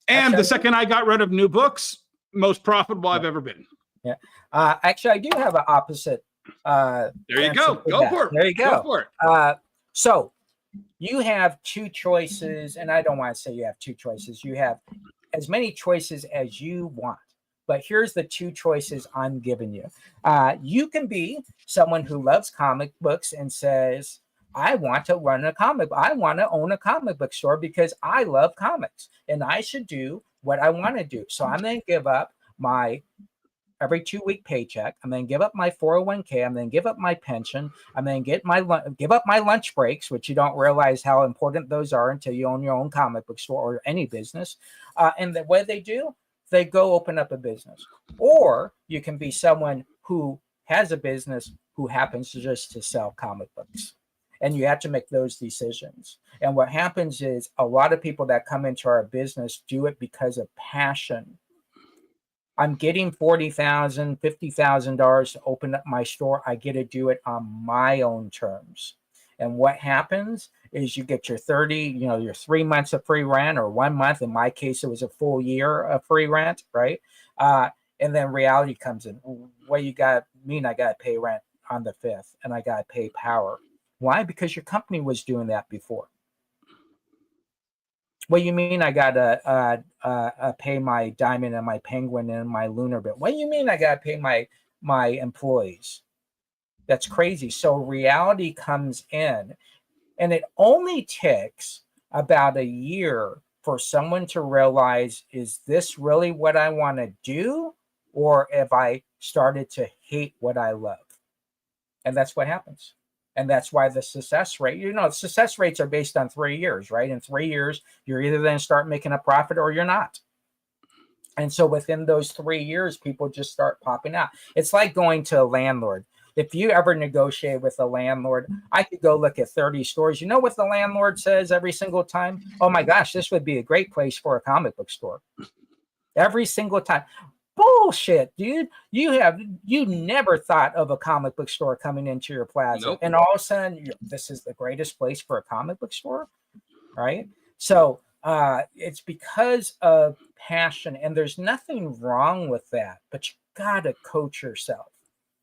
And the second I got rid of new books, most profitable I've ever been. Yeah. Actually, I do have an opposite. There you go. Go for it. There you go. Go for it. So you have two choices, and I don't want to say you have two choices. You have as many choices as you want. But here's the two choices I'm giving you. You can be someone who loves comic books and says, I want to run a comic. I want to own a comic book store because I love comics and I should do what I want to do. So I'm going to give up my every 2-week paycheck. I'm going to give up my 401k. I'm going to give up my pension. I'm going to give up my lunch breaks, which you don't realize how important those are until you own your own comic book store or any business. And the way they do, they go open up a business. Or you can be someone who has a business who happens to just to sell comic books. And you have to make those decisions. And what happens is a lot of people that come into our business do it because of passion. I'm getting $40,000, $50,000 to open up my store. I get to do it on my own terms. And what happens is you get your 3 months of free rent, or 1 month. In my case, it was a full year of free rent, right? And then reality comes in. What you got mean? I got to pay rent on the 5th, and I got to pay power. Why? Because your company was doing that before. What do you mean I got to pay my diamond and my penguin and my lunar bill? What do you mean I got to pay my employees? That's crazy. So reality comes in, and it only takes about a year for someone to realize, is this really what I want to do? Or have I started to hate what I love. And that's what happens. And that's why the success rate, success rates are based on 3 years, right? In 3 years, you're either going to start making a profit or you're not. And so within those 3 years, people just start popping out. It's like going to a landlord. If you ever negotiate with a landlord, I could go look at 30 stores. You know what the landlord says every single time? Oh my gosh, this would be a great place for a comic book store. Every single time. Bullshit, dude. You never thought of a comic book store coming into your plaza. Nope. And all of a sudden, this is the greatest place for a comic book store, right? So it's because of passion, and there's nothing wrong with that, but you gotta coach yourself.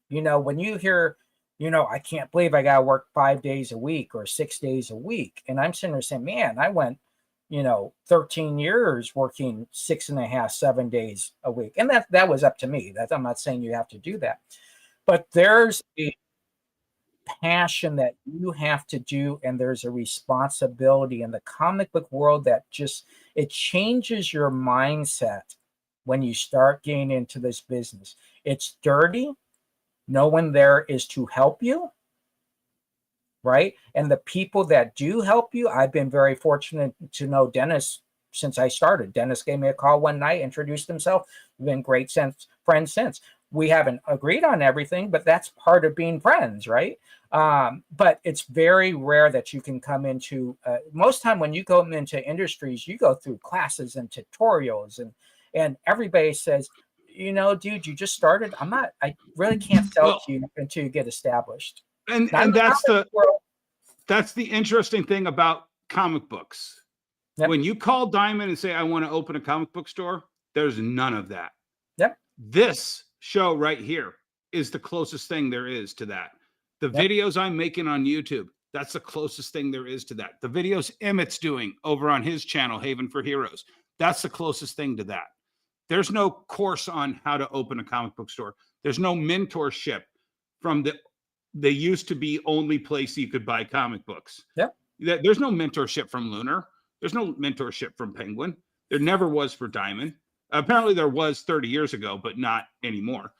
When you hear, I can't believe I gotta work 5 days a week or 6 days a week, and I'm sitting there saying, man, I went 13 years working 6.5, 7 days a week. And that was up to me. I'm not saying you have to do that, but there's a passion that you have to do. And there's a responsibility in the comic book world that it changes your mindset when you start getting into this business. It's dirty. No one there is to help you. Right. And the people that do help you, I've been very fortunate to know Dennis since I started. Dennis gave me a call one night, introduced himself. We've been great friends since. We haven't agreed on everything, but that's part of being friends. Right. But it's very rare that you can come into most time when you go into industries, you go through classes and tutorials and everybody says, dude, you just started. I really can't sell to you until you get established. And that's the interesting thing about comic books. Yep. When you call Diamond and say, I want to open a comic book store, there's none of that. Yep. This show right here is the closest thing there is to that. The videos I'm making on YouTube, that's the closest thing there is to that. The videos Emmet's doing over on his channel, Haven for Heroes, that's the closest thing to that. There's no course on how to open a comic book store. There's no mentorship from they used to be only place you could buy comic books. Yep. There's no mentorship from Lunar. There's no mentorship from Penguin. There never was for Diamond. Apparently there was 30 years ago, but not anymore.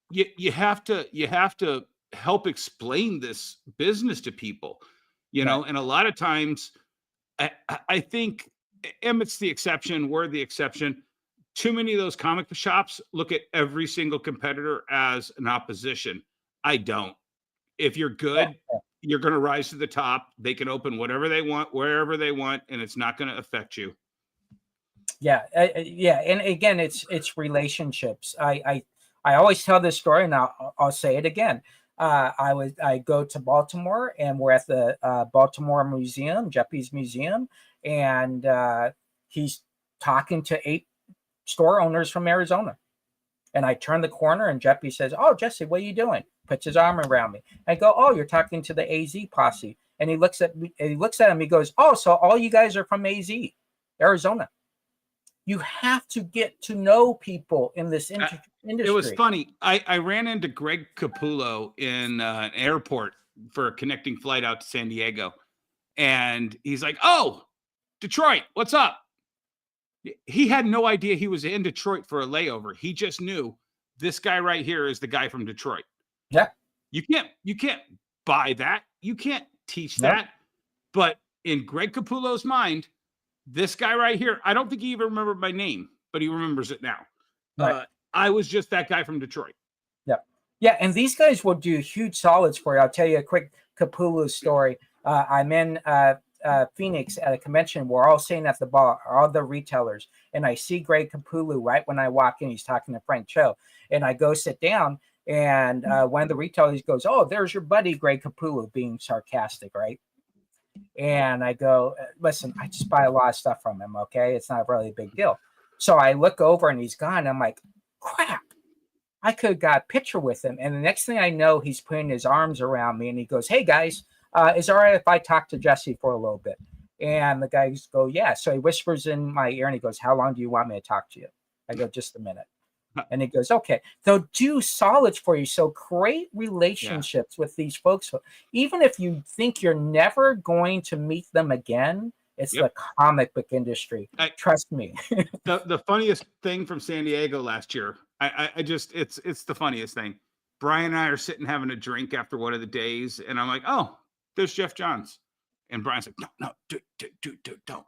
You have to help explain this business to people, and a lot of times I think Emmett's the exception. We're the exception. Too many of those comic shops look at every single competitor as an opposition. I don't. If you're good, you're going to rise to the top. They can open whatever they want, wherever they want, and it's not going to affect you. Yeah. And again, it's relationships. I always tell this story, and I'll say it again. I go to Baltimore, and we're at the Baltimore Museum, Jeppy's Museum, and he's talking to 8 store owners from Arizona. And I turn the corner and Jeppy says, oh, Jesse, what are you doing? Puts his arm around me. I go, oh, you're talking to the AZ posse. And he looks at me, he goes, oh, so all you guys are from AZ, Arizona. You have to get to know people in this industry. It was funny. I ran into Greg Capullo in an airport for a connecting flight out to San Diego. And he's like, oh, Detroit, what's up? He had no idea he was in Detroit for a layover. He just knew this guy right here is the guy from Detroit. Yeah. You can't buy that. You can't teach that. But in Greg Capullo's mind, this guy right here, I don't think he even remembered my name, but he remembers it now. Right. I was just that guy from Detroit. Yeah. Yeah. And these guys will do huge solids for you. I'll tell you a quick Capullo story. I'm in Phoenix at a convention. We're all sitting at the bar, all the retailers, and I see Greg Capullo right when I walk in. He's talking to Frank Cho, and I go sit down, and one of the retailers goes, oh, there's your buddy Greg Capullo, being sarcastic, right? And I go, listen, I just buy a lot of stuff from him, okay? It's not really a big deal. So I look over and he's gone. I'm like, crap, I could have got a picture with him. And the next thing I know, he's putting his arms around me and he goes, hey guys, is it all right if I talk to Jesse for a little bit? And the guys go, yeah. So he whispers in my ear and he goes, how long do you want me to talk to you? I go, just a minute. And he goes, okay. They'll do solids for you. So create relationships with these folks. Even if you think you're never going to meet them again, It's Yep. the comic book industry. Trust me. The funniest thing from San Diego last year, I just, it's the funniest thing. Brian and I are sitting having a drink after one of the days, and I'm like, oh, there's Jeff Johns. And Brian's like, no, don't.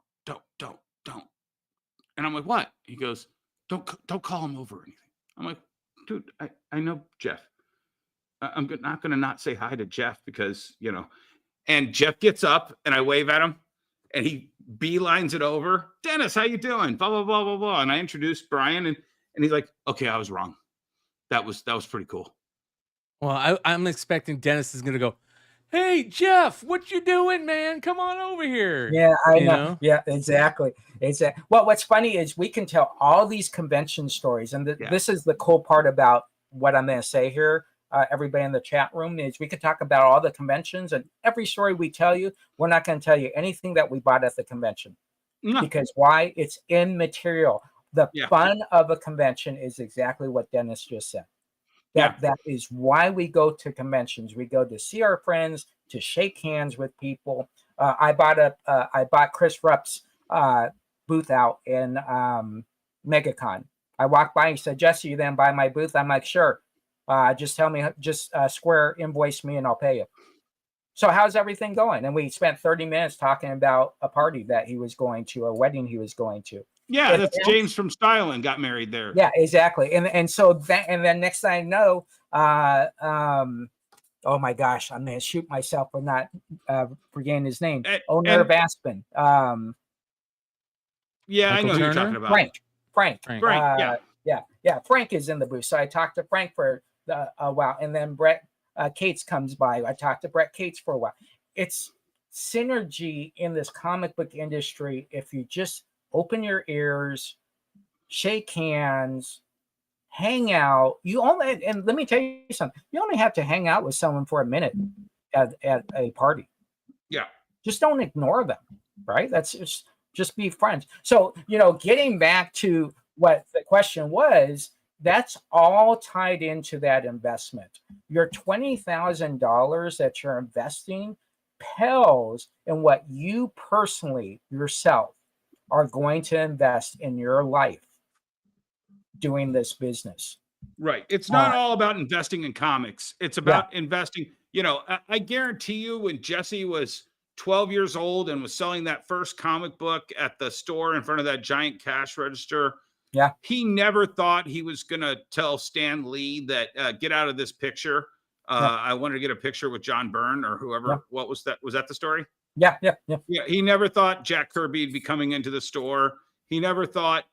And I'm like, what? He goes, don't call him over or anything. I'm like, dude, I know Jeff. I'm not going to not say hi to Jeff because, you know. And Jeff gets up and I wave at him and he beelines it over. Dennis, how you doing? Blah, blah, blah, blah, blah. And I introduced Brian and he's like, okay, I was wrong. That was pretty cool. Well, I'm expecting Dennis is going to go, hey, Jeff, what you doing, man? Come on over here. Yeah, I know. Yeah, exactly. Well, what's funny is we can tell all these convention stories. And this is the cool part about what I'm going to say here. Everybody in the chat room is we could talk about all the conventions, and every story we tell you, we're not going to tell you anything that we bought at the convention. No. Because why? It's immaterial. The fun of a convention is exactly what Dennis just said. That is why we go to conventions. We go to see our friends, to shake hands with people. I bought Chris Rupp's booth out in MegaCon. I walked by and he said, Jesse, you then buy my booth? I'm like, sure. Just tell me, Square invoice me and I'll pay you. So how's everything going? And we spent 30 minutes talking about a party that he was going to, a wedding he was going to. Yeah, that's James from Styling got married there. Yeah, exactly. And so that, and then next thing I know, oh my gosh, I'm going to shoot myself for not forgetting his name. Owner of Aspen. Yeah, I know who you're talking about. Frank. Yeah. Frank is in the booth. So I talked to Frank for a while, and then Brett Cates comes by. I talked to Brett Cates for a while. It's synergy in this comic book industry. If you just open your ears, shake hands, hang out. And let me tell you something. You only have to hang out with someone for a minute at a party. Yeah. Just don't ignore them, right? That's just be friends. So, getting back to what the question was, that's all tied into that investment. Your $20,000 that you're investing pales in what you personally, yourself, are going to invest in your life doing this business. Right. It's not all about investing in comics. It's about investing. I guarantee you when Jesse was 12 years old and was selling that first comic book at the store in front of that giant cash register, he never thought he was going to tell Stan Lee that get out of this picture. I wanted to get a picture with John Byrne or whoever. What was that? Was that the story? Yeah. He never thought Jack Kirby would be coming into the store. He never thought,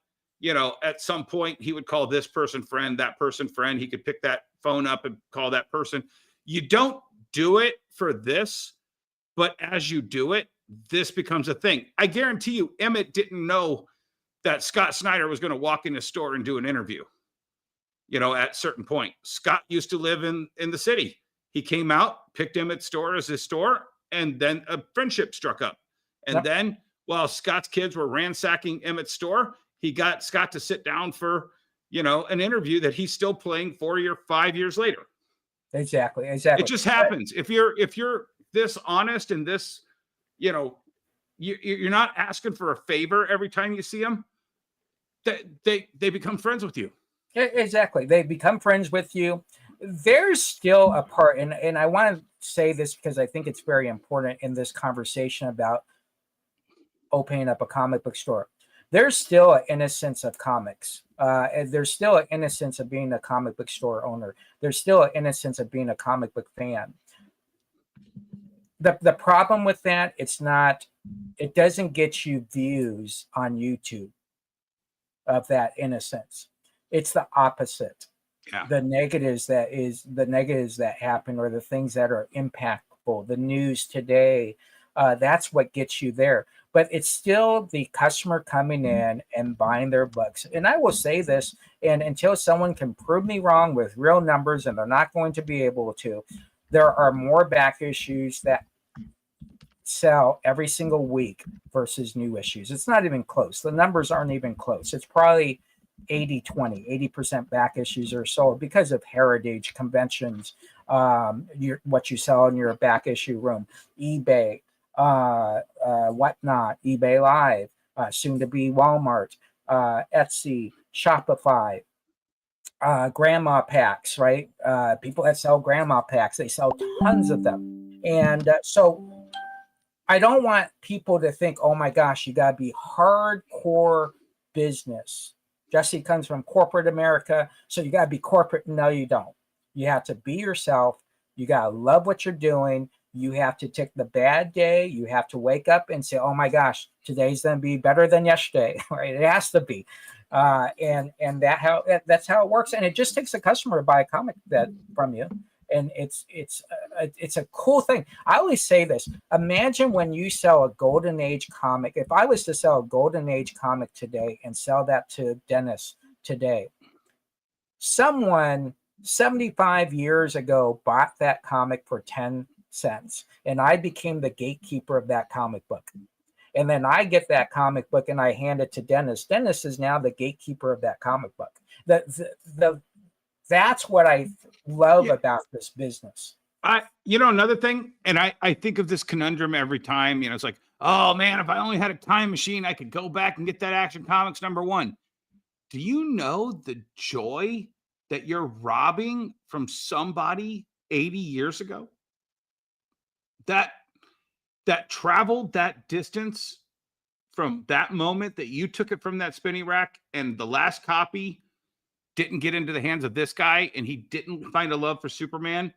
at some point he would call this person friend, that person friend. He could pick that phone up and call that person. You don't do it for this, but as you do it, this becomes a thing. I guarantee you, Emmet didn't know that Scott Snyder was going to walk in the store and do an interview. At a certain point, Scott used to live in the city. He came out, picked Emmet's store as his store, and then a friendship struck up. And then while Scott's kids were ransacking Emmet's store, he got Scott to sit down for, an interview that he's still playing 4 or 5 years later. Exactly. It just happens. If you're this honest and this, you're not asking for a favor every time you see them, they become friends with you. Exactly. They become friends with you. There's still a part, and I want to say this because I think it's very important in this conversation about opening up a comic book store. There's still an innocence of comics. And there's still an innocence of being a comic book store owner. There's still an innocence of being a comic book fan. The problem with that, it doesn't get you views on YouTube of that innocence. It's the opposite. Yeah. The negatives that happen, or the things that are impactful, the news today, that's what gets you there. But it's still the customer coming in and buying their books. And I will say this, and until someone can prove me wrong with real numbers, and they're not going to be able to, there are more back issues that sell every single week versus new issues. It's not even close. The numbers aren't even close. It's probably 80-20, 80% back issues are sold because of heritage conventions, what you sell in your back issue room, eBay, whatnot, eBay Live, soon to be Walmart, Etsy, Shopify, grandma packs, right? People that sell grandma packs, they sell tons of them. And so I don't want people to think, oh my gosh, you got to be hardcore business. Jesse comes from corporate America, so you got to be corporate. No, you don't. You have to be yourself. You got to love what you're doing. You have to take the bad day. You have to wake up and say, oh my gosh, today's going to be better than yesterday, right? It has to be. And that's how it works. And it just takes a customer to buy a comic from you. And it's a cool thing. I always say this. Imagine when you sell a Golden Age comic. If I was to sell a Golden Age comic today and sell that to Dennis today, someone 75 years ago bought that comic for 10 cents, and I became the gatekeeper of that comic book. And then I get that comic book and I hand it to Dennis. Dennis is now the gatekeeper of that comic book. That's what I love about this business. Another thing, and I think of this conundrum every time, it's like, oh man, if I only had a time machine, I could go back and get that Action Comics #1. Do you know the joy that you're robbing from somebody 80 years ago? That traveled that distance from that moment that you took it from that spinning rack, and the last copy didn't get into the hands of this guy, and he didn't find a love for Superman,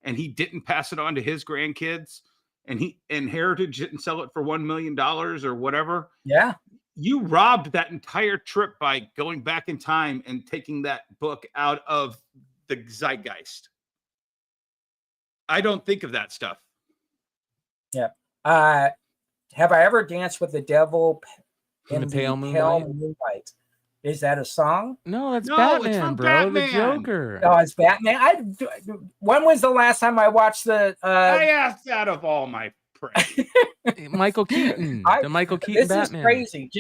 and he didn't pass it on to his grandkids, and Heritage didn't sell it for $1 million or whatever. Yeah. You robbed that entire trip by going back in time and taking that book out of the zeitgeist. I don't think of that stuff. Yeah. Have I ever danced with the devil in the pale moonlight? Is that a song? No, that's Batman, it's from bro. Batman. The Joker. Oh, it's Batman. When was the last time I watched the? I asked that of all my prey. Michael Keaton. The Michael Keaton this Batman. This is crazy.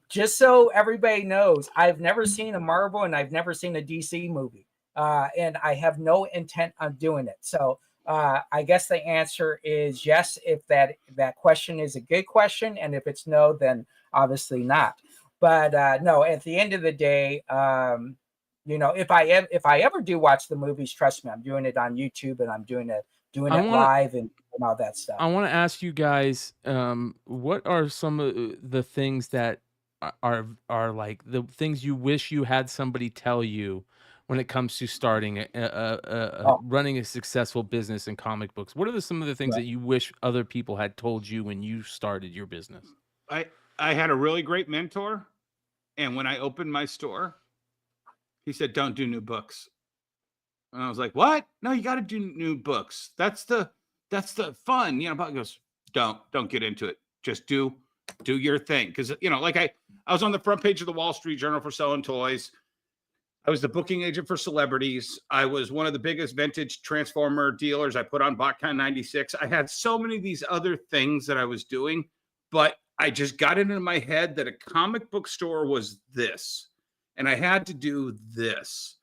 Just so everybody knows, I've never seen a Marvel and I've never seen a DC movie, and I have no intent on doing it. So I guess the answer is yes. If that question is a good question, and if it's no, then obviously not. But no, at the end of the day, if I ever do watch the movies, trust me, I'm doing it on YouTube and I'm doing it live and all that stuff. I want to ask you guys, what are some of the things that are like the things you wish you had somebody tell you when it comes to starting running a successful business in comic books? What are some of the things that you wish other people had told you when you started your business? I had a really great mentor, and when I opened my store, he said, "Don't do new books." And I was like, "What? No, you got to do new books. That's the fun." But he goes, "Don't get into it. Just do your thing." Because like I was on the front page of the Wall Street Journal for selling toys. I was the booking agent for celebrities. I was one of the biggest vintage Transformer dealers. I put on BotCon 96. I had so many of these other things that I was doing, but I just got it into my head that a comic book store was this, and I had to do this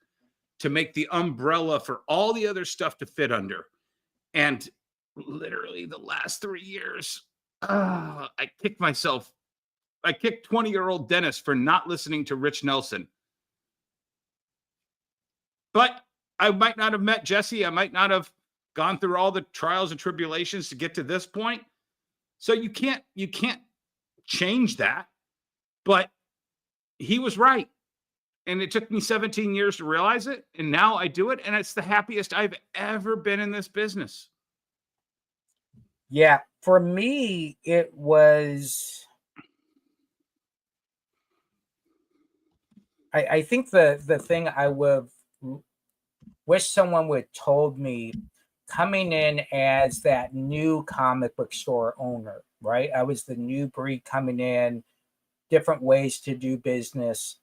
to make the umbrella for all the other stuff to fit under. And literally the last 3 years, I kicked myself. I kicked 20-year-old Dennis for not listening to Rich Nelson. But I might not have met Jesse. I might not have gone through all the trials and tribulations to get to this point. So you can't change that. But he was right. And it took me 17 years to realize it. And now I do it. And it's the happiest I've ever been in this business. Yeah. For me, it was, I think the thing I would wish someone would have told me coming in as that new comic book store owner, right? I was the new breed coming in, different ways to do business.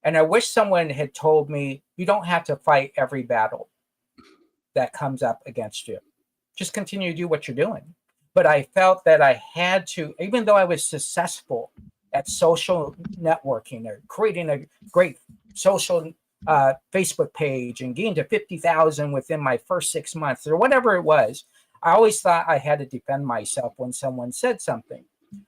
And I wish someone had told me, you don't have to fight every battle that comes up against you. Just continue to do what you're doing. But I felt that I had to, even though I was successful at social networking or creating a great social Facebook page and getting to 50,000 within my first 6 months or whatever it was, I always thought I had to defend myself when someone said something,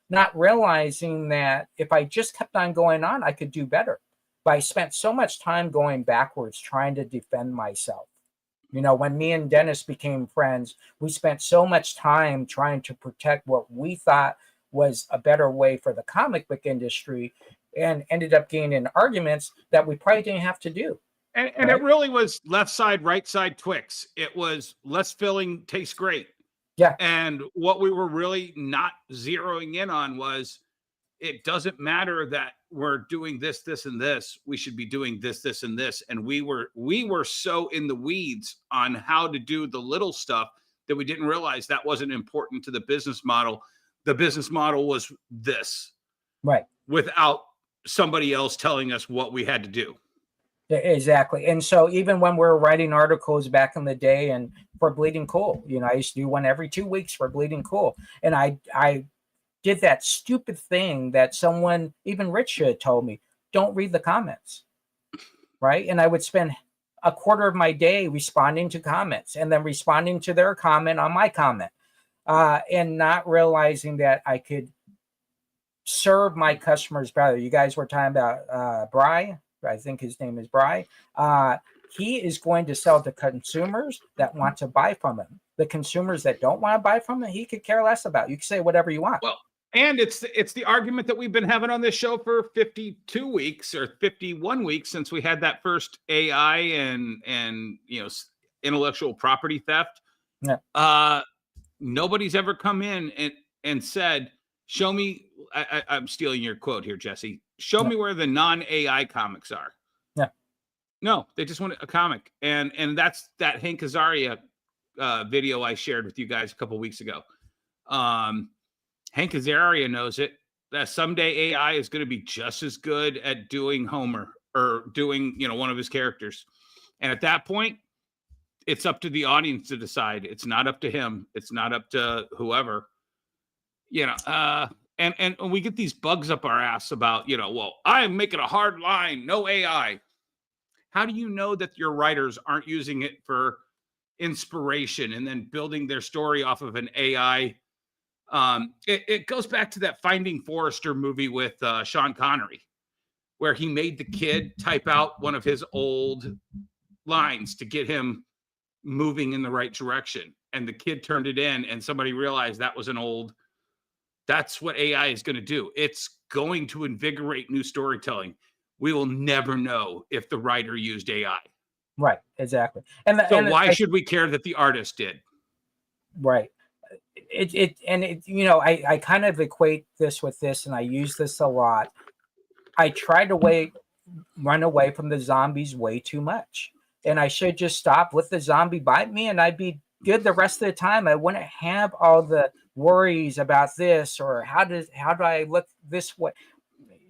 not realizing that if I just kept on going on, I could do better. But I spent so much time going backwards trying to defend myself. You know, when me and Dennis became friends, we spent so much time trying to protect what we thought was a better way for the comic book industry, and ended up getting in arguments that we probably didn't have to do. And Right? it really was left side, right side Twix. It was less filling, tastes great. Yeah. And what we were really not zeroing in on was, it doesn't matter that we're doing this, this, and this. We should be doing this, this, and this. And we were so in the weeds on how to do the little stuff that we didn't realize that wasn't important to the business model. The business model was this, Right. without somebody else telling us what we had to do. Exactly. And so even when we were writing articles back in the day and for Bleeding Cool, you know, I used to do one every 2 weeks for Bleeding Cool. And I did that stupid thing that someone, even Rich, should have told me, don't read the comments. Right. And I would spend a quarter of my day responding to comments and then responding to their comment on my comment, and not realizing that I could serve my customers better. You guys were talking about Bryan. I think his name is Bryan. He is going to sell to consumers that want to buy from him. The consumers that don't want to buy from him, he could care less about. You can say whatever you want. Well, and it's the argument that we've been having on this show for 52 weeks or 51 weeks since we had that first AI and you know, intellectual property theft. Yeah. Nobody's ever come in and said, show me, I'm stealing your quote here, Jesse. Show me where the non-AI comics are. Yeah. No, they just want a comic. And that's that Hank Azaria video I shared with you guys a couple of weeks ago. Hank Azaria knows it, that someday AI is going to be just as good at doing Homer or doing, you know, one of his characters. And at that point, it's up to the audience to decide. It's not up to him. It's not up to whoever, you know, and we get these bugs up our ass about, you know, well, I'm making a hard line, no AI. How do you know that your writers aren't using it for inspiration and then building their story off of an AI? It goes back to that Finding Forrester movie with Sean Connery, where he made the kid type out one of his old lines to get him moving in the right direction. And the kid turned it in and somebody realized that was an old. That's what AI is going to do. It's going to invigorate new storytelling. We will never know if the writer used AI. Right. Exactly. So why should we care that the artist did? Right. You know, I kind of equate this with this, and I use this a lot. I try to run away from the zombies way too much, and I should just stop, let the zombie bite me, and I'd be good the rest of the time. I wouldn't have all the worries about this or how do I look this way.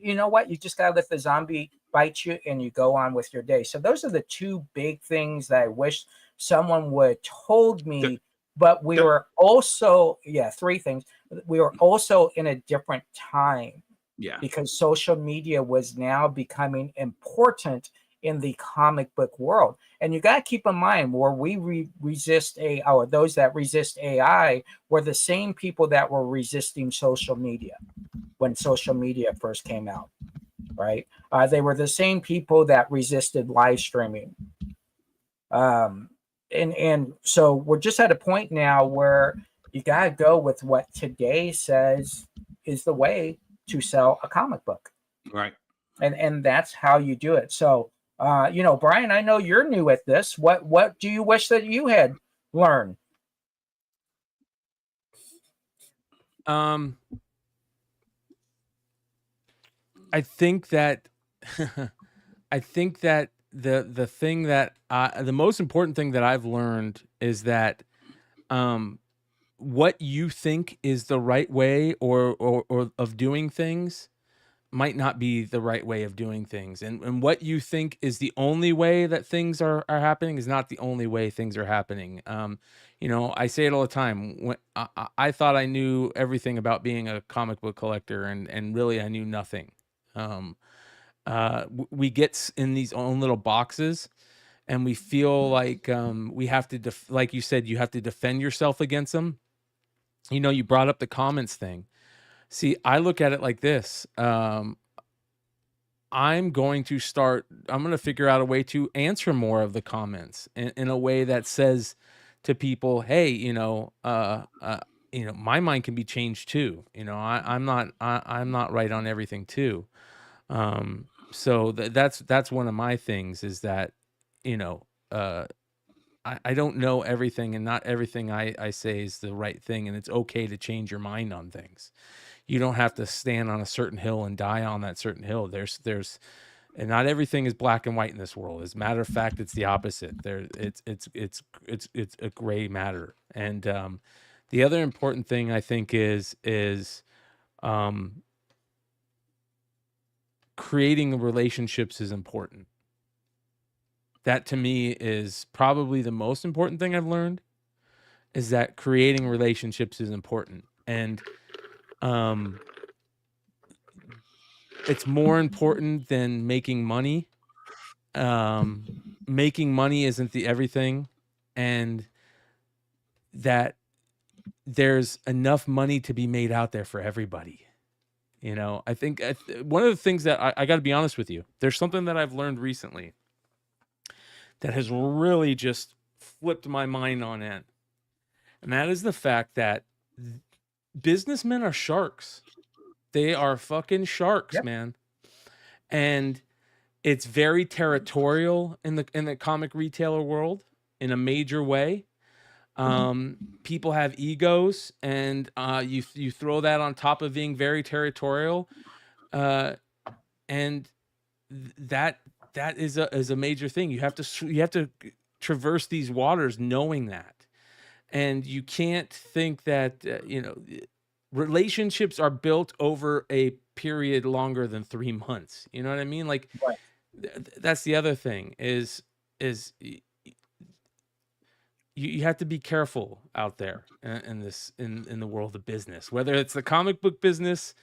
You know what? You just gotta let the zombie bite you, and you go on with your day. So those are the two big things that I wish someone would have told me. But we were also, three things. We were also in a different time. Yeah. Because social media was now becoming important in the comic book world. And you got to keep in mind, where we resist AI, or those that resist AI were the same people that were resisting social media when social media first came out, right? They were the same people that resisted live streaming. And so we're just at a point now where you got to go with what today says is the way to sell a comic book. Right. And that's how you do it. So, you know, Bryan, I know you're new at this. What do you wish that you had learned? I think that the thing that the most important thing that I've learned is that what you think is the right way or of doing things might not be the right way of doing things, and what you think is the only way that things are happening is not the only way things are happening. You know, I say it all the time. When I thought I knew everything about being a comic book collector, and really I knew nothing. We get in these own little boxes, and we feel like we have to, like you said, you have to defend yourself against them. You know, you brought up the comments thing. See, I look at it like this. I'm going to figure out a way to answer more of the comments in a way that says to people, hey, my mind can be changed too. I'm not right on everything too. So that's one of my things is that, I don't know everything, and not everything I say is the right thing. And it's okay to change your mind on things. You don't have to stand on a certain hill and die on that certain hill. And not everything is black and white in this world. As a matter of fact, it's the opposite. It's a gray matter. And the other important thing I think is creating relationships is important. That to me is probably the most important thing I've learned, is that creating relationships is important. And it's more important than making money. Making money isn't the everything, and that there's enough money to be made out there for everybody. I think one of the things that I got to be honest with you, there's something that I've learned recently that has really just flipped my mind on end. And that is the fact that businessmen are sharks. They are fucking sharks, Yep. man. And it's very territorial in the comic retailer world in a major way. People have egos, and you throw that on top of being very territorial, and that is a major thing. You have to traverse these waters knowing that, and you can't think that relationships are built over a period longer than 3 months. You know what I mean? Like, Right. That's the other thing is you have to be careful out there in the world of business, whether it's the comic book business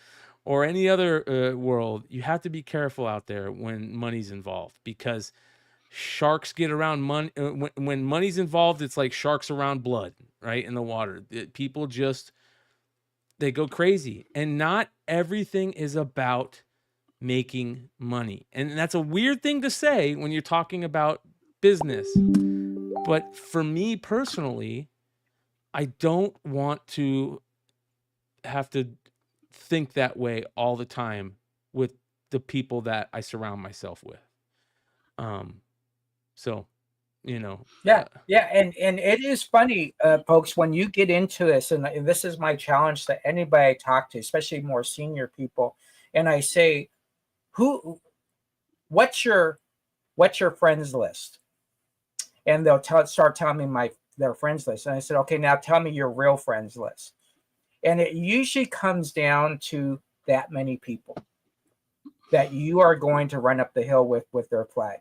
or any other world. You have to be careful out there when money's involved, because sharks get around money. When money's involved, it's like sharks around blood, right? In the water. People just, they go crazy, and not everything is about making money. And that's a weird thing to say when you're talking about business. But for me personally, I don't want to have to think that way all the time with the people that I surround myself with. So, Yeah, and it is funny, folks, when you get into this, and this is my challenge to anybody I talk to, especially more senior people, and I say, what's your friends list? And they'll start telling me their friends list, and I said, okay, now tell me your real friends list. And it usually comes down to that many people that you are going to run up the hill with their flag.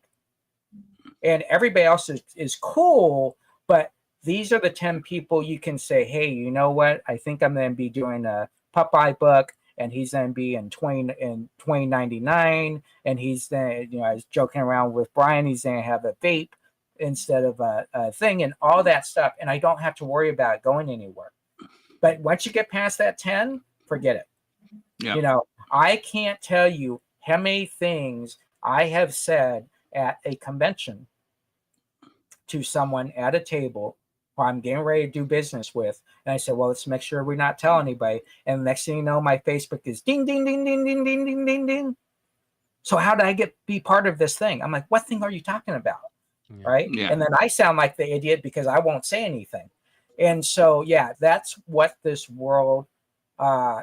And everybody else is cool, but these are the 10 people you can say, hey, you know what? I think I'm going to be doing a Popeye book, and he's going to be in 2099, and he's then, I was joking around with Brian, he's going to have a vape instead of a thing, and all that stuff, and I don't have to worry about going anywhere. But once you get past that 10, forget it. Yeah. I can't tell you how many things I have said at a convention to someone at a table who I'm getting ready to do business with, and I said, well, let's make sure we're not telling anybody. And the next thing you know, my Facebook is ding, ding, ding, ding, ding, ding, ding, ding, ding. So how did I be part of this thing? I'm like, what thing are you talking about? Yeah. Right? Yeah. And then I sound like the idiot because I won't say anything. And so, yeah, that's what this world,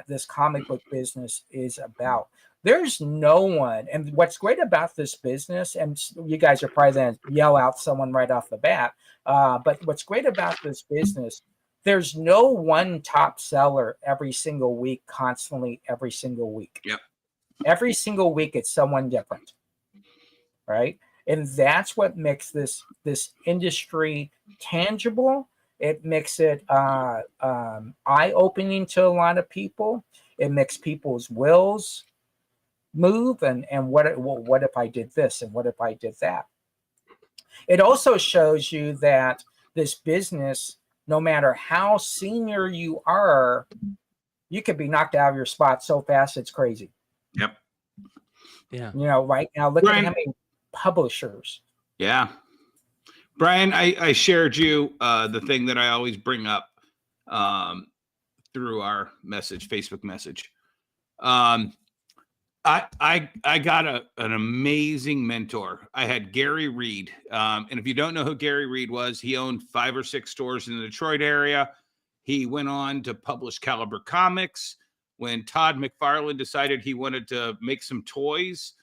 this comic book business is about. There's no one, and what's great about this business, and you guys are probably going to yell out someone right off the bat, but what's great about this business, there's no one top seller every single week, constantly, every single week. Yep. Every single week, it's someone different, right? And that's what makes this industry tangible. It makes it eye-opening to a lot of people. It makes people's wills move, and what if I did this, and what if I did that? It also shows you that this business, no matter how senior you are, you could be knocked out of your spot so fast it's crazy. Yep. Yeah. You know, right now, look Bryan, at how many publishers. Yeah. Bryan, I shared you the thing that I always bring up through our message, Facebook message. I got an amazing mentor. I had Gary Reed. And if you don't know who Gary Reed was, he owned 5 or 6 stores in the Detroit area. He went on to publish Caliber Comics. When Todd McFarlane decided he wanted to make some toys,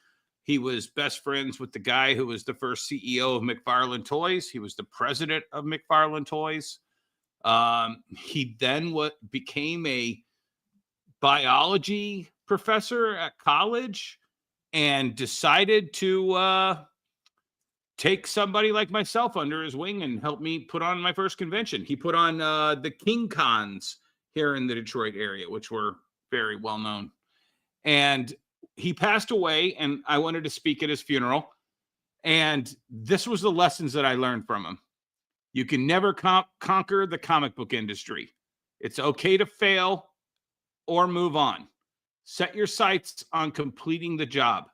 he was best friends with the guy who was the first CEO of McFarlane Toys. He was the president of McFarlane Toys. He then became a biology professor at college and decided to take somebody like myself under his wing and help me put on my first convention. He put on the King Cons here in the Detroit area, which were very well known. And he passed away, and I wanted to speak at his funeral. And this was the lessons that I learned from him. You can never conquer the comic book industry. It's okay to fail or move on. Set your sights on completing the job.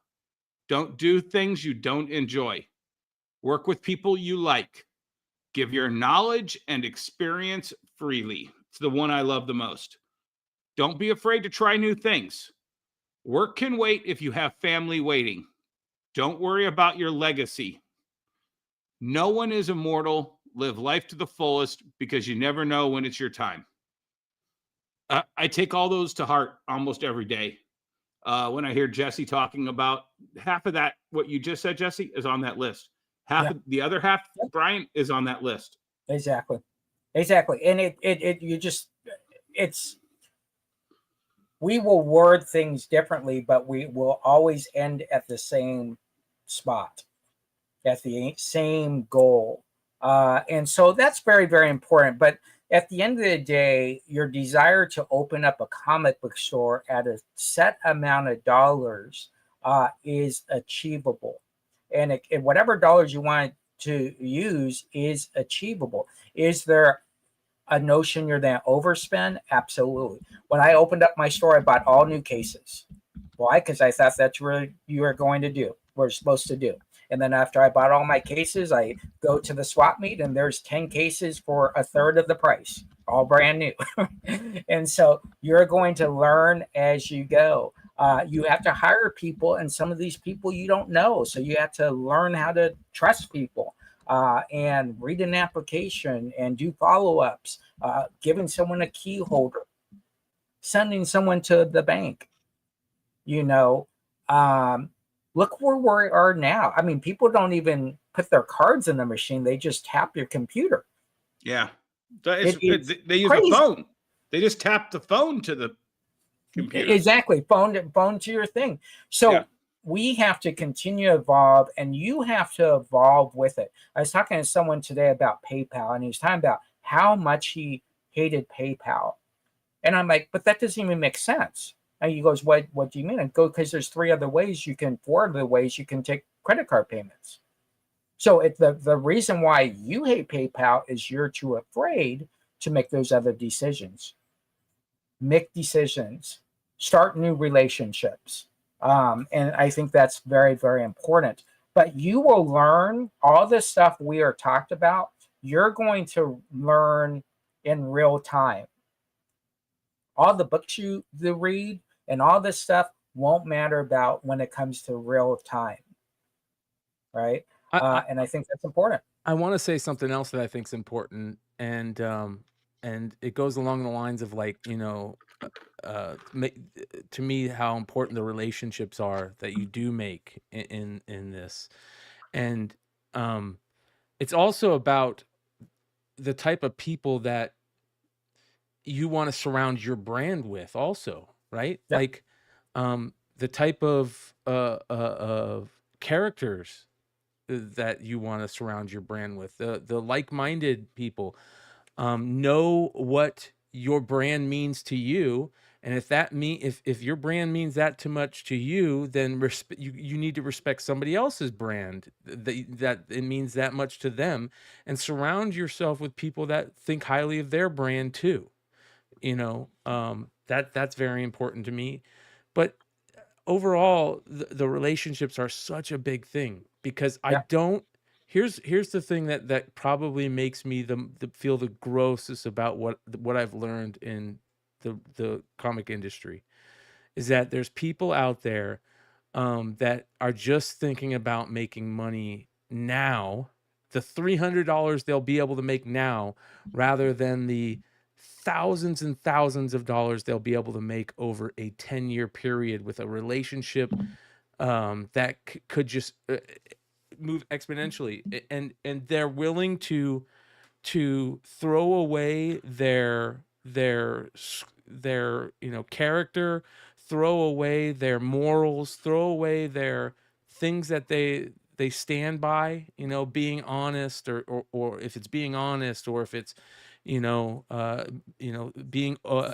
Don't do things you don't enjoy. Work with people you like. Give your knowledge and experience freely. It's the one I love the most. Don't be afraid to try new things. Work can wait if you have family waiting. Don't worry about your legacy. No one is immortal. Live life to the fullest because you never know when it's your time. I take all those to heart almost every day. When I hear Jesse talking about half of that, what you just said, Jesse, is on that list. Of the other half, Bryan, is on that list. Exactly. And we will word things differently, but we will always end at the same spot, at the same goal. And so that's very, very important. But at the end of the day, your desire to open up a comic book store at a set amount of dollars is achievable. And whatever dollars you want to use is achievable. Is there a notion you're going to overspend? Absolutely. When I opened up my store, I bought all new cases. Why? Because I thought that's what you were going to do, we're supposed to do. And then after I bought all my cases, I go to the swap meet and there's 10 cases for a third of the price, all brand new. And so you're going to learn as you go. You have to hire people, and some of these people you don't know. So you have to learn how to trust people and read an application and do follow-ups, giving someone a key holder, sending someone to the bank, look where we are now. I mean, people don't even put their cards in the machine. They just tap your computer. Yeah. They use a phone. They just tap the phone to the computer. Exactly. Phone to your thing. So we have to continue to evolve, and you have to evolve with it. I was talking to someone today about PayPal, and he was talking about how much he hated PayPal. And I'm like, but that doesn't even make sense. And he goes, what do you mean? I go, because there's 3 other ways you can, 4 other ways you can take credit card payments. So the reason why you hate PayPal is you're too afraid to make those other decisions. Make decisions. Start new relationships. And I think that's very, very important. But you will learn all this stuff we are talked about. You're going to learn in real time. All the books you read and all this stuff won't matter about when it comes to real time, right? And I think that's important. I want to say something else that I think is important, and it goes along the lines of, like, to me, how important the relationships are that you do make in this, and it's also about the type of people that you want to surround your brand with also, right? Yep. Like the type of characters that you want to surround your brand with, the like-minded people. Know what your brand means to you And if your brand means that too much to you, then you need to respect somebody else's brand that it means that much to them, and surround yourself with people that think highly of their brand too. That's very important to me. But overall, the relationships are such a big thing, because I Yeah. don't. Here's the thing that probably makes me feel the grossest about what I've learned in the comic industry, is that there's people out there that are just thinking about making money now, the $300 they'll be able to make now, rather than the thousands and thousands of dollars they'll be able to make over a 10-year period with a relationship that could just move exponentially. And they're willing to throw away their character, throw away their morals, throw away their things that they stand by, being honest, or if it's being honest, or if it's being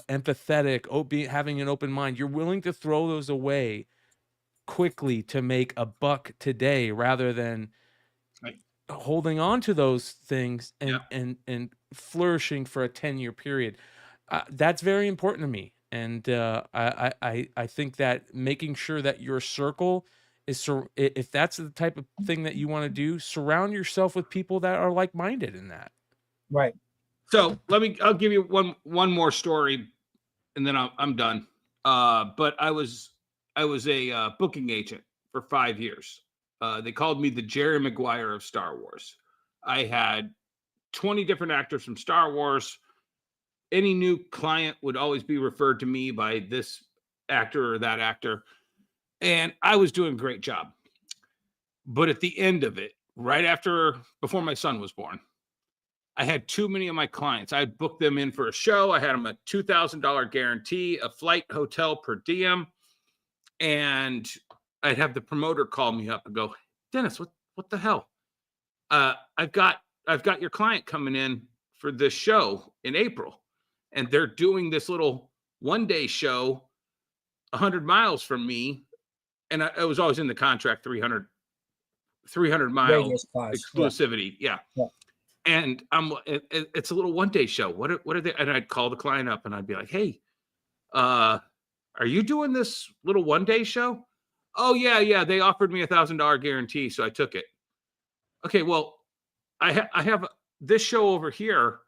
empathetic, having an open mind. You're willing to throw those away quickly to make a buck today, rather than Right. holding on to those things Yeah. and flourishing for a 10-year period. That's very important to me. And I think that making sure that your circle is, if that's the type of thing that you want to do, surround yourself with people that are like-minded in that. Right. So I'll give you one more story, and then I'm done. But I was a booking agent for 5 years. They called me the Jerry Maguire of Star Wars. I had 20 different actors from Star Wars. Any new client would always be referred to me by this actor or that actor. And I was doing a great job. But at the end of it, before my son was born, I had too many of my clients. I'd book them in for a show. I had them a $2,000 guarantee, a flight, hotel per diem. And I'd have the promoter call me up and go, Dennis, what the hell? I've got your client coming in for this show in April, and they're doing this little one-day show 100 miles from me. And I was always in the contract, 300 mile Radius clause. exclusivity. Yeah. And it's a little one-day show. What are they? And I'd call the client up and I'd be like, hey, are you doing this little one-day show? Oh yeah. They offered me $1,000 guarantee, so I took it. Okay, well, I have this show over here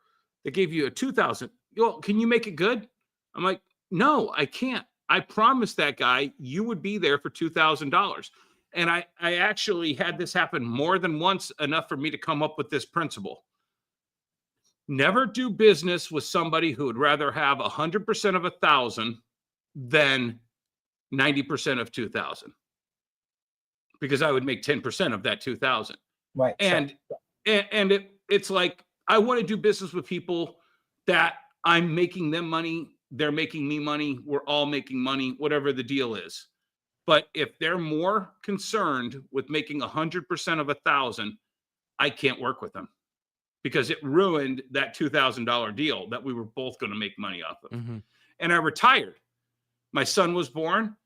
that gave you a 2,000. Well, can you make it good? I'm like, no, I can't. I promised that guy you would be there for $2,000. And I actually had this happen more than once, enough for me to come up with this principle. Never do business with somebody who would rather have 100% of 1,000 than 90% of 2,000, because I would make 10% of that 2,000. Right. And it's like, I want to do business with people that I'm making them money, they're making me money, we're all making money, whatever the deal is. But if they're more concerned with making 100% of 1,000, I can't work with them, because it ruined that $2,000 deal that we were both going to make money off of. Mm-hmm. And I retired. My son was born.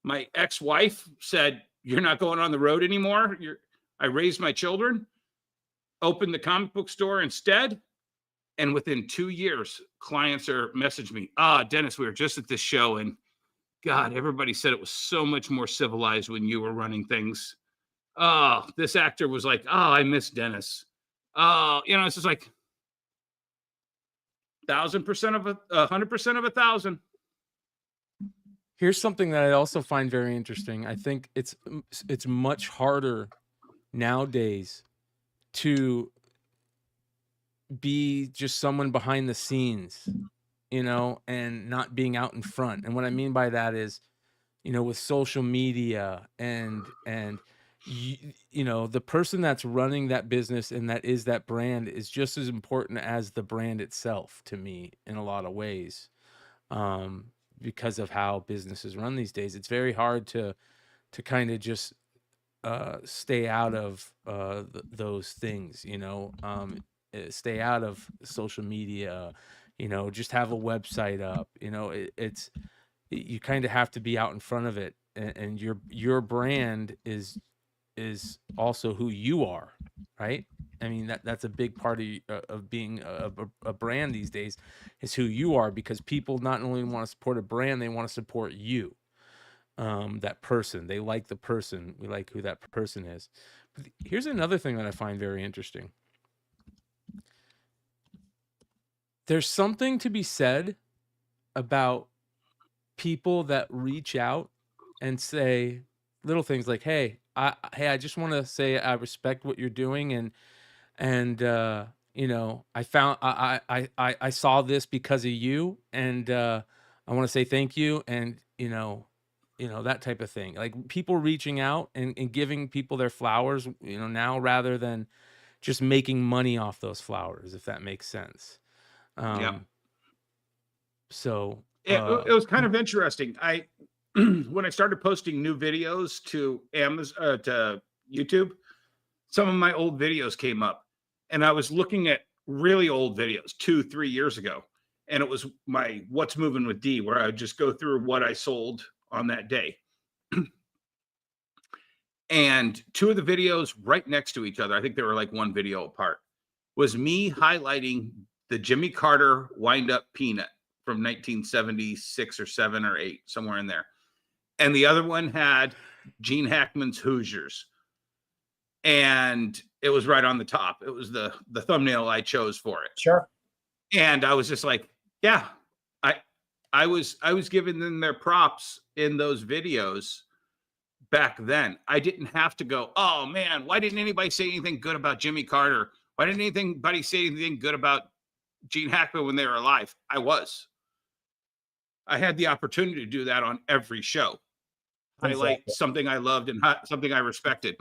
My ex-wife said, you're not going on the road anymore. I raised my children, opened the comic book store instead. And within 2 years, clients are messaging me, Dennis, we were just at this show, and God, everybody said it was so much more civilized when you were running things. This actor was like, I miss Dennis. It's just like 1,000% of 100% of 1,000. Here's something that I also find very interesting. I think it's much harder nowadays to be just someone behind the scenes, and not being out in front. And what I mean by that is, with social media and the person that's running that business and that is that brand is just as important as the brand itself to me in a lot of ways. Because of how businesses run these days, it's very hard to kind of just stay out of those things, stay out of social media, just have a website up, you kind of have to be out in front of it, and your brand is also who you are, right? I mean, that's a big part of being a brand these days, is who you are, because people not only want to support a brand, they want to support you, that person. They like the person. We like who that person is. But here's another thing that I find very interesting. There's something to be said about people that reach out and say little things like, "Hey, I just want to say I respect what you're doing, and you know, I saw this because of you, and I want to say thank you, and that type of thing." Like people reaching out and giving people their flowers, now, rather than just making money off those flowers, if that makes sense. Yeah. So It was kind of interesting. When I started posting new videos to Amazon, to YouTube, some of my old videos came up, and I was looking at really old videos 2-3 years ago, and it was my What's Moving with D, where I would just go through what I sold on that day. And two of the videos right next to each other, I think they were like one video apart, was me highlighting the Jimmy Carter wind-up peanut from 1976 or 7 or 8, somewhere in there. And the other one had Gene Hackman's Hoosiers. And it was right on the top. It was the thumbnail I chose for it. Sure. And I was just like, yeah, I was giving them their props in those videos back then. I didn't have to go, oh man, why didn't anybody say anything good about Jimmy Carter? Why didn't anybody say anything good about Gene Hackman when they were alive? I had the opportunity to do that on every show. Highlight something I loved and something I respected.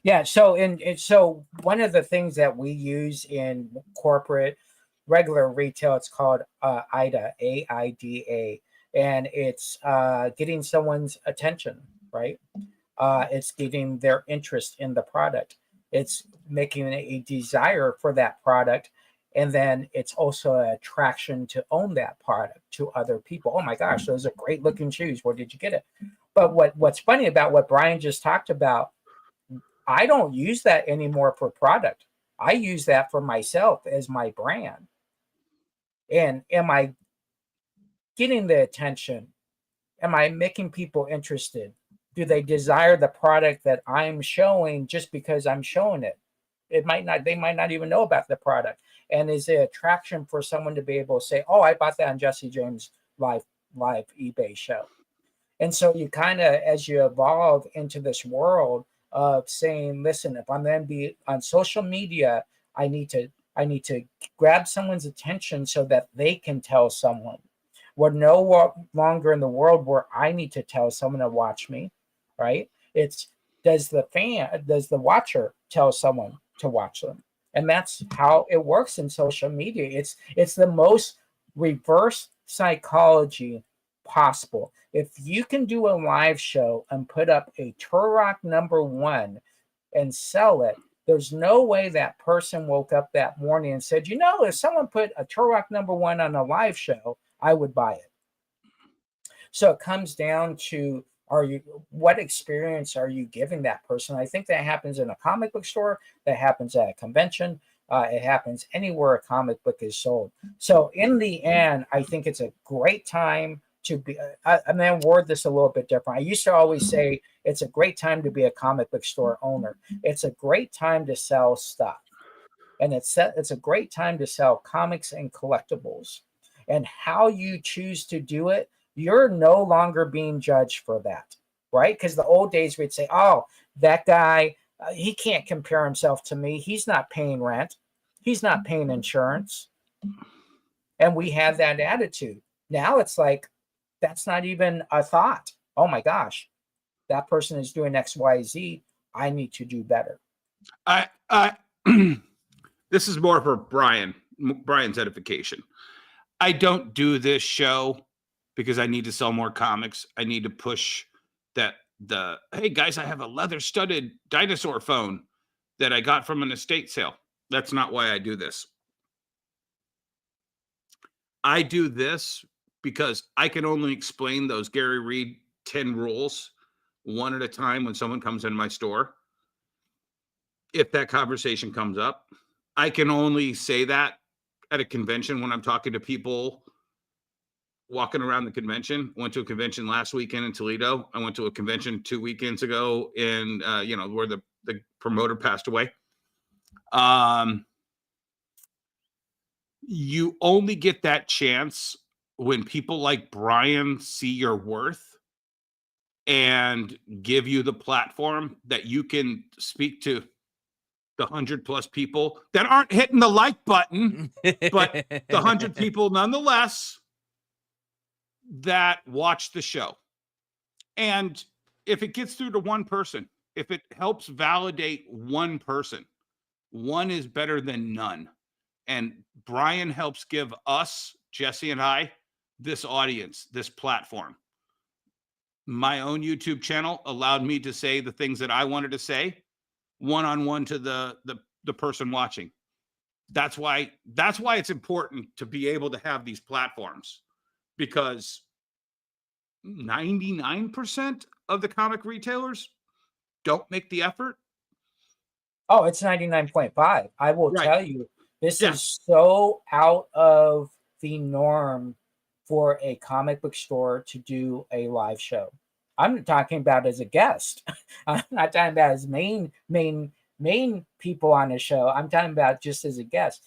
Yeah. So one of the things that we use in corporate, regular retail, it's called AIDA, AIDA, and it's getting someone's attention, right? It's getting their interest in the product. It's making a desire for that product. And then it's also an attraction to own that product to other people. Oh my gosh, those are great looking shoes. Where did you get it? But what's funny about what Bryan just talked about, I don't use that anymore for product. I use that for myself as my brand. And am I getting the attention? Am I making people interested? Do they desire the product that I'm showing just because I'm showing it? They might not even know about the product. And is there attraction for someone to be able to say, oh, I bought that on Jesse James live eBay show? And so you kind of, as you evolve into this world of saying, listen, if I'm going to be on social media, I need to grab someone's attention so that they can tell someone. We're no longer in the world where I need to tell someone to watch me, right? It's, does the watcher tell someone to watch them? And that's how it works in social media. It's the most reverse psychology possible. If you can do a live show and put up a Turok #1 and sell it, there's no way that person woke up that morning and said, if someone put a Turok #1 on a live show, I would buy it. So it comes down to, what experience are you giving that person? I think that happens in a comic book store, that happens at a convention, it happens anywhere a comic book is sold. So in the end, I think it's a great time to be, I'm going to word this a little bit different. I used to always say it's a great time to be a comic book store owner. It's a great time to sell stuff. And it's a great time to sell comics and collectibles. And how you choose to do it, you're no longer being judged for that, right? Because the old days we'd say, oh, that guy, he can't compare himself to me. He's not paying rent. He's not paying insurance. And we had that attitude. Now it's like, that's not even a thought. Oh my gosh, that person is doing X, Y, Z. I need to do better. This is more for Bryan's edification. I don't do this show because I need to sell more comics. I need to push hey guys, I have a leather studded dinosaur phone that I got from an estate sale. That's not why I do this. I do this because I can only explain those Gary Reed 10 rules one at a time when someone comes in my store. If that conversation comes up, I can only say that at a convention when I'm talking to people walking around the convention. I went to a convention last weekend in Toledo. I went to a convention 2 weekends ago in, where the promoter passed away. You only get that chance when people like Bryan see your worth and give you the platform that you can speak to the 100+ people that aren't hitting the like button, but the 100 people nonetheless that watch the show. And if it gets through to one person, if it helps validate one person, one is better than none. And Bryan helps give us, Jesse and I, this audience, this platform. My own YouTube channel allowed me to say the things that I wanted to say one-on-one to the person watching. That's why it's important to be able to have these platforms, because 99% of the comic retailers don't make the effort. Oh, it's 99.5. I will Right. tell you, this is so out of the norm for a comic book store to do a live show. I'm talking about as a guest. I'm not talking about as main people on the show. I'm talking about just as a guest.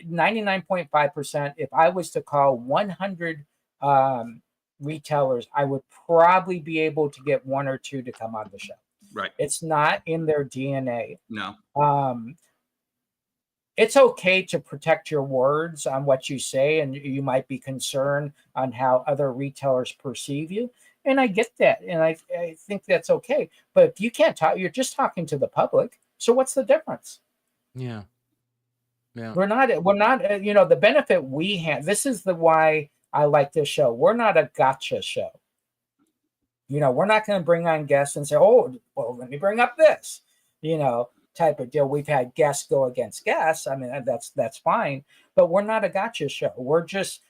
99.5%. If I was to call 100 retailers, I would probably be able to get one or two to come on the show. Right. It's not in their DNA. No. It's okay to protect your words on what you say, and you might be concerned on how other retailers perceive you. And I get that, and I think that's okay. But if you can't talk, you're just talking to the public. So what's the difference? Yeah. We're not, the benefit we have. This is why I like this show. We're not a gotcha show. We're not going to bring on guests and say, oh, well, let me bring up this, type of deal. We've had guests go against guests. I mean, that's fine, but we're not a gotcha show. We're just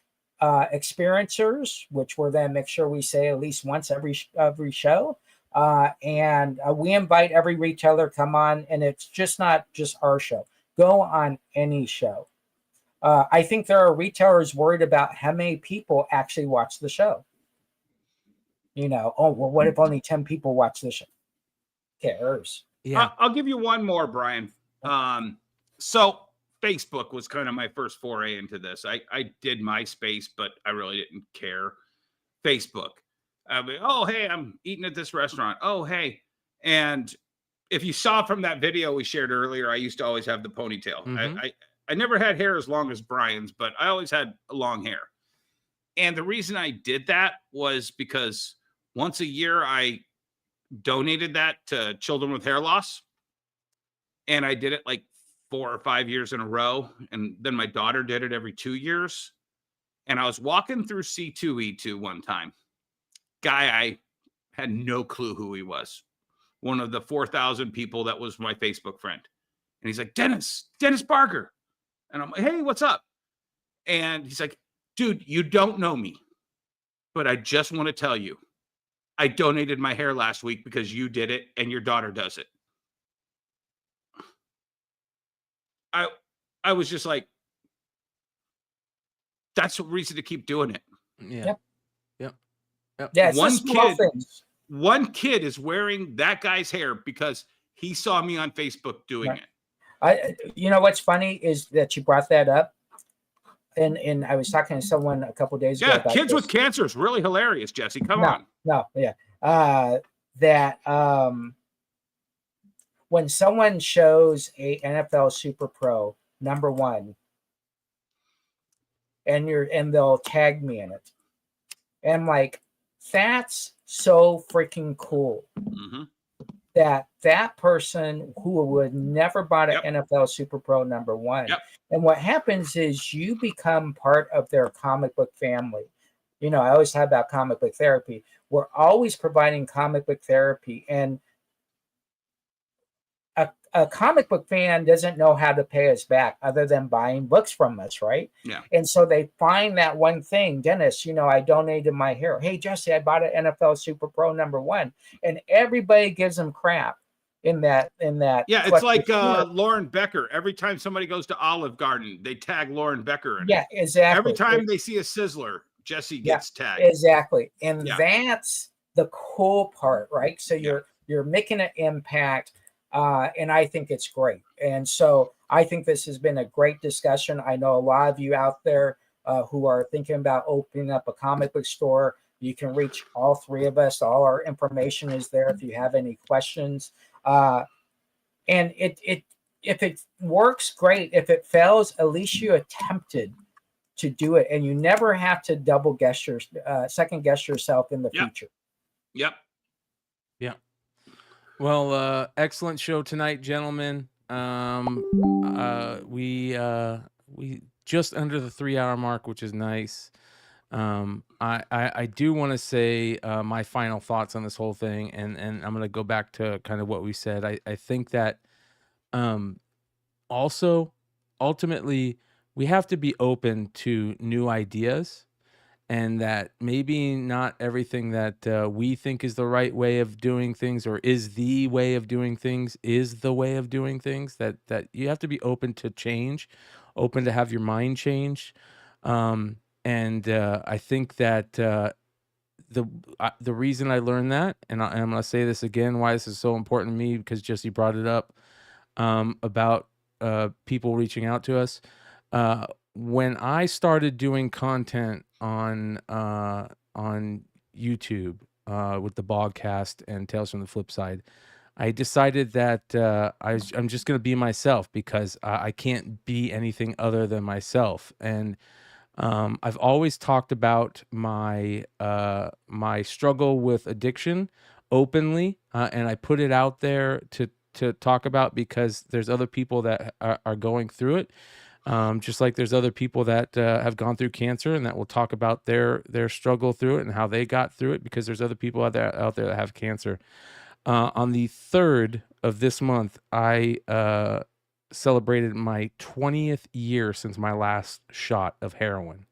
experiencers, which we're then make sure we say at least once every show. And we invite every retailer come on, and it's just not just our show. Go on any show. I think there are retailers worried about how many people actually watch the show. Oh, well, what if only 10 people watch the show? Who cares? Yeah. I'll give you one more, Bryan. So Facebook was kind of my first foray into this. I did MySpace, but I really didn't care. Facebook. Oh, hey, I'm eating at this restaurant. Oh, hey. And if you saw from that video we shared earlier, I used to always have the ponytail. Mm-hmm. I never had hair as long as Bryan's, but I always had long hair. And the reason I did that was because once a year I donated that to children with hair loss. And I did it like 4 or 5 years in a row. And then my daughter did it every 2 years. And I was walking through C2E2 one time. Guy, I had no clue who he was. One of the 4,000 people that was my Facebook friend. And he's like, Dennis Barger. And I'm like, hey, what's up? And he's like, dude, you don't know me, but I just want to tell you, I donated my hair last week because you did it and your daughter does it. I was just like, that's a reason to keep doing it. Yeah. Yep. Yeah. One kid is wearing that guy's hair because he saw me on Facebook doing it. What's funny is that you brought that up. And I was talking to someone a couple of days ago. Yeah, kids with cancer is really hilarious, Jesse. Come on. No, yeah. When someone shows a NFL Super Pro #1, and they'll tag me in it, and I'm like, that's so freaking cool. Mm-hmm. That person who would never bought an NFL Super Pro #1. Yep. And what happens is you become part of their comic book family. I always talk about comic book therapy. We're always providing comic book therapy. And a comic book fan doesn't know how to pay us back other than buying books from us, right? Yeah. And so they find that one thing. Dennis, I donated my hero. Hey, Jesse, I bought an NFL Super Pro #1, and everybody gives them crap in that. Yeah, it's like Lauren Becker. Every time somebody goes to Olive Garden, they tag Lauren Becker in it. Yeah, exactly. Every time they see a Sizzler, Jesse gets tagged. Exactly, and that's the cool part, right? So you're making an impact. And I think it's great. And so I think this has been a great discussion. I know a lot of you out there who are thinking about opening up a comic book store. You can reach all three of us. All our information is there if you have any questions. And if it works, great. If it fails, at least you attempted to do it, and you never have to second guess yourself in the future. Yep. Yeah. Well, excellent show tonight, gentlemen. We just under the 3-hour mark, which is nice. I do want to say my final thoughts on this whole thing, and I'm going to go back to kind of what we said. I think that also ultimately we have to be open to new ideas. And that maybe not everything that we think is the right way of doing things or is the way of doing things is the way of doing things. That you have to be open to change, open to have your mind changed. And I think that the reason I learned that, and I'm going to say this again, why this is so important to me, because Jesse brought it up about people reaching out to us. When I started doing content on YouTube with the Bogcast and Tales from the Flip Side, I decided that I'm just going to be myself, because I can't be anything other than myself. And I've always talked about my struggle with addiction openly, and I put it out there to talk about, because there's other people that are going through it. Just like there's other people that have gone through cancer and that will talk about their struggle through it and how they got through it, because there's other people out there that have cancer. On the 3rd of this month, I celebrated my 20th year since my last shot of heroin.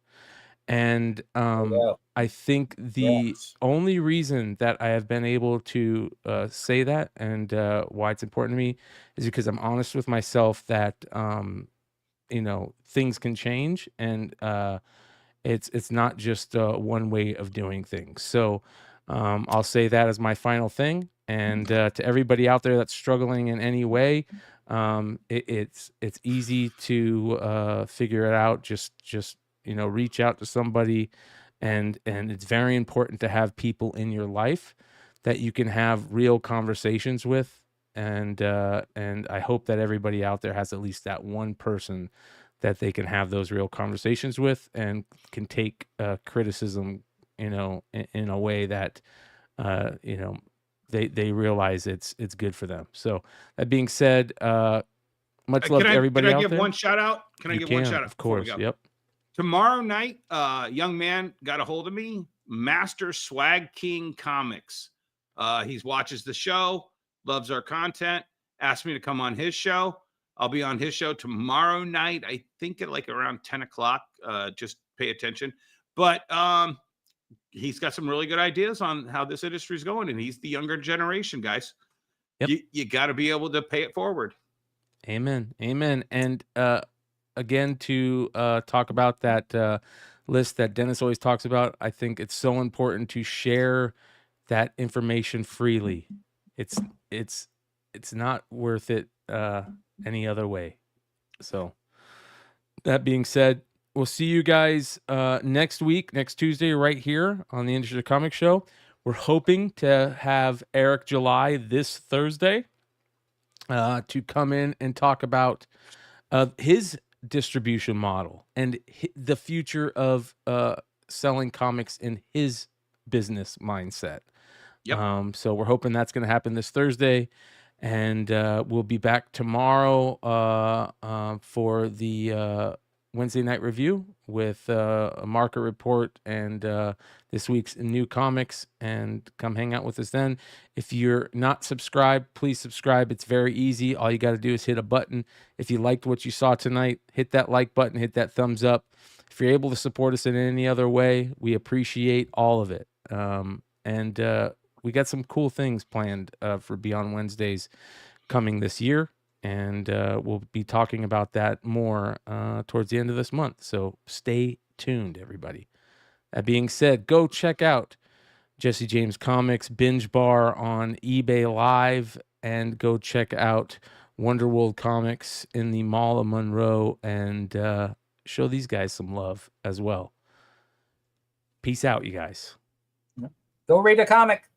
And I think the only reason that I have been able to say that, and why it's important to me, is because I'm honest with myself that things can change, and it's not just one way of doing things. So I'll say that as my final thing. And to everybody out there that's struggling in any way, it's easy to figure it out. Just reach out to somebody, and it's very important to have people in your life that you can have real conversations with. And I hope that everybody out there has at least that one person that they can have those real conversations with, and can take criticism, in a way that, they realize it's good for them. So that being said, much love to everybody out there. Can I give one shout out? One shout out? Of course. Yep. Tomorrow night, young man got a hold of me, Master Swag King Comics. He watches the show, loves our content, asked me to come on his show. I'll be on his show tomorrow night, I think at like around 10 o'clock. Just pay attention. But he's got some really good ideas on how this industry is going, and he's the younger generation, guys. Yep. You got to be able to pay it forward. Amen. And again, to talk about that list that Dennis always talks about, I think it's so important to share that information freely. It's not worth it any other way. So that being said, we'll see you guys next week, next Tuesday, right here on the Industry of Comics Show. We're hoping to have Eric July this Thursday to come in and talk about his distribution model and the future of selling comics in his business mindset. Yep. So we're hoping that's going to happen this Thursday. And we'll be back tomorrow for the Wednesday night review with a market report and this week's new comics, and come hang out with us then. If you're not subscribed, please subscribe. It's very easy. All you got to do is hit a button. If you liked what you saw tonight, hit that like button, hit that thumbs up. If you're able to support us in any other way, we appreciate all of it. And we got some cool things planned for Beyond Wednesdays coming this year. And we'll be talking about that more towards the end of this month. So stay tuned, everybody. That being said, go check out Jesse James Comics Binge Bar on eBay Live, and go check out Wonderworld Comics in the Mall of Monroe, and show these guys some love as well. Peace out, you guys. Go read a comic.